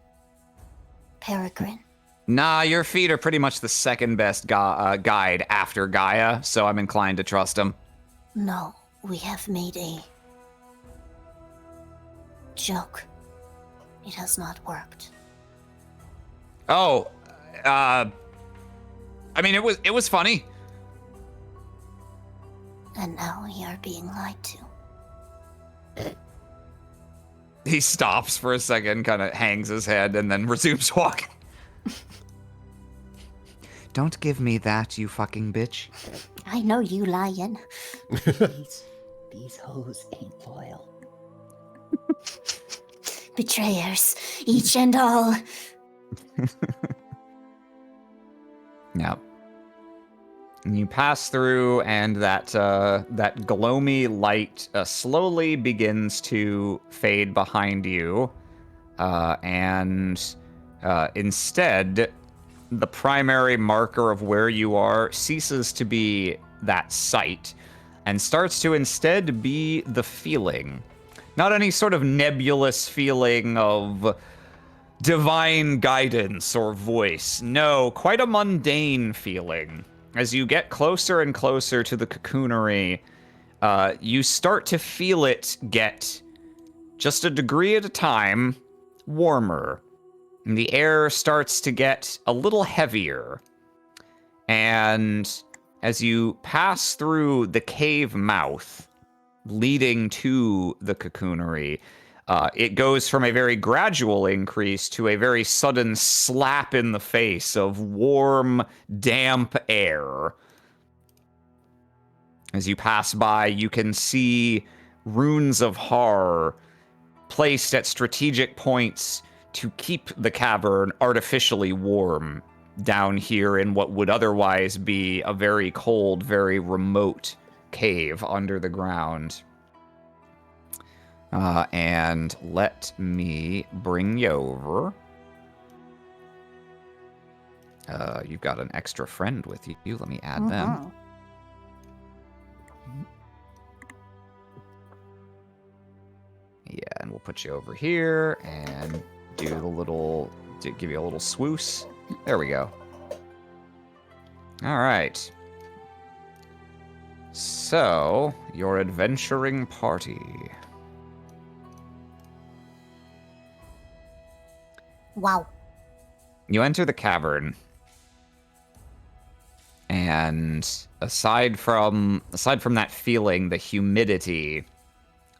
[SPEAKER 5] Peregrine?
[SPEAKER 6] Nah, your feet are pretty much the second best guide after Gaia, so I'm inclined to trust him.
[SPEAKER 5] No, we have made a joke. It has not worked.
[SPEAKER 6] Oh, I mean, it was funny.
[SPEAKER 5] And now we are being lied to.
[SPEAKER 6] He stops for a second, kind of hangs his head, and then resumes walking. Don't give me that, you fucking bitch.
[SPEAKER 5] I know you lying.
[SPEAKER 7] These hoes ain't loyal.
[SPEAKER 5] Betrayers, each and all.
[SPEAKER 6] Yeah. And you pass through, and that gloomy light slowly begins to fade behind you, and instead, the primary marker of where you are ceases to be that sight, and starts to instead be the feeling. Not any sort of nebulous feeling of divine guidance or voice. No, quite a mundane feeling. As you get closer and closer to the cocoonery, you start to feel it get, just a degree at a time, warmer. And the air starts to get a little heavier. And as you pass through the cave mouth leading to the cocoonery, it goes from a very gradual increase to a very sudden slap in the face of warm, damp air. As you pass by, you can see runes of horror placed at strategic points to keep the cavern artificially warm down here in what would otherwise be a very cold, very remote cave under the ground. And let me bring you over. You've got an extra friend with you. Let me add them. Yeah, and we'll put you over here and do the little, give you a little swoosh. There we go. All right. So, your adventuring party.
[SPEAKER 5] Wow.
[SPEAKER 1] You enter the cavern, and aside from that feeling, the humidity,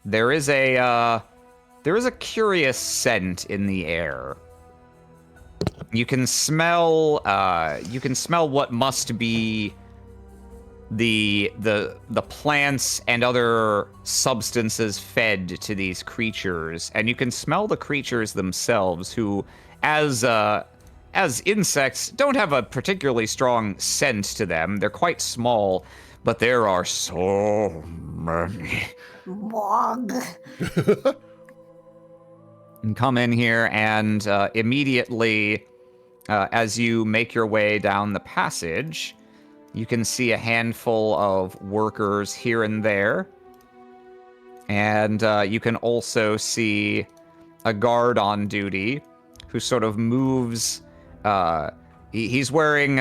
[SPEAKER 1] there is a curious scent in the air. You can smell what must be the plants and other substances fed to these creatures, and you can smell the creatures themselves, who, as
[SPEAKER 6] as insects, don't have a particularly strong scent to them. They're quite small, but there are so many.
[SPEAKER 5] Wog.
[SPEAKER 6] And come in here, and immediately, as you make your way down the passage, you can see a handful of workers here and there. And you can also see a guard on duty who sort of moves. He's wearing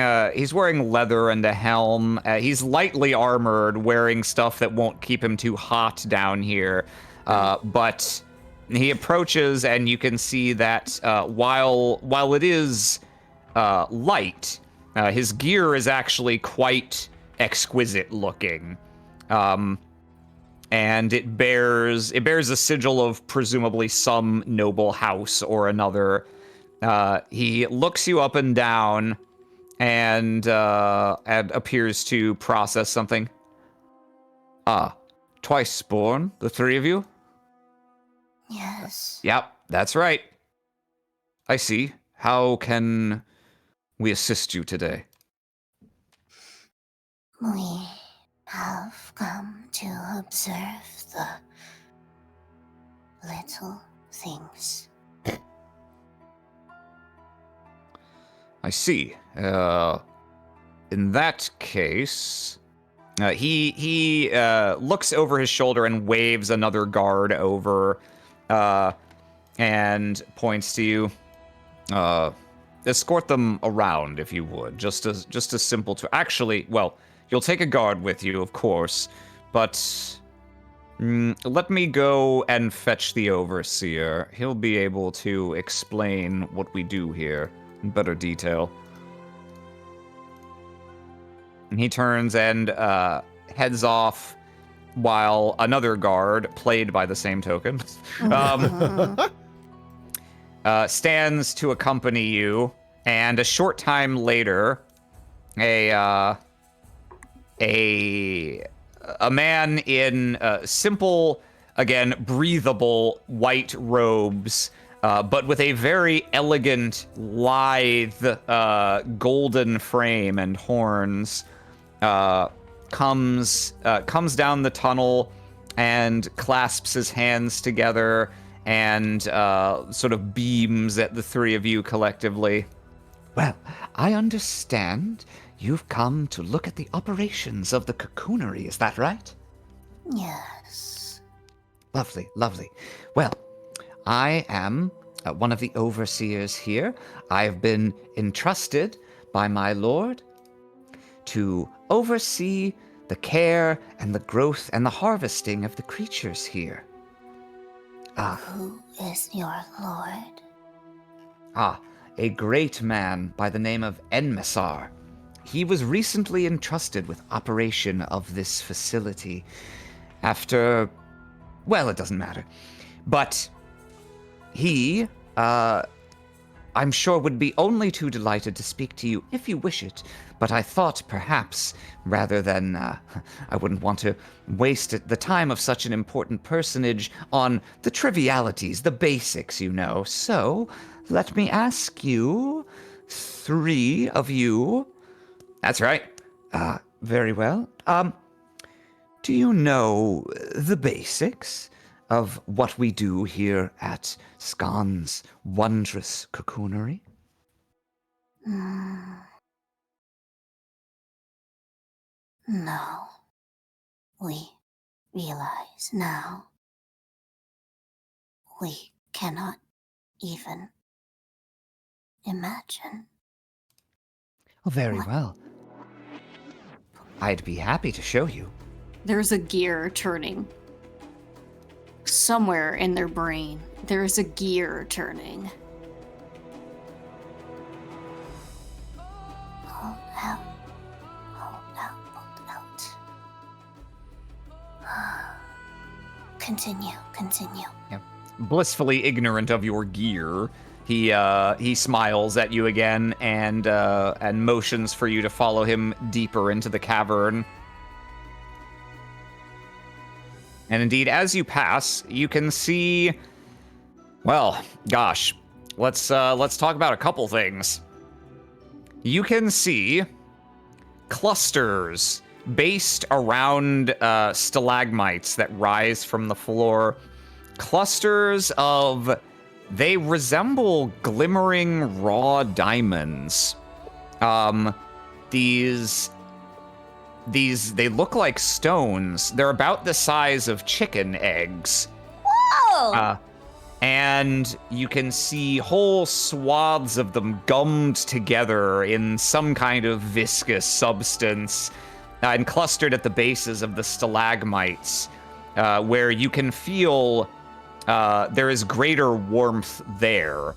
[SPEAKER 6] leather and a helm. He's lightly armored, wearing stuff that won't keep him too hot down here. But he approaches, and you can see that while it is light, his gear is actually quite exquisite looking. And it bears a sigil of presumably some noble house or another. He looks you up and down, and appears to process something. Twice born, the three of you?
[SPEAKER 5] Yes.
[SPEAKER 6] Yep, that's right. I see. How can we assist you today?
[SPEAKER 5] We have come to observe the little things.
[SPEAKER 6] I see. In that case, he looks over his shoulder and waves another guard over, and points to you. Escort them around, if you would. Just a simple to. Actually, well, you'll take a guard with you, of course, but let me go and fetch the overseer. He'll be able to explain what we do here in better detail. And he turns and heads off while another guard, played by the same token, stands to accompany you. And a short time later, a man in simple, again, breathable white robes, but with a very elegant, lithe, golden frame and horns, comes down the tunnel and clasps his hands together and sort of beams at the three of you collectively. Well, I understand you've come to look at the operations of the cocoonery, is that right?
[SPEAKER 5] Yes.
[SPEAKER 6] Lovely, lovely. Well, I am one of the overseers here. I've been entrusted by my lord to oversee the care and the growth and the harvesting of the creatures here.
[SPEAKER 5] Who is your lord?
[SPEAKER 6] A great man by the name of Enmesar. He was recently entrusted with operation of this facility after, well, it doesn't matter. But he, I'm sure would be only too delighted to speak to you if you wish it. But I thought perhaps, rather than, I wouldn't want to waste the time of such an important personage on the trivialities, the basics, you know. So, let me ask you, three of you. That's right. Very well. Do you know the basics of what we do here at Scon's wondrous cocoonery?
[SPEAKER 5] No. We realize now. We cannot even imagine.
[SPEAKER 6] Oh, very well. I'd be happy to show you.
[SPEAKER 4] There's a gear turning. Somewhere in their brain, there's a gear turning.
[SPEAKER 5] Hold out. Hold out. Hold out. Continue.
[SPEAKER 6] Yep. Blissfully ignorant of your gear, he smiles at you again and motions for you to follow him deeper into the cavern. And indeed, as you pass, you can see, well, gosh, let's talk about a couple things.
[SPEAKER 1] you can see clusters based around stalagmites that rise from the floor. Clusters of, they resemble glimmering raw diamonds. These, they look like stones. They're about the size of chicken eggs.
[SPEAKER 5] Oh!
[SPEAKER 1] And you can see whole swaths of them gummed together in some kind of viscous substance and clustered at the bases of the stalagmites, where you can feel there is greater warmth there.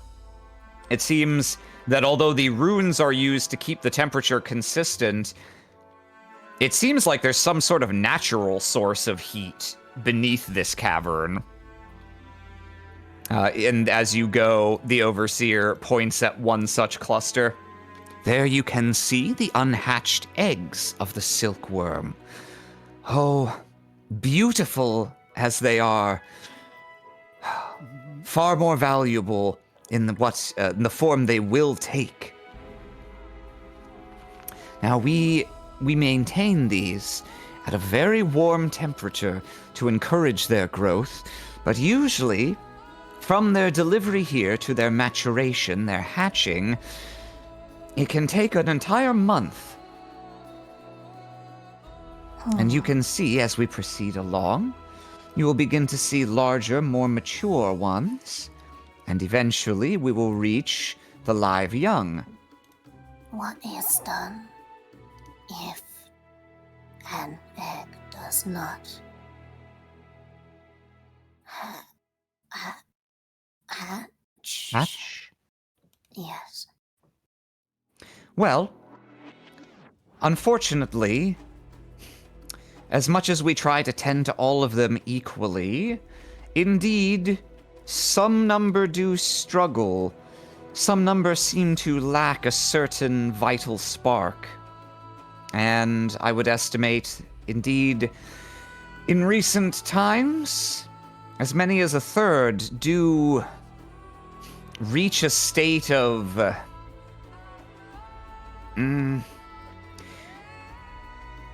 [SPEAKER 1] It seems that although the runes are used to keep the temperature consistent, it seems like there's some sort of natural source of heat beneath this cavern. And as you go, the Overseer points at one such cluster. There you can see the unhatched eggs of the silkworm. Oh, beautiful as they are. Far more valuable in the form they will take. Now we maintain these at a very warm temperature to encourage their growth, but usually from their delivery here to their maturation, their hatching, it can take an entire month. And you can see as we proceed along, you will begin to see larger, more mature ones, and eventually we will reach the live young.
[SPEAKER 5] What is done if an egg does not hatch?
[SPEAKER 1] Hatch?
[SPEAKER 5] Yes.
[SPEAKER 1] Well, unfortunately, as much as we try to tend to all of them equally, indeed, some number do struggle. Some number seem to lack a certain vital spark. And I would estimate, indeed, in recent times, as many as a third do reach a state of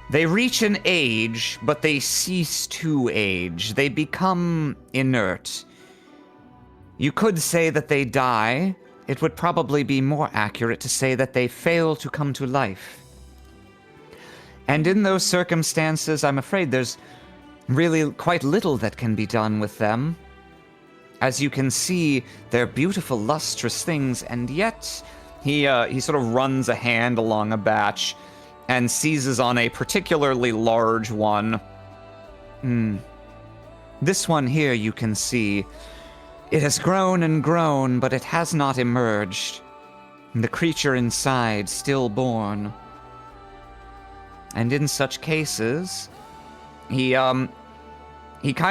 [SPEAKER 1] they reach an age, but they cease to age. They become inert. You could say that they die. It would probably be more accurate to say that they fail to come to life. And in those circumstances, I'm afraid there's really quite little that can be done with them. As you can see, they're beautiful, lustrous things, and yet he sort of runs a hand along a batch and seizes on a particularly large one. This one here, you can see, it has grown and grown, but it has not emerged. The creature inside, stillborn. And in such cases, he kind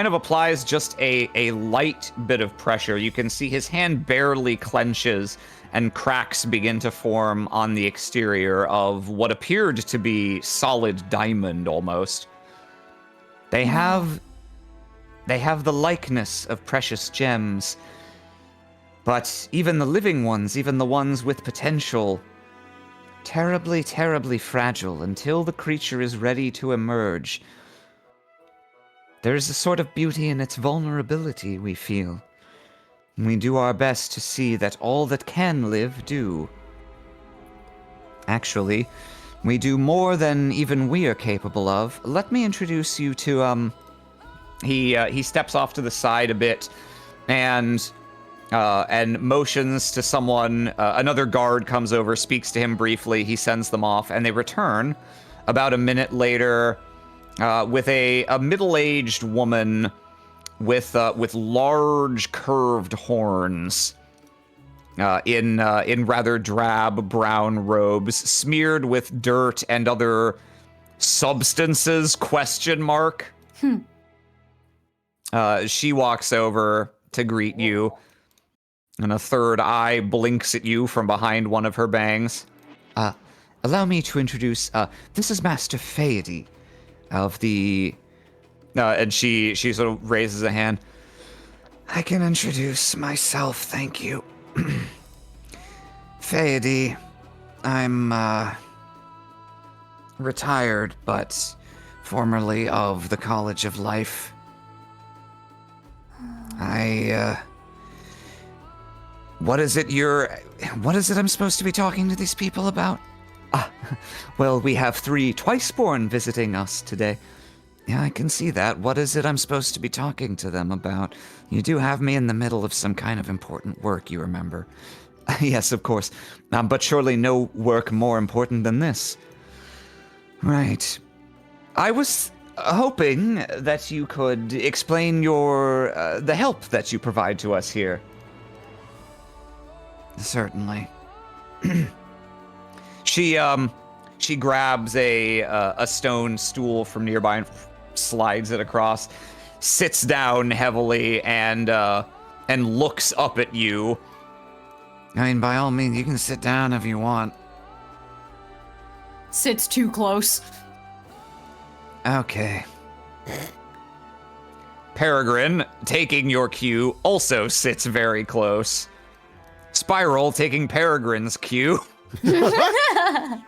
[SPEAKER 1] of applies just a light bit of pressure. You can see his hand barely clenches, and cracks begin to form on the exterior of what appeared to be solid diamond almost. They have the likeness of precious gems, but even the living ones, even the ones with potential, terribly, terribly fragile until the creature is ready to emerge. There is a sort of beauty in its vulnerability, we feel. We do our best to see that all that can live do. Actually, we do more than even we are capable of. Let me introduce you to, he steps off to the side a bit and motions to someone. Another guard comes over, speaks to him briefly. He sends them off, and they return about a minute later with a middle-aged woman with large curved horns, in rather drab brown robes, smeared with dirt and other substances? ? She walks over to greet you, and a third eye blinks at you from behind one of her bangs. Allow me to introduce, this is Master Fady of the... and she sort of raises a hand. I can introduce myself, thank you. Fady,
[SPEAKER 6] I'm retired, but formerly of the College of Life. What is it I'm supposed to be talking to these people about? Ah, well, we have 3 Twiceborn visiting us today. Yeah, I can see that. What is it I'm supposed to be talking to them about? You do have me in the middle of some kind of important work, you remember. Yes, of course. But surely no work more important than this. Right. I was hoping that you could explain the help that you provide to us here. Certainly. She grabs a stone stool from nearby and slides it across, sits down heavily, and looks up at you. I mean, by all means, you can sit down if you want.
[SPEAKER 4] Sits too close.
[SPEAKER 6] Okay. Peregrine, taking your cue, also sits very close. Spiral, taking Peregrine's cue.
[SPEAKER 4] The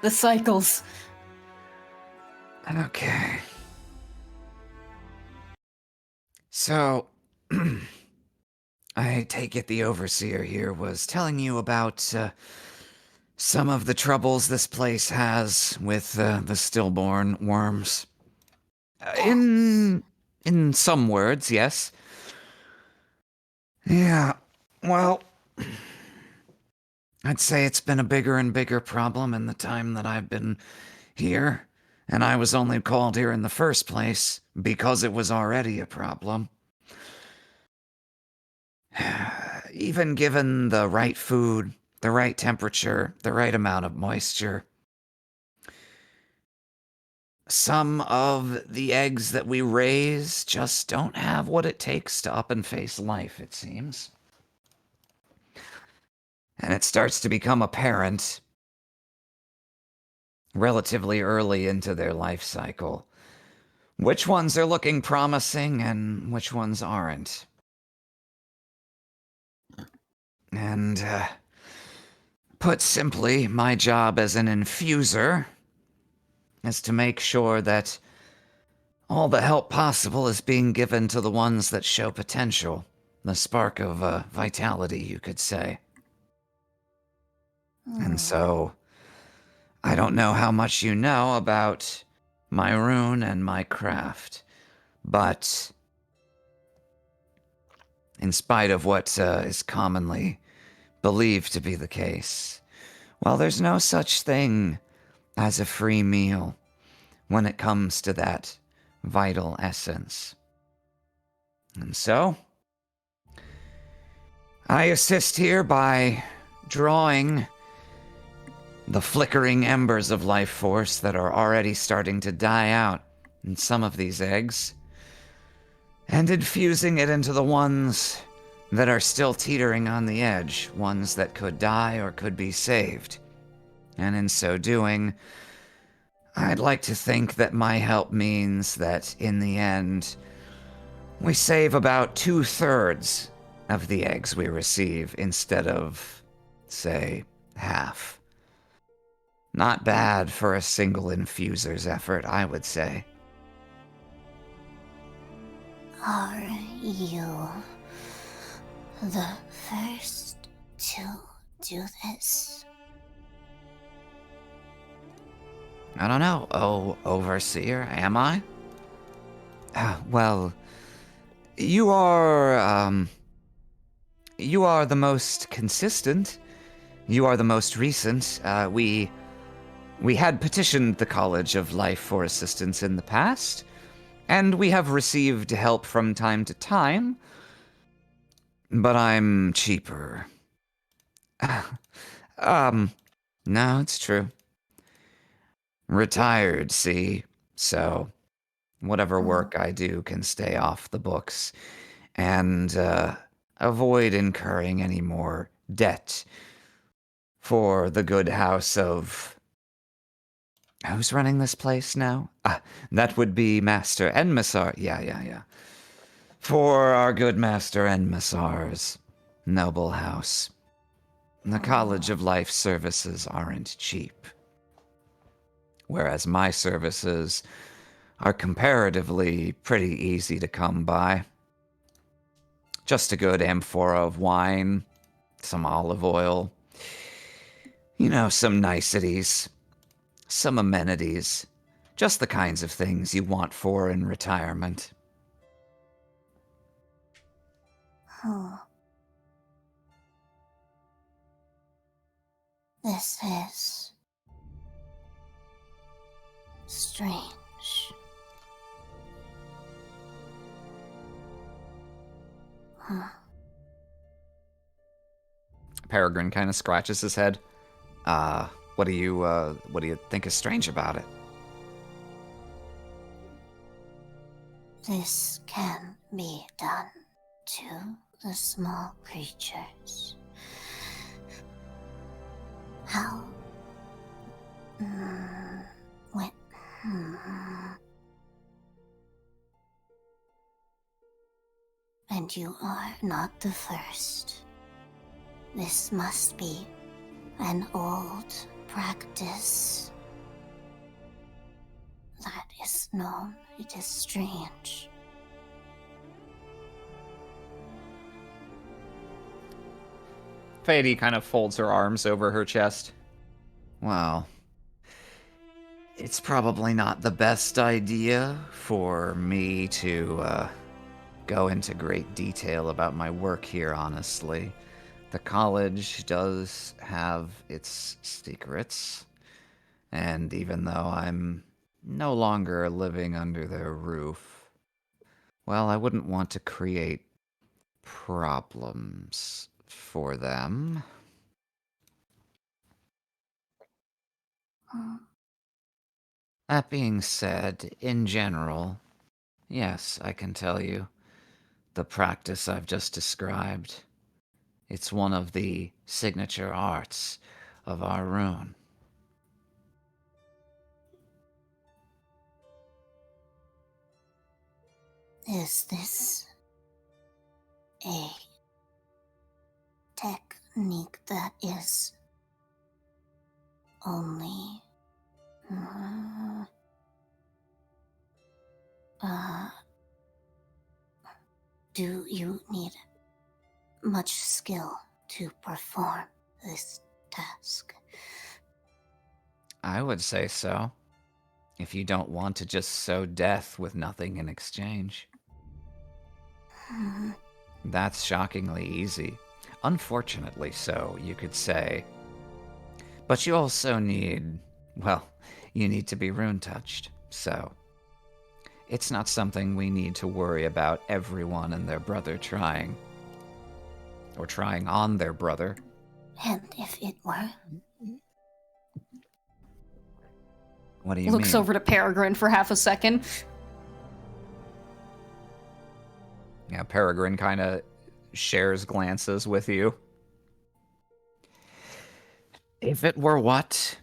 [SPEAKER 4] cycles.
[SPEAKER 6] Okay. So, I take it the Overseer here was telling you about some of the troubles this place has with the stillborn worms. In some words, yes. Yeah, well, I'd say it's been a bigger and bigger problem in the time that I've been here, and I was only called here in the first place because it was already a problem. Even given the right food, the right temperature, the right amount of moisture, some of the eggs that we raise just don't have what it takes to up and face life, it seems. And it starts to become apparent relatively early into their life cycle which ones are looking promising and which ones aren't. And, put simply, my job as an infuser is to make sure that all the help possible is being given to the ones that show potential. The spark of vitality, you could say. And so, I don't know how much you know about my rune and my craft, but in spite of what is commonly believed to be the case, well, there's no such thing as a free meal when it comes to that vital essence. And so, I assist here by drawing the flickering embers of life force that are already starting to die out in some of these eggs, and infusing it into the ones that are still teetering on the edge, ones that could die or could be saved. And in so doing, I'd like to think that my help means that, in the end, we save about 2/3 of the eggs we receive instead of, say, half. Not bad for a single infuser's effort, I would say.
[SPEAKER 5] Are you the first to do this?
[SPEAKER 6] I don't know. Oh, Overseer, am I? Well, you are the most consistent. You are the most recent. We had petitioned the College of Life for assistance in the past, and we have received help from time to time, but I'm cheaper. No, it's true. Retired, see? So, whatever work I do can stay off the books and avoid incurring any more debt for the good house of... Who's running this place now? That would be Master Enmesar. Yeah. For our good Master Enmesar's noble house. The College of Life services aren't cheap. Whereas my services are comparatively pretty easy to come by. Just a good amphora of wine, some olive oil, some niceties, some amenities, just the kinds of things you want for in retirement.
[SPEAKER 5] Hmm. This is strange.
[SPEAKER 6] Peregrine kind of scratches his head. What do you think is strange about it?
[SPEAKER 5] This can be done to the small creatures. How? When? And you are not the first. This must be an old practice that is known. It is strange.
[SPEAKER 6] Fady kind of folds her arms over her chest. Well, it's probably not the best idea for me to go into great detail about my work here, honestly. The college does have its secrets, and even though I'm no longer living under their roof, well, I wouldn't want to create problems for them. That being said, in general, yes, I can tell you, the practice I've just described, it's one of the signature arts of our rune.
[SPEAKER 5] Is this a technique that is only do you need much skill to perform this task?
[SPEAKER 6] I would say so, if you don't want to just sow death with nothing in exchange. That's shockingly easy. Unfortunately so, you could say. But you also need, well, you need to be rune-touched, so it's not something we need to worry about everyone and their brother trying. Or trying on their brother.
[SPEAKER 5] And if it were?
[SPEAKER 6] What do you
[SPEAKER 4] Looks
[SPEAKER 6] mean?
[SPEAKER 4] over to Peregrine for half a second.
[SPEAKER 6] Yeah, Peregrine kind of shares glances with you. If it were what?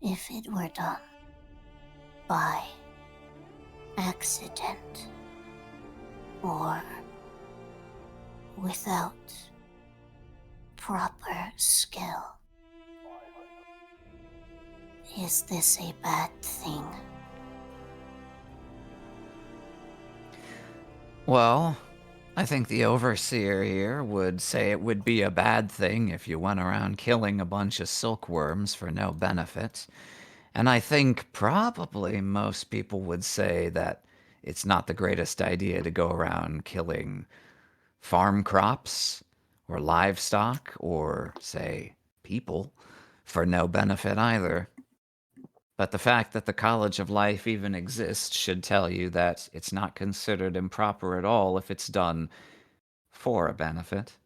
[SPEAKER 5] If it were done by accident or without proper skill, is this a bad thing?
[SPEAKER 6] Well, I think the overseer here would say it would be a bad thing if you went around killing a bunch of silkworms for no benefit. And I think probably most people would say that it's not the greatest idea to go around killing farm crops or livestock or, say, people for no benefit either. But the fact that the College of Life even exists should tell you that it's not considered improper at all if it's done for a benefit.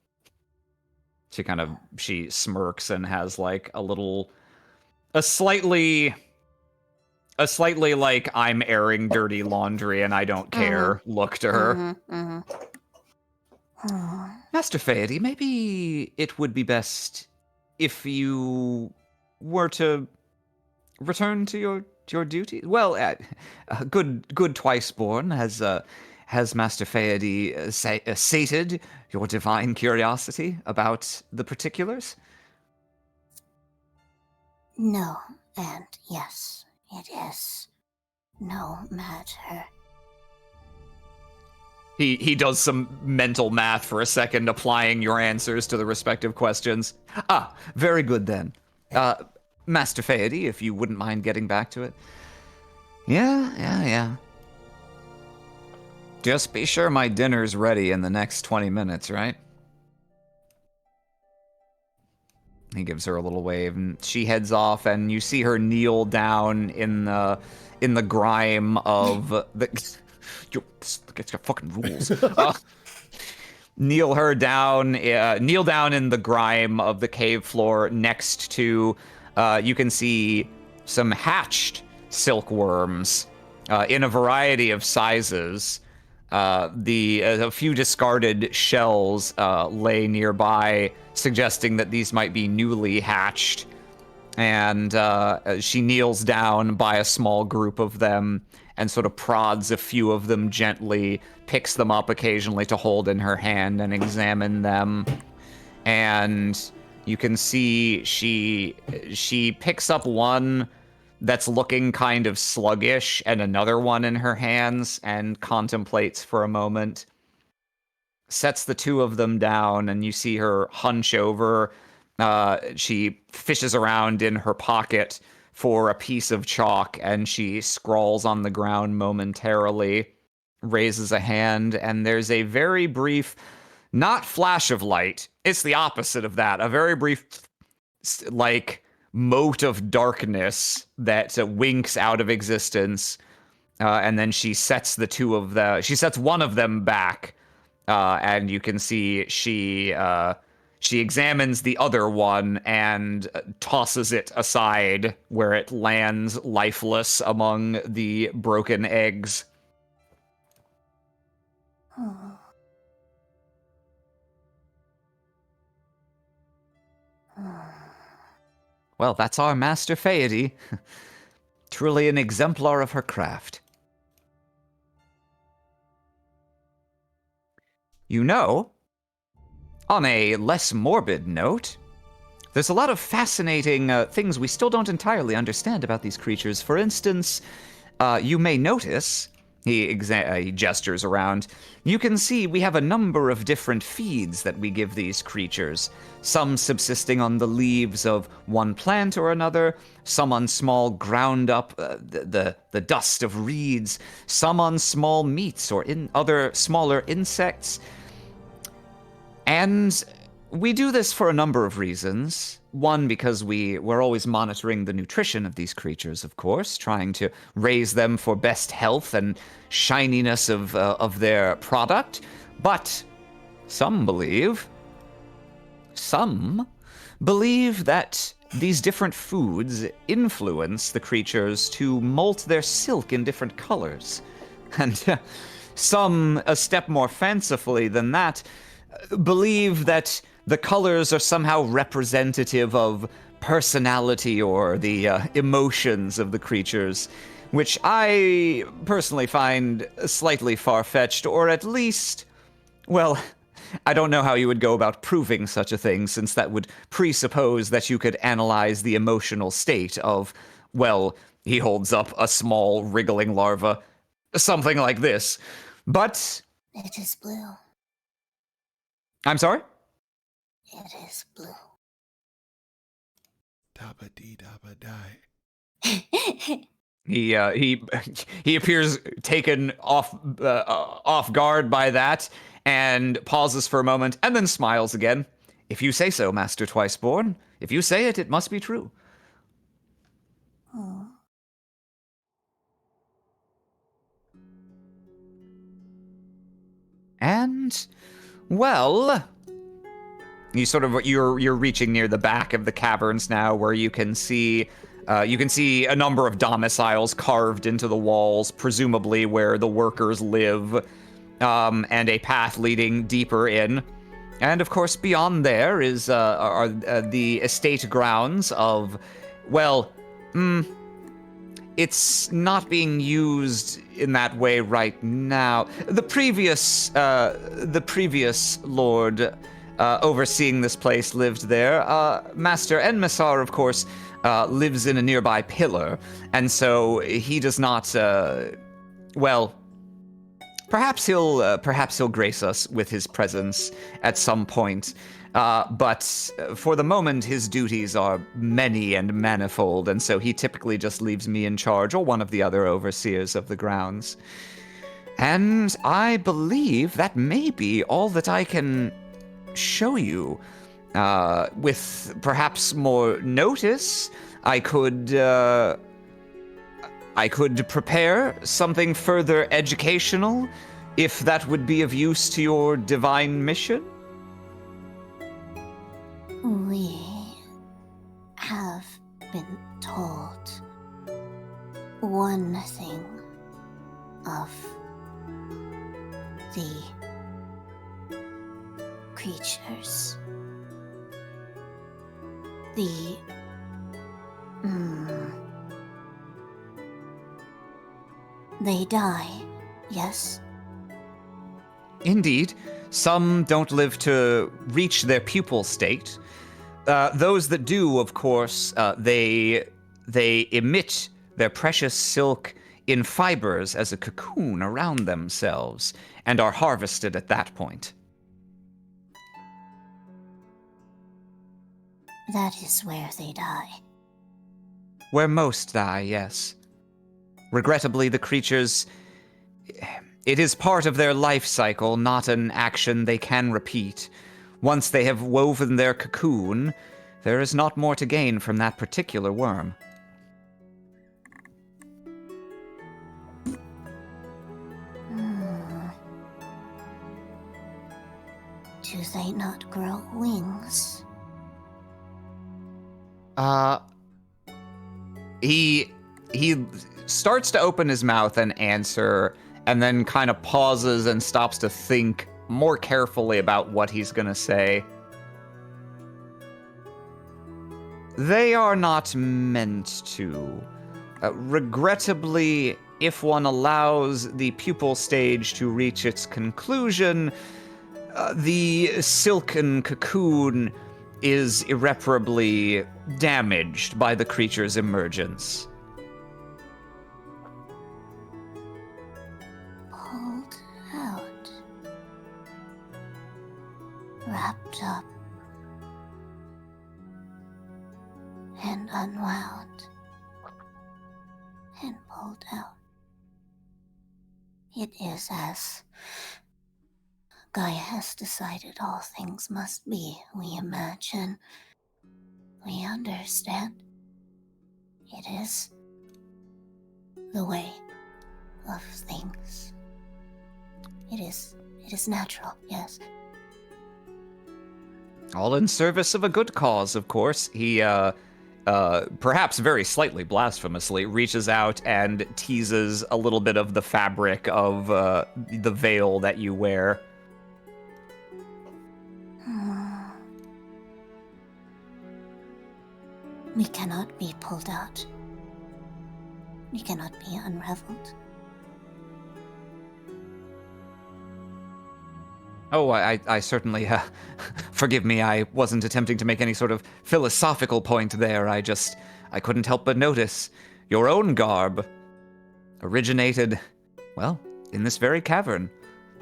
[SPEAKER 6] She smirks and has like a slightly like I'm airing dirty laundry and I don't care look to her. Master Fayety, maybe it would be best if you were to return to your duty? Well, good Twiceborn, has Master Phaedy sated your divine curiosity about the particulars?
[SPEAKER 5] No, and yes, it is no matter.
[SPEAKER 6] He does some mental math for a second, applying your answers to the respective questions. Ah, very good then. Master Phaedy, if you wouldn't mind getting back to it. Yeah. Just be sure my dinner's ready in the next 20 minutes, right? He gives her a little wave, and she heads off, and you see her kneel down in the grime of the... It's got fucking rules. Kneel down in the grime of the cave floor next to, you can see some hatched silkworms in a variety of sizes. A few discarded shells lay nearby, suggesting that these might be newly hatched. And she kneels down by a small group of them and sort of prods a few of them gently, picks them up occasionally to hold in her hand and examine them. And you can see she picks up one that's looking kind of sluggish and another one in her hands and contemplates for a moment. Sets the two of them down, and you see her hunch over. She fishes around in her pocket for a piece of chalk, and she scrawls on the ground momentarily, raises a hand, and there's a very brief, not flash of light, it's the opposite of that, a very brief, like, mote of darkness that winks out of existence, and then she sets one of them back, and you can see she examines the other one and tosses it aside, where it lands lifeless among the broken eggs. Well, that's our Master Phaedy. Truly an exemplar of her craft. You know, on a less morbid note, there's a lot of fascinating things we still don't entirely understand about these creatures. For instance, you may notice, he gestures around, you can see we have a number of different feeds that we give these creatures, some subsisting on the leaves of one plant or another, some on small ground up, the dust of reeds, some on small meats or in other smaller insects. And we do this for a number of reasons. One, because we're always monitoring the nutrition of these creatures, of course, trying to raise them for best health and shininess of their product. But some believe that these different foods influence the creatures to molt their silk in different colors. And some, a step more fancifully than that, believe that the colors are somehow representative of personality or the emotions of the creatures, which I personally find slightly far-fetched, or at least, well, I don't know how you would go about proving such a thing, since that would presuppose that you could analyze the emotional state of, well, he holds up a small wriggling larva, something like this. But
[SPEAKER 5] It is blue.
[SPEAKER 6] I'm sorry?
[SPEAKER 5] It is blue.
[SPEAKER 2] Dabba dee dabba die.
[SPEAKER 6] He appears taken off guard by that and pauses for a moment and then smiles again. If you say so, Master Twiceborn. If you say it, it must be true.
[SPEAKER 5] Oh.
[SPEAKER 6] And, well, you're reaching near the back of the caverns now, where you can see a number of domiciles carved into the walls, presumably where the workers live, and a path leading deeper in. And of course, beyond there are the estate grounds of, well, it's not being used in that way right now. The previous lord overseeing this place lived there. Master Enmesar, of course, lives in a nearby pillar, and so he does not. Well, perhaps he'll grace us with his presence at some point. But for the moment, his duties are many and manifold, and so he typically just leaves me in charge or one of the other overseers of the grounds. And I believe that may be all that I can show you. With perhaps more notice, I could prepare something further educational, if that would be of use to your divine mission.
[SPEAKER 5] We have been told one thing of the creatures. They die, yes?
[SPEAKER 6] Indeed. Some don't live to reach their pupal state. Those that do, of course, they emit their precious silk in fibers as a cocoon around themselves, and are harvested at that point.
[SPEAKER 5] That is where they die.
[SPEAKER 6] Where most die, yes. Regrettably, the creatures... It is part of their life cycle, not an action they can repeat. Once they have woven their cocoon, there is not more to gain from that particular worm.
[SPEAKER 5] Do they not grow wings?
[SPEAKER 6] He starts to open his mouth and answer, and then kind of pauses and stops to think more carefully about what he's gonna say. They are not meant to. Regrettably, if one allows the pupal stage to reach its conclusion, the silken cocoon is irreparably damaged by the creature's emergence.
[SPEAKER 5] Pulled out. Wrapped up. And unwound. And pulled out. It is as Gaia has decided all things must be. We imagine. We understand. It is the way of things. It is natural, yes.
[SPEAKER 6] All in service of a good cause, of course. He, perhaps very slightly blasphemously, reaches out and teases a little bit of the fabric of the veil that you wear.
[SPEAKER 5] We cannot be pulled out. We cannot be unraveled.
[SPEAKER 6] Oh, I certainly, forgive me, I wasn't attempting to make any sort of philosophical point there. I couldn't help but notice your own garb originated, well, in this very cavern.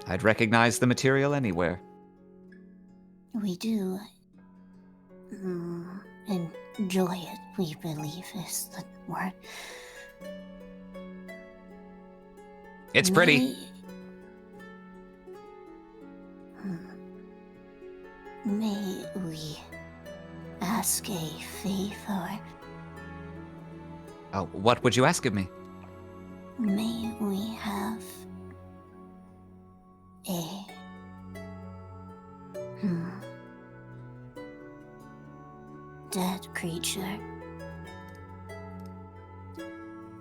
[SPEAKER 6] I'd recognize the material anywhere.
[SPEAKER 5] We do enjoy it, we believe is the word.
[SPEAKER 6] It's pretty.
[SPEAKER 5] May we ask a favor?
[SPEAKER 6] Oh, what would you ask of me?
[SPEAKER 5] May we have a dead creature?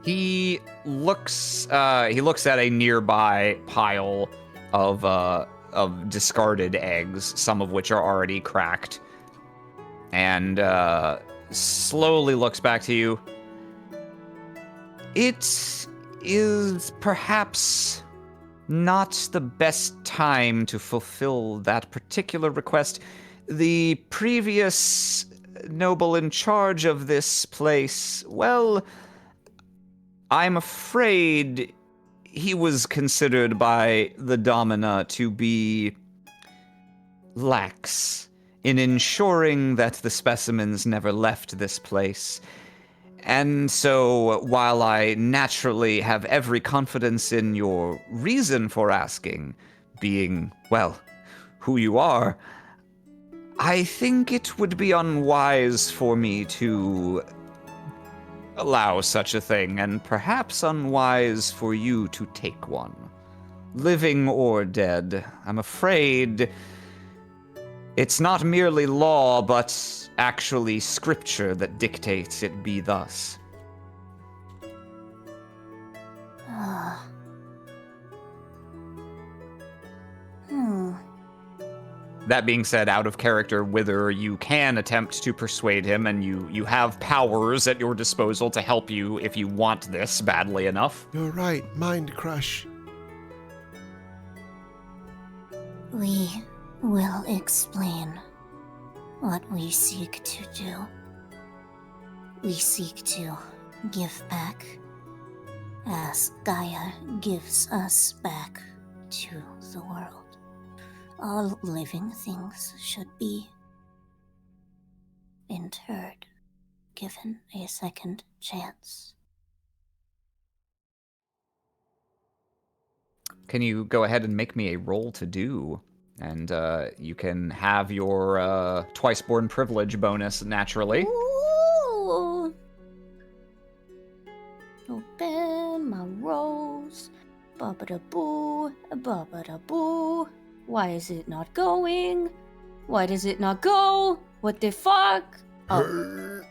[SPEAKER 6] He looks at a nearby pile of discarded eggs, some of which are already cracked, and slowly looks back to you. It is perhaps not the best time to fulfill that particular request. The previous noble in charge of this place, well, I'm afraid he was considered by the Domina to be lax in ensuring that the specimens never left this place. And so, while I naturally have every confidence in your reason for asking, being, well, who you are, I think it would be unwise for me to allow such a thing, and perhaps unwise for you to take one. Living or dead, I'm afraid it's not merely law, but actually scripture that dictates it be thus. That being said, out of character, Wither, you can attempt to persuade him, and you have powers at your disposal to help you if you want this badly enough.
[SPEAKER 2] You're right, mind crush.
[SPEAKER 5] We will explain what we seek to do. We seek to give back as Gaia gives us back to the world. All living things should be interred, given a second chance.
[SPEAKER 6] Can you go ahead and make me a roll to do? And you can have your twice-born privilege bonus naturally.
[SPEAKER 5] Ooh. Open my rolls. Ba-ba-da-boo, ba-ba-da-boo. Why is it not going? Why does it not go? What the fuck? Oh.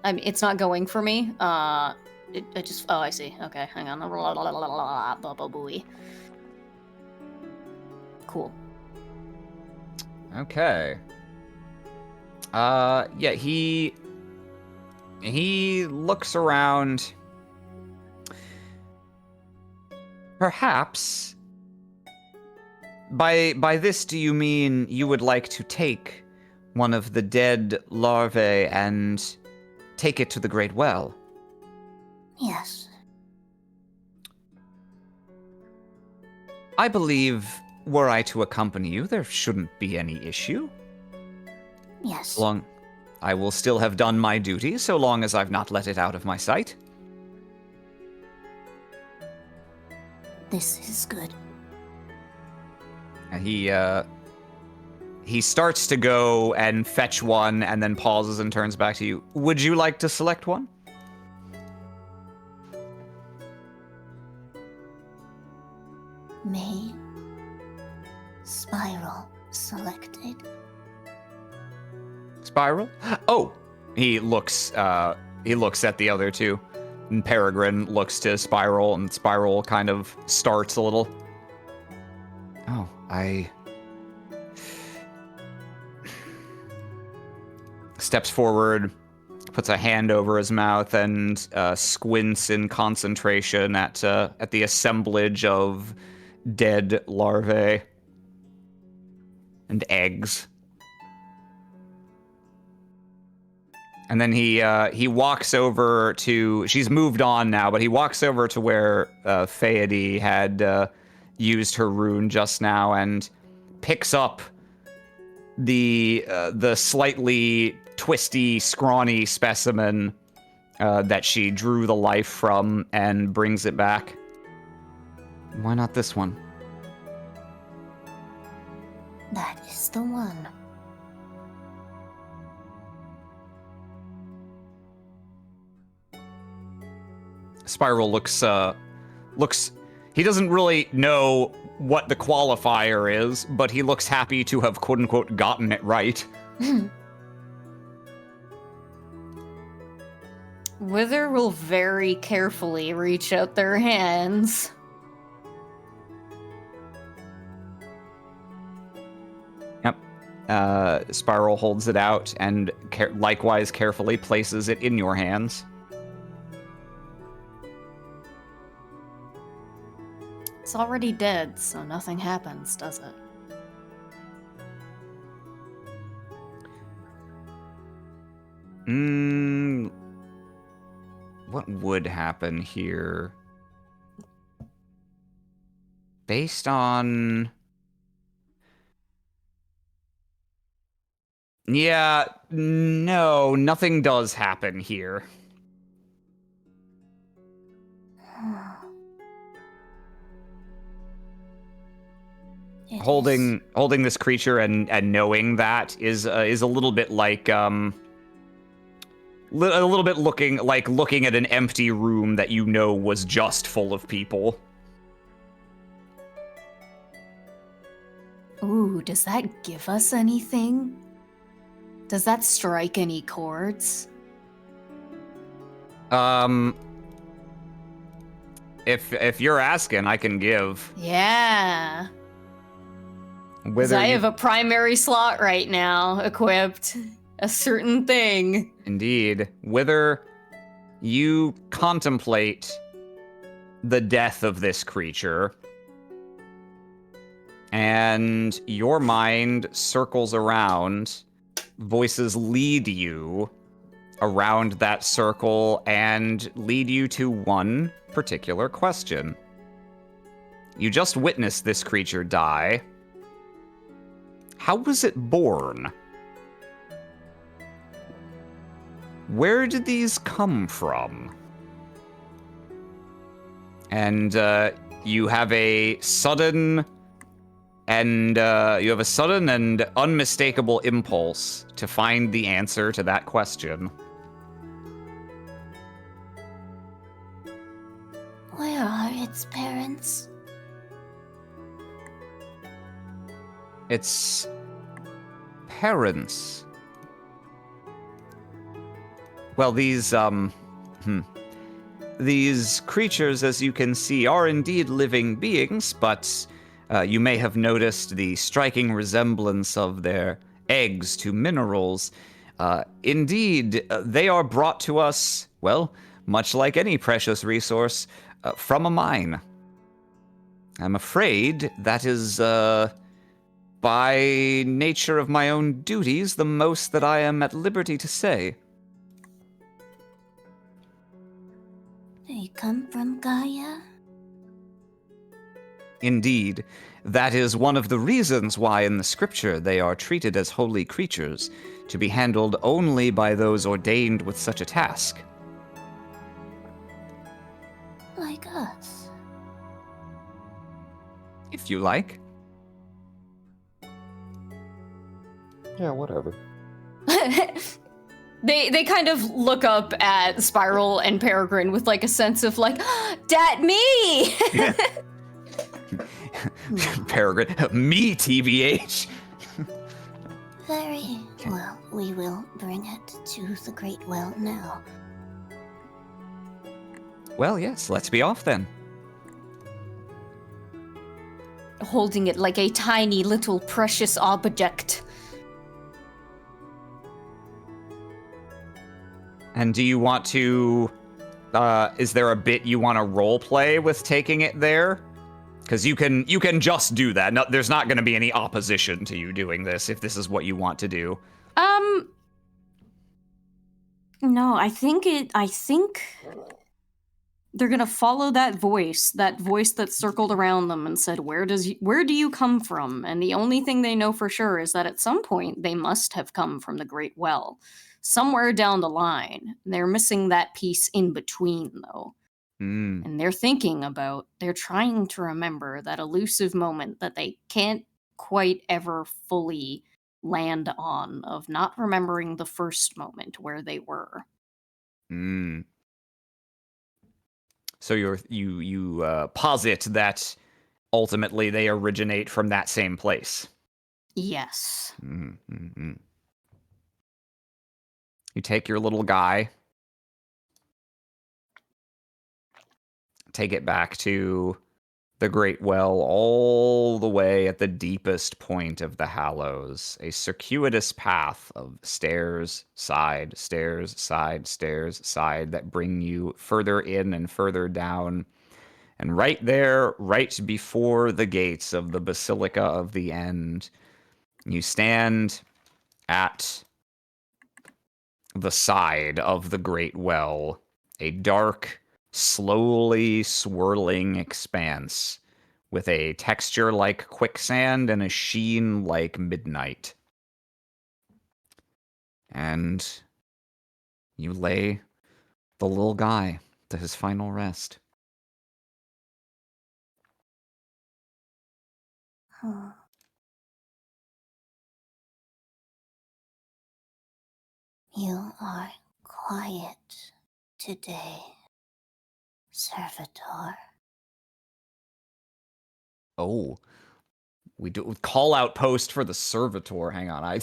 [SPEAKER 5] I mean, it's not going for me. I see. Okay, hang on. Ba-ba-booey. Cool.
[SPEAKER 6] Okay. Yeah, he looks around. Perhaps. By this, do you mean you would like to take one of the dead larvae and take it to the Great Well?
[SPEAKER 5] Yes.
[SPEAKER 6] I believe, were I to accompany you, there shouldn't be any issue.
[SPEAKER 5] Yes.
[SPEAKER 6] I will still have done my duty, so long as I've not let it out of my sight.
[SPEAKER 5] This is good.
[SPEAKER 6] And he starts to go and fetch one, and then pauses and turns back to you. Would you like to select one?
[SPEAKER 5] May Spiral selected.
[SPEAKER 6] Spiral? Oh, he looks at the other two. And Peregrine looks to Spiral, and Spiral kind of starts a little. Oh, steps forward, puts a hand over his mouth, and squints in concentration at the assemblage of dead larvae and eggs. And then he walks over to. She's moved on now, but he walks over to where Phaedy had used her rune just now, and picks up the slightly twisty, scrawny specimen that she drew the life from, and brings it back. Why not this one?
[SPEAKER 5] That is the one.
[SPEAKER 6] Spiral looks, he doesn't really know what the qualifier is, but he looks happy to have quote-unquote gotten it right.
[SPEAKER 4] Wither will very carefully reach out their hands.
[SPEAKER 6] Yep. Spiral holds it out and likewise carefully places it in your hands.
[SPEAKER 4] It's already dead, so nothing happens, does it?
[SPEAKER 6] What would happen here? Based on... Yeah, no, nothing does happen here. Holding this creature and knowing that is a little bit like a little bit looking at an empty room that you know was just full of people.
[SPEAKER 4] Ooh, does that give us anything? Does that strike any chords?
[SPEAKER 6] If you're asking, I can give.
[SPEAKER 4] Yeah. Because
[SPEAKER 6] Whether
[SPEAKER 4] I have a primary slot right now equipped. A certain thing.
[SPEAKER 6] Indeed. Whether you contemplate the death of this creature, and your mind circles around, voices lead you around that circle and lead you to one particular question. You just witnessed this creature die. How was it born? Where did these come from? And you have a sudden and unmistakable impulse to find the answer to that question.
[SPEAKER 5] Where are its parents?
[SPEAKER 6] Its parents. Well, these creatures, as you can see, are indeed living beings, but you may have noticed the striking resemblance of their eggs to minerals. Indeed, they are brought to us, well, much like any precious resource, from a mine. I'm afraid that is, by nature of my own duties, the most that I am at liberty to say.
[SPEAKER 5] They come from Gaia?
[SPEAKER 6] Indeed, that is one of the reasons why in the scripture they are treated as holy creatures, to be handled only by those ordained with such a task.
[SPEAKER 5] Like us.
[SPEAKER 6] If you like.
[SPEAKER 7] Yeah, whatever.
[SPEAKER 4] They kind of look up at Spiral and Peregrine with like a sense of like, dat me!
[SPEAKER 6] Peregrine, me, TBH.
[SPEAKER 5] Very well. We will bring it to the Great Well now.
[SPEAKER 6] Well, yes, let's be off then.
[SPEAKER 4] Holding it like a tiny little precious object.
[SPEAKER 6] And do you want to, is there a bit you want to role play with taking it there? Because you can just do that. No, there's not going to be any opposition to you doing this if this is what you want to do.
[SPEAKER 4] No, I think they're gonna follow that voice that circled around them and said, where do you come from? And the only thing they know for sure is that at some point they must have come from the Great Well. Somewhere down the line. They're missing that piece in between, though. And they're trying to remember that elusive moment that they can't quite ever fully land on, of not remembering the first moment where they were.
[SPEAKER 6] So you posit that ultimately they originate from that same place.
[SPEAKER 4] Yes.
[SPEAKER 6] You take your little guy, take it back to the Great Well, all the way at the deepest point of the Hallows, a circuitous path of stairs, side, stairs, side, stairs, side, that bring you further in and further down. And right there, right before the gates of the Basilica of the End, you stand at the side of the great well, a dark, slowly swirling expanse with a texture like quicksand and a sheen like midnight. And you lay the little guy to his final rest.
[SPEAKER 5] Huh. You are quiet today, servitor.
[SPEAKER 6] Oh, we do call out post for the servitor. Hang on,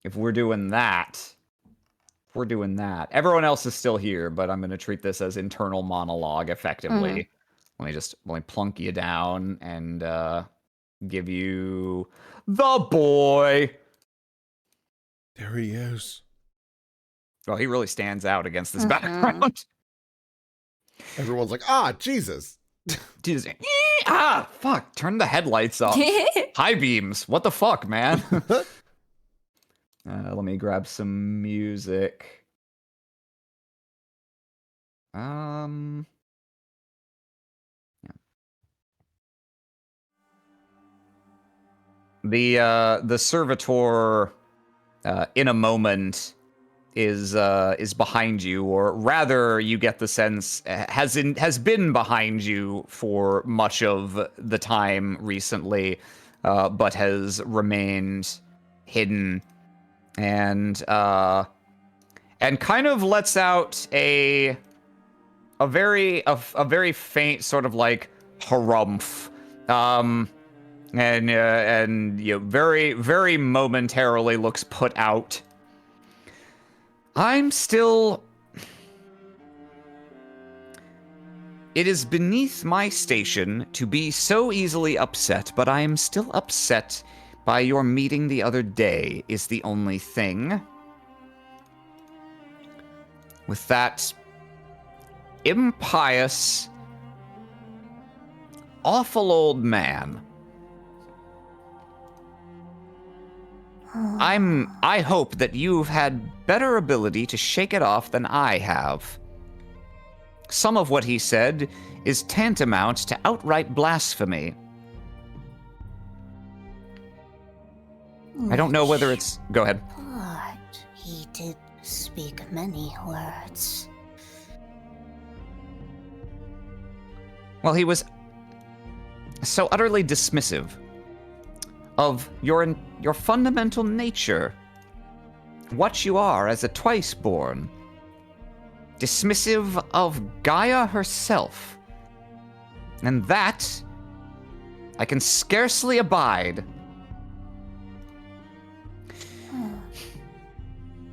[SPEAKER 6] if we're doing that, everyone else is still here, but I'm going to treat this as internal monologue effectively. Let me plunk you down and give you the boy.
[SPEAKER 2] There he is.
[SPEAKER 6] Well, he really stands out against this background.
[SPEAKER 2] Everyone's like, ah, Jesus.
[SPEAKER 6] Jesus. Fuck. Turn the headlights off. High beams. What the fuck, man? Let me grab some music. Yeah. The servitor in a moment is behind you, or rather, you get the sense has been behind you for much of the time recently, but has remained hidden, and kind of lets out a very faint sort of like harumph, and you know, very very momentarily looks put out. I'm still... It is beneath my station to be so easily upset, but I am still upset by your meeting the other day, is the only thing. With that impious, awful old man. I hope that you've had better ability to shake it off than I have. Some of what he said is tantamount to outright blasphemy. I don't know whether it's... Go ahead.
[SPEAKER 5] But he did speak many words.
[SPEAKER 6] Well, he was so utterly dismissive of your fundamental nature, what you are as a twice-born, dismissive of Gaia herself, and that I can scarcely abide.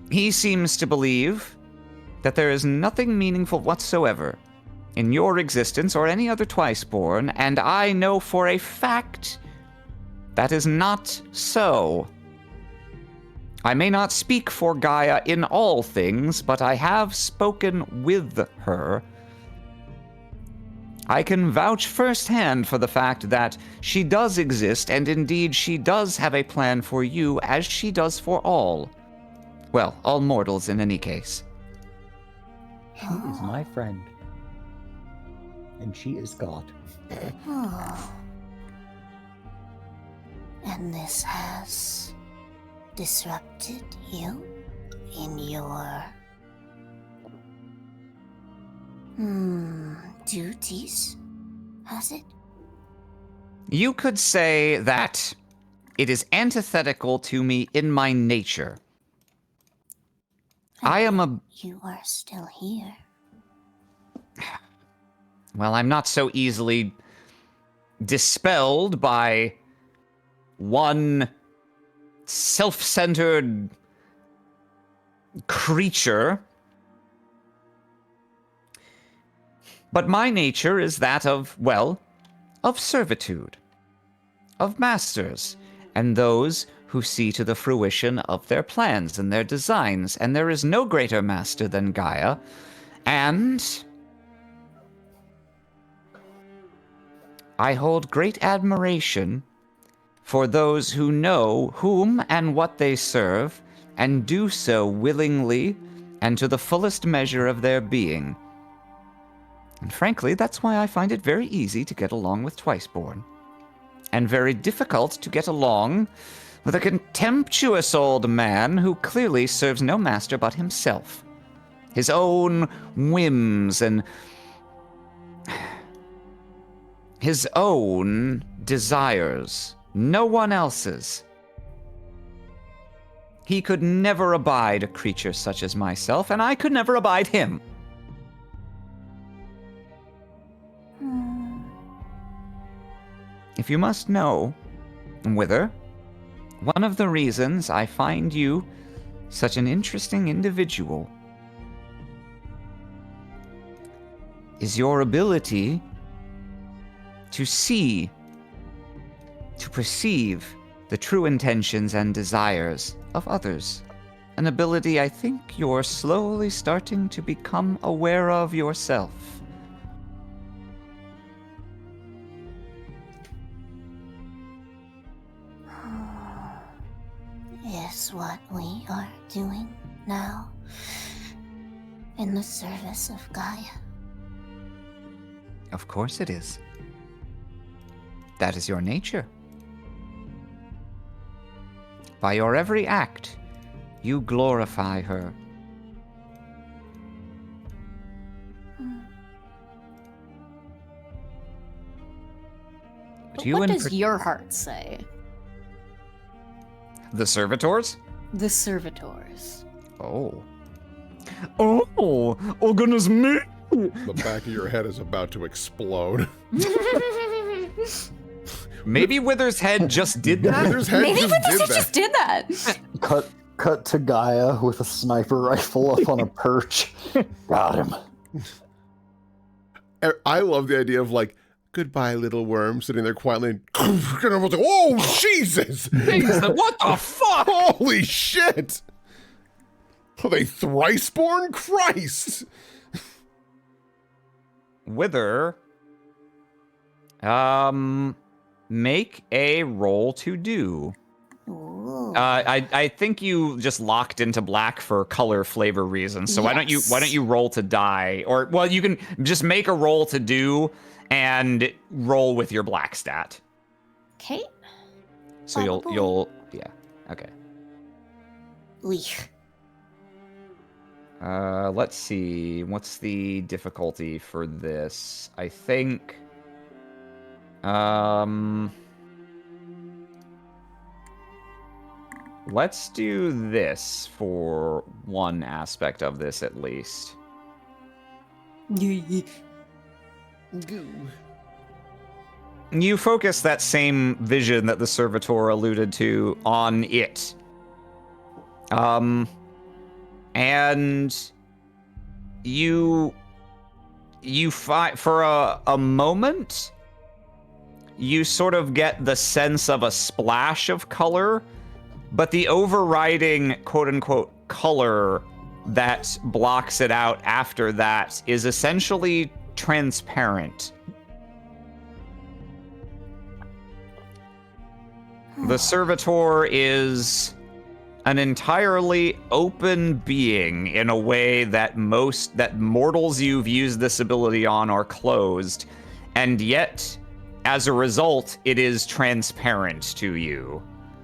[SPEAKER 6] He seems to believe that there is nothing meaningful whatsoever in your existence or any other twice-born, and I know for a fact that is not so. I may not speak for Gaia in all things, but I have spoken with her. I can vouch firsthand for the fact that she does exist, and indeed she does have a plan for you, as she does for all. Well, all mortals in any case.
[SPEAKER 7] She is my friend. And she is God.
[SPEAKER 5] Oh. And this has disrupted you in your duties, has it?
[SPEAKER 6] You could say that it is antithetical to me in my nature. I am a...
[SPEAKER 5] You are still here.
[SPEAKER 6] Well, I'm not so easily dispelled by one self-centered creature. But my nature is that of, well, of servitude, of masters, and those who see to the fruition of their plans and their designs, and there is no greater master than Gaia, and I hold great admiration for those who know whom and what they serve, and do so willingly and to the fullest measure of their being. And frankly, that's why I find it very easy to get along with Twiceborn, and very difficult to get along with a contemptuous old man who clearly serves no master but himself. His own whims and his own desires, no one else's. He could never abide a creature such as myself, and I could never abide him. If you must know, Wither, one of the reasons I find you such an interesting individual is your ability to see, to perceive the true intentions and desires of others. An ability I think you're slowly starting to become aware of yourself.
[SPEAKER 5] Is what we are doing now in the service of Gaia.
[SPEAKER 6] Of course it is. That is your nature. By your every act, you glorify her.
[SPEAKER 4] But what does your heart say?
[SPEAKER 6] The servitors?
[SPEAKER 4] The servitors.
[SPEAKER 6] Oh. Oh goodness me!
[SPEAKER 2] The back of your head is about to explode.
[SPEAKER 6] Maybe Wither's head just did that?
[SPEAKER 2] Wither's head
[SPEAKER 4] Maybe
[SPEAKER 2] just
[SPEAKER 4] just
[SPEAKER 2] did that.
[SPEAKER 4] did that.
[SPEAKER 3] Cut to Gaia with a sniper rifle up on a perch. Got him.
[SPEAKER 2] I love the idea of like, goodbye, little worm, sitting there quietly. And everyone's like, oh, Jesus!
[SPEAKER 6] What the fuck?
[SPEAKER 2] Holy shit! Are they thrice-born? Christ!
[SPEAKER 6] Wither, make a roll to do.
[SPEAKER 5] Ooh.
[SPEAKER 6] I think you just locked into black for color flavor reasons. So why don't you roll to die, or well, you can just make a roll to do and roll with your black stat.
[SPEAKER 5] Okay.
[SPEAKER 6] So you'll yeah, okay.
[SPEAKER 5] Leaf.
[SPEAKER 6] Let's see. What's the difficulty for this? I think let's do this for one aspect of this at least. You focus that same vision that the servitor alluded to on it. And you fight for a moment. You sort of get the sense of a splash of color, but the overriding quote-unquote color that blocks it out after that is essentially transparent. The servitor is an entirely open being in a way that mortals you've used this ability on are closed, and yet, as a result, it is transparent to you.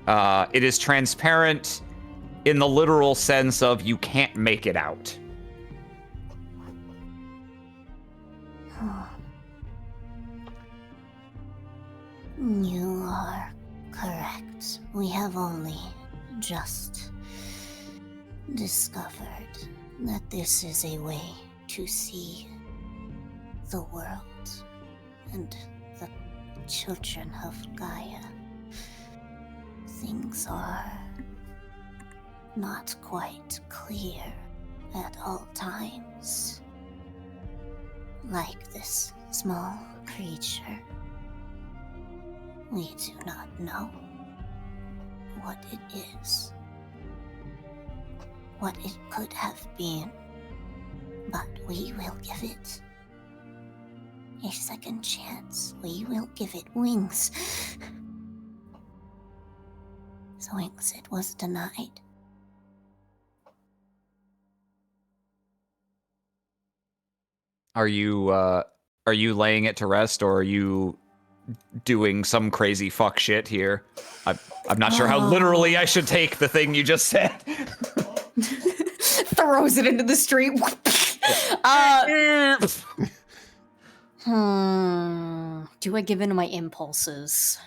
[SPEAKER 6] It is transparent in the literal sense of you can't make it out.
[SPEAKER 5] You are correct. We have only just discovered that this is a way to see the world and the children of Gaia. Things are not quite clear at all times. Like this small creature. We do not know what it is, what it could have been, but we will give it a second chance. We will give it wings. The wings it was denied.
[SPEAKER 1] Are you laying it to rest, or are you doing some crazy fuck shit here? I'm not sure how literally I should take the thing you just said.
[SPEAKER 4] Throws it into the street. Do I give in to my impulses?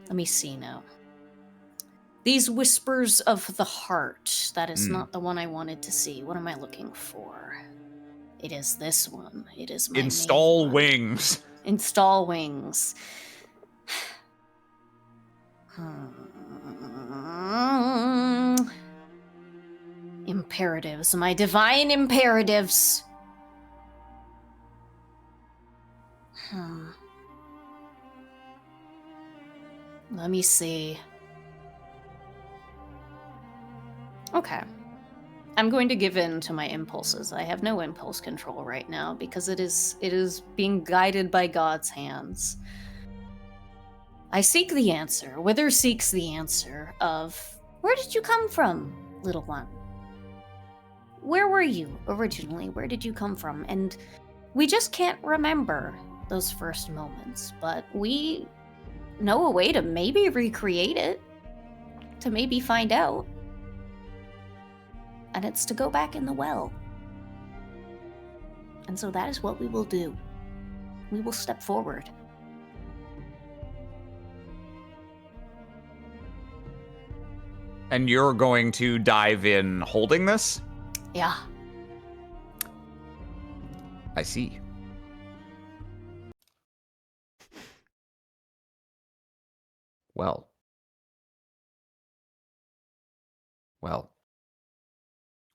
[SPEAKER 4] Let me see now. These whispers of the heart. That is not the one I wanted to see. What am I looking for? It is this one. It is my
[SPEAKER 1] Install
[SPEAKER 4] main one.
[SPEAKER 1] wings.
[SPEAKER 4] Install wings. Imperatives. My divine imperatives. Let me see. Okay. I'm going to give in to my impulses. I have no impulse control right now because it is being guided by God's hands. I seek the answer. Wither seeks the answer of, where did you come from, little one? Where were you originally? Where did you come from? And we just can't remember those first moments, but we know a way to maybe recreate it, to maybe find out. And it's to go back in the well. And so that is what we will do. We will step forward.
[SPEAKER 1] And you're going to dive in holding this?
[SPEAKER 4] Yeah.
[SPEAKER 1] I see. Well. Well.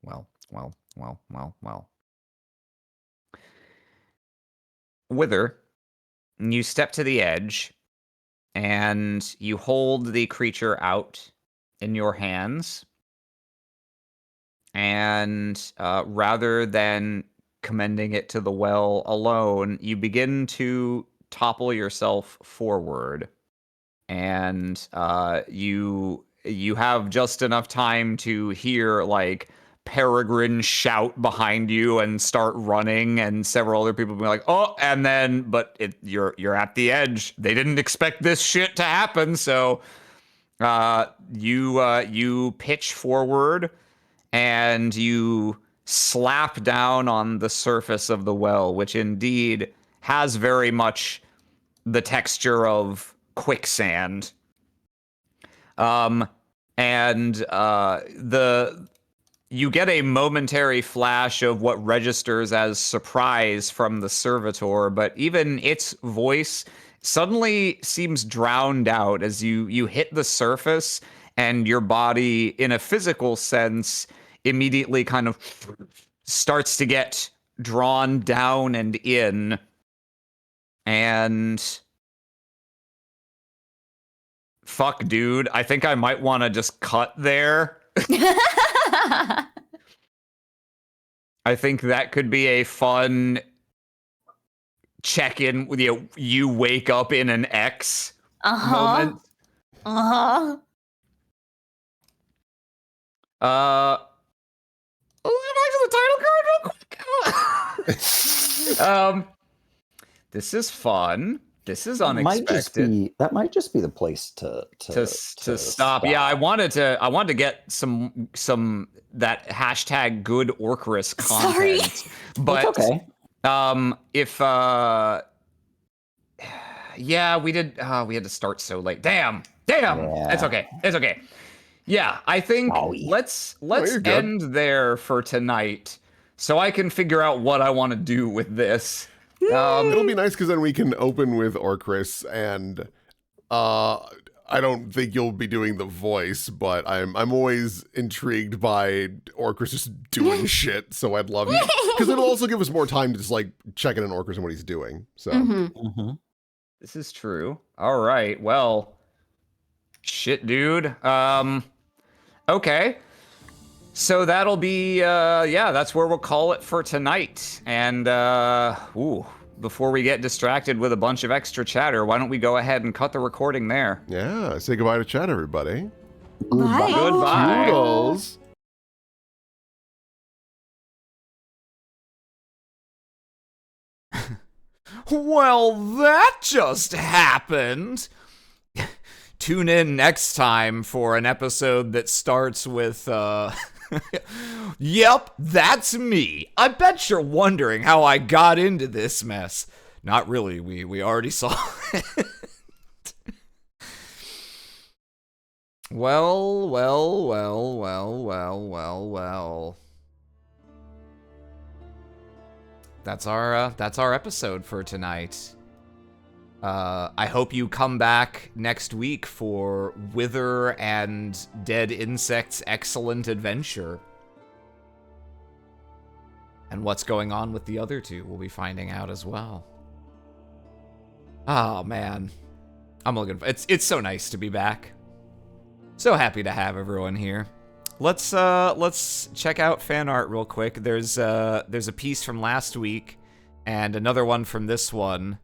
[SPEAKER 1] Well, well, well, well, well. Wither, you step to the edge, and you hold the creature out in your hands. And rather than commending it to the well alone, you begin to topple yourself forward. And you have just enough time to hear, like, Peregrine shout behind you and start running, and several other people be like, "Oh!" And then, but you're at the edge. They didn't expect this shit to happen, so you pitch forward and you slap down on the surface of the well, which indeed has very much the texture of quicksand. You get a momentary flash of what registers as surprise from the servitor, but even its voice suddenly seems drowned out as you hit the surface, and your body, in a physical sense, immediately kind of starts to get drawn down and in. And fuck, dude, I think I might want to just cut there. I think that could be a fun check-in with you wake up in an X moment.
[SPEAKER 4] Back to the title card real quick.
[SPEAKER 1] This is fun. This is unexpected.
[SPEAKER 7] That might just be the place to
[SPEAKER 1] stop. Yeah, I wanted to get some that hashtag good Orcris content.
[SPEAKER 4] Sorry.
[SPEAKER 1] But
[SPEAKER 7] it's okay.
[SPEAKER 1] Yeah, we had to start so late. Damn.
[SPEAKER 7] Yeah.
[SPEAKER 1] It's okay. Yeah, I think let's end there for tonight, so I can figure out what I want to do with this.
[SPEAKER 2] It'll be nice because then we can open with Orcris, and I don't think you'll be doing the voice, but I'm always intrigued by Orcris just doing shit. So I'd love you, because it'll also give us more time to just like check in on Orcris and what he's doing. So
[SPEAKER 1] This is true. All right. Well, shit, dude. Okay. So that'll be, yeah, that's where we'll call it for tonight. And, before we get distracted with a bunch of extra chatter, why don't we go ahead and cut the recording there?
[SPEAKER 2] Yeah, say goodbye to chat, everybody.
[SPEAKER 5] Bye.
[SPEAKER 1] Goodbye.
[SPEAKER 2] Toodles.
[SPEAKER 1] Well, that just happened. Tune in next time for an episode that starts with, Yep, that's me. I bet you're wondering how I got into this mess. Not really, we already saw it. Well. That's our episode for tonight. I hope you come back next week for Wither and Dead Insect's excellent adventure. And what's going on with the other two, we'll be finding out as well. Oh man, I'm looking for it's so nice to be back. So happy to have everyone here. Let's check out fan art real quick. There's a piece from last week and another one from this one.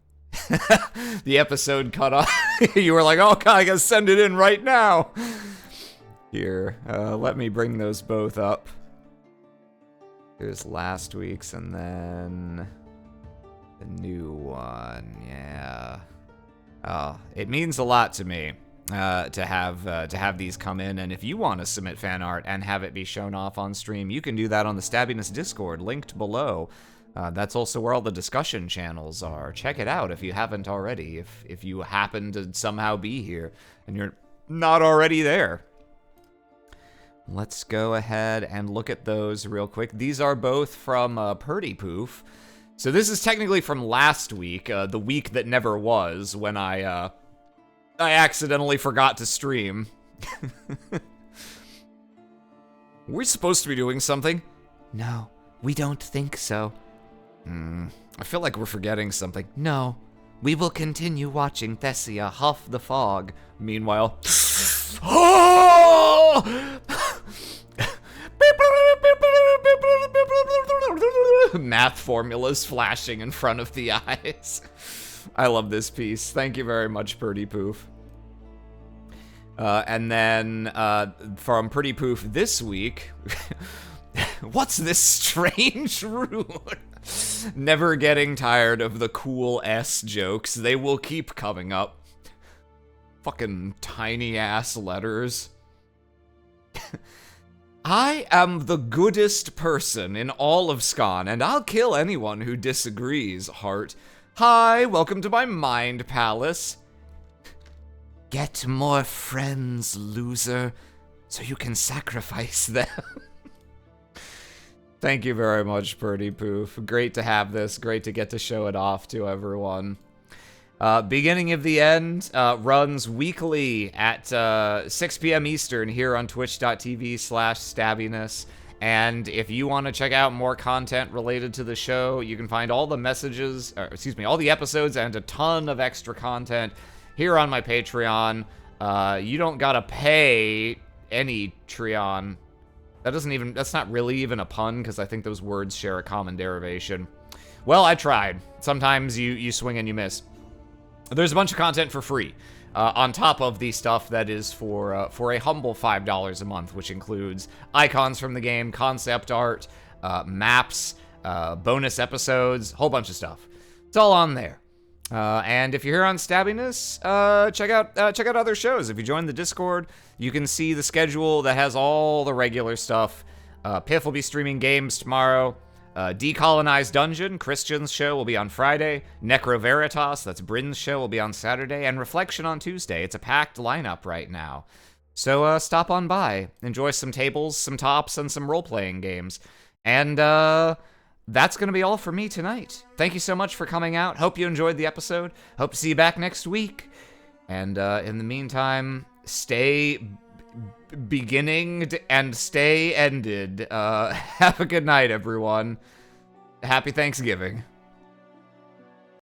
[SPEAKER 1] The episode cut off. You were like, "Oh God, I gotta send it in right now." Here, let me bring those both up. Here's last week's and then the new one. Yeah. Oh, it means a lot to me. To have these come in, and if you want to submit fan art and have it be shown off on stream, you can do that on the Stabbiness Discord, linked below. That's also where all the discussion channels are. Check it out if you haven't already, if you happen to somehow be here and you're not already there. Let's go ahead and look at those real quick. These are both from Purdy Poof. So this is technically from last week, the week that never was, when I accidentally forgot to stream. We're supposed to be doing something? No, we don't think so. I feel like we're forgetting something. No, we will continue watching Thessia huff the fog. Meanwhile... Math formulas flashing in front of the eyes. I love this piece. Thank you very much, Purdy Poof. And then from Purdy Poof this week, what's this strange rune? Never getting tired of the cool S jokes. They will keep coming up. Fucking tiny ass letters. I am the goodest person in all of Scon, and I'll kill anyone who disagrees, Heart. Hi, welcome to my mind palace. Get more friends, loser, so you can sacrifice them. Thank you very much, Purdy Poof. Great to have this. Great to get to show it off to everyone. Beginning of the End runs weekly at 6 p.m. Eastern here on twitch.tv/stabbiness. And if you want to check out more content related to the show, you can find all the messages, all the episodes and a ton of extra content here on my Patreon. You don't gotta pay any Treon. That's not really even a pun, because I think those words share a common derivation. Well, I tried. Sometimes you swing and you miss. There's a bunch of content for free, on top of the stuff that is for a humble $5 a month, which includes icons from the game, concept art, maps, bonus episodes, whole bunch of stuff. It's all on there. And if you're here on Stabbiness, check out other shows. If you join the Discord, you can see the schedule that has all the regular stuff. Piff will be streaming games tomorrow. Decolonized Dungeon, Christian's show, will be on Friday. Necro Veritas, that's Bryn's show, will be on Saturday. And Reflection on Tuesday. It's a packed lineup right now. So stop on by. Enjoy some tables, some tops, and some role-playing games. And that's going to be all for me tonight. Thank you so much for coming out. Hope you enjoyed the episode. Hope to see you back next week. And in the meantime, stay beginning and stay ended. Have a good night, everyone. Happy Thanksgiving.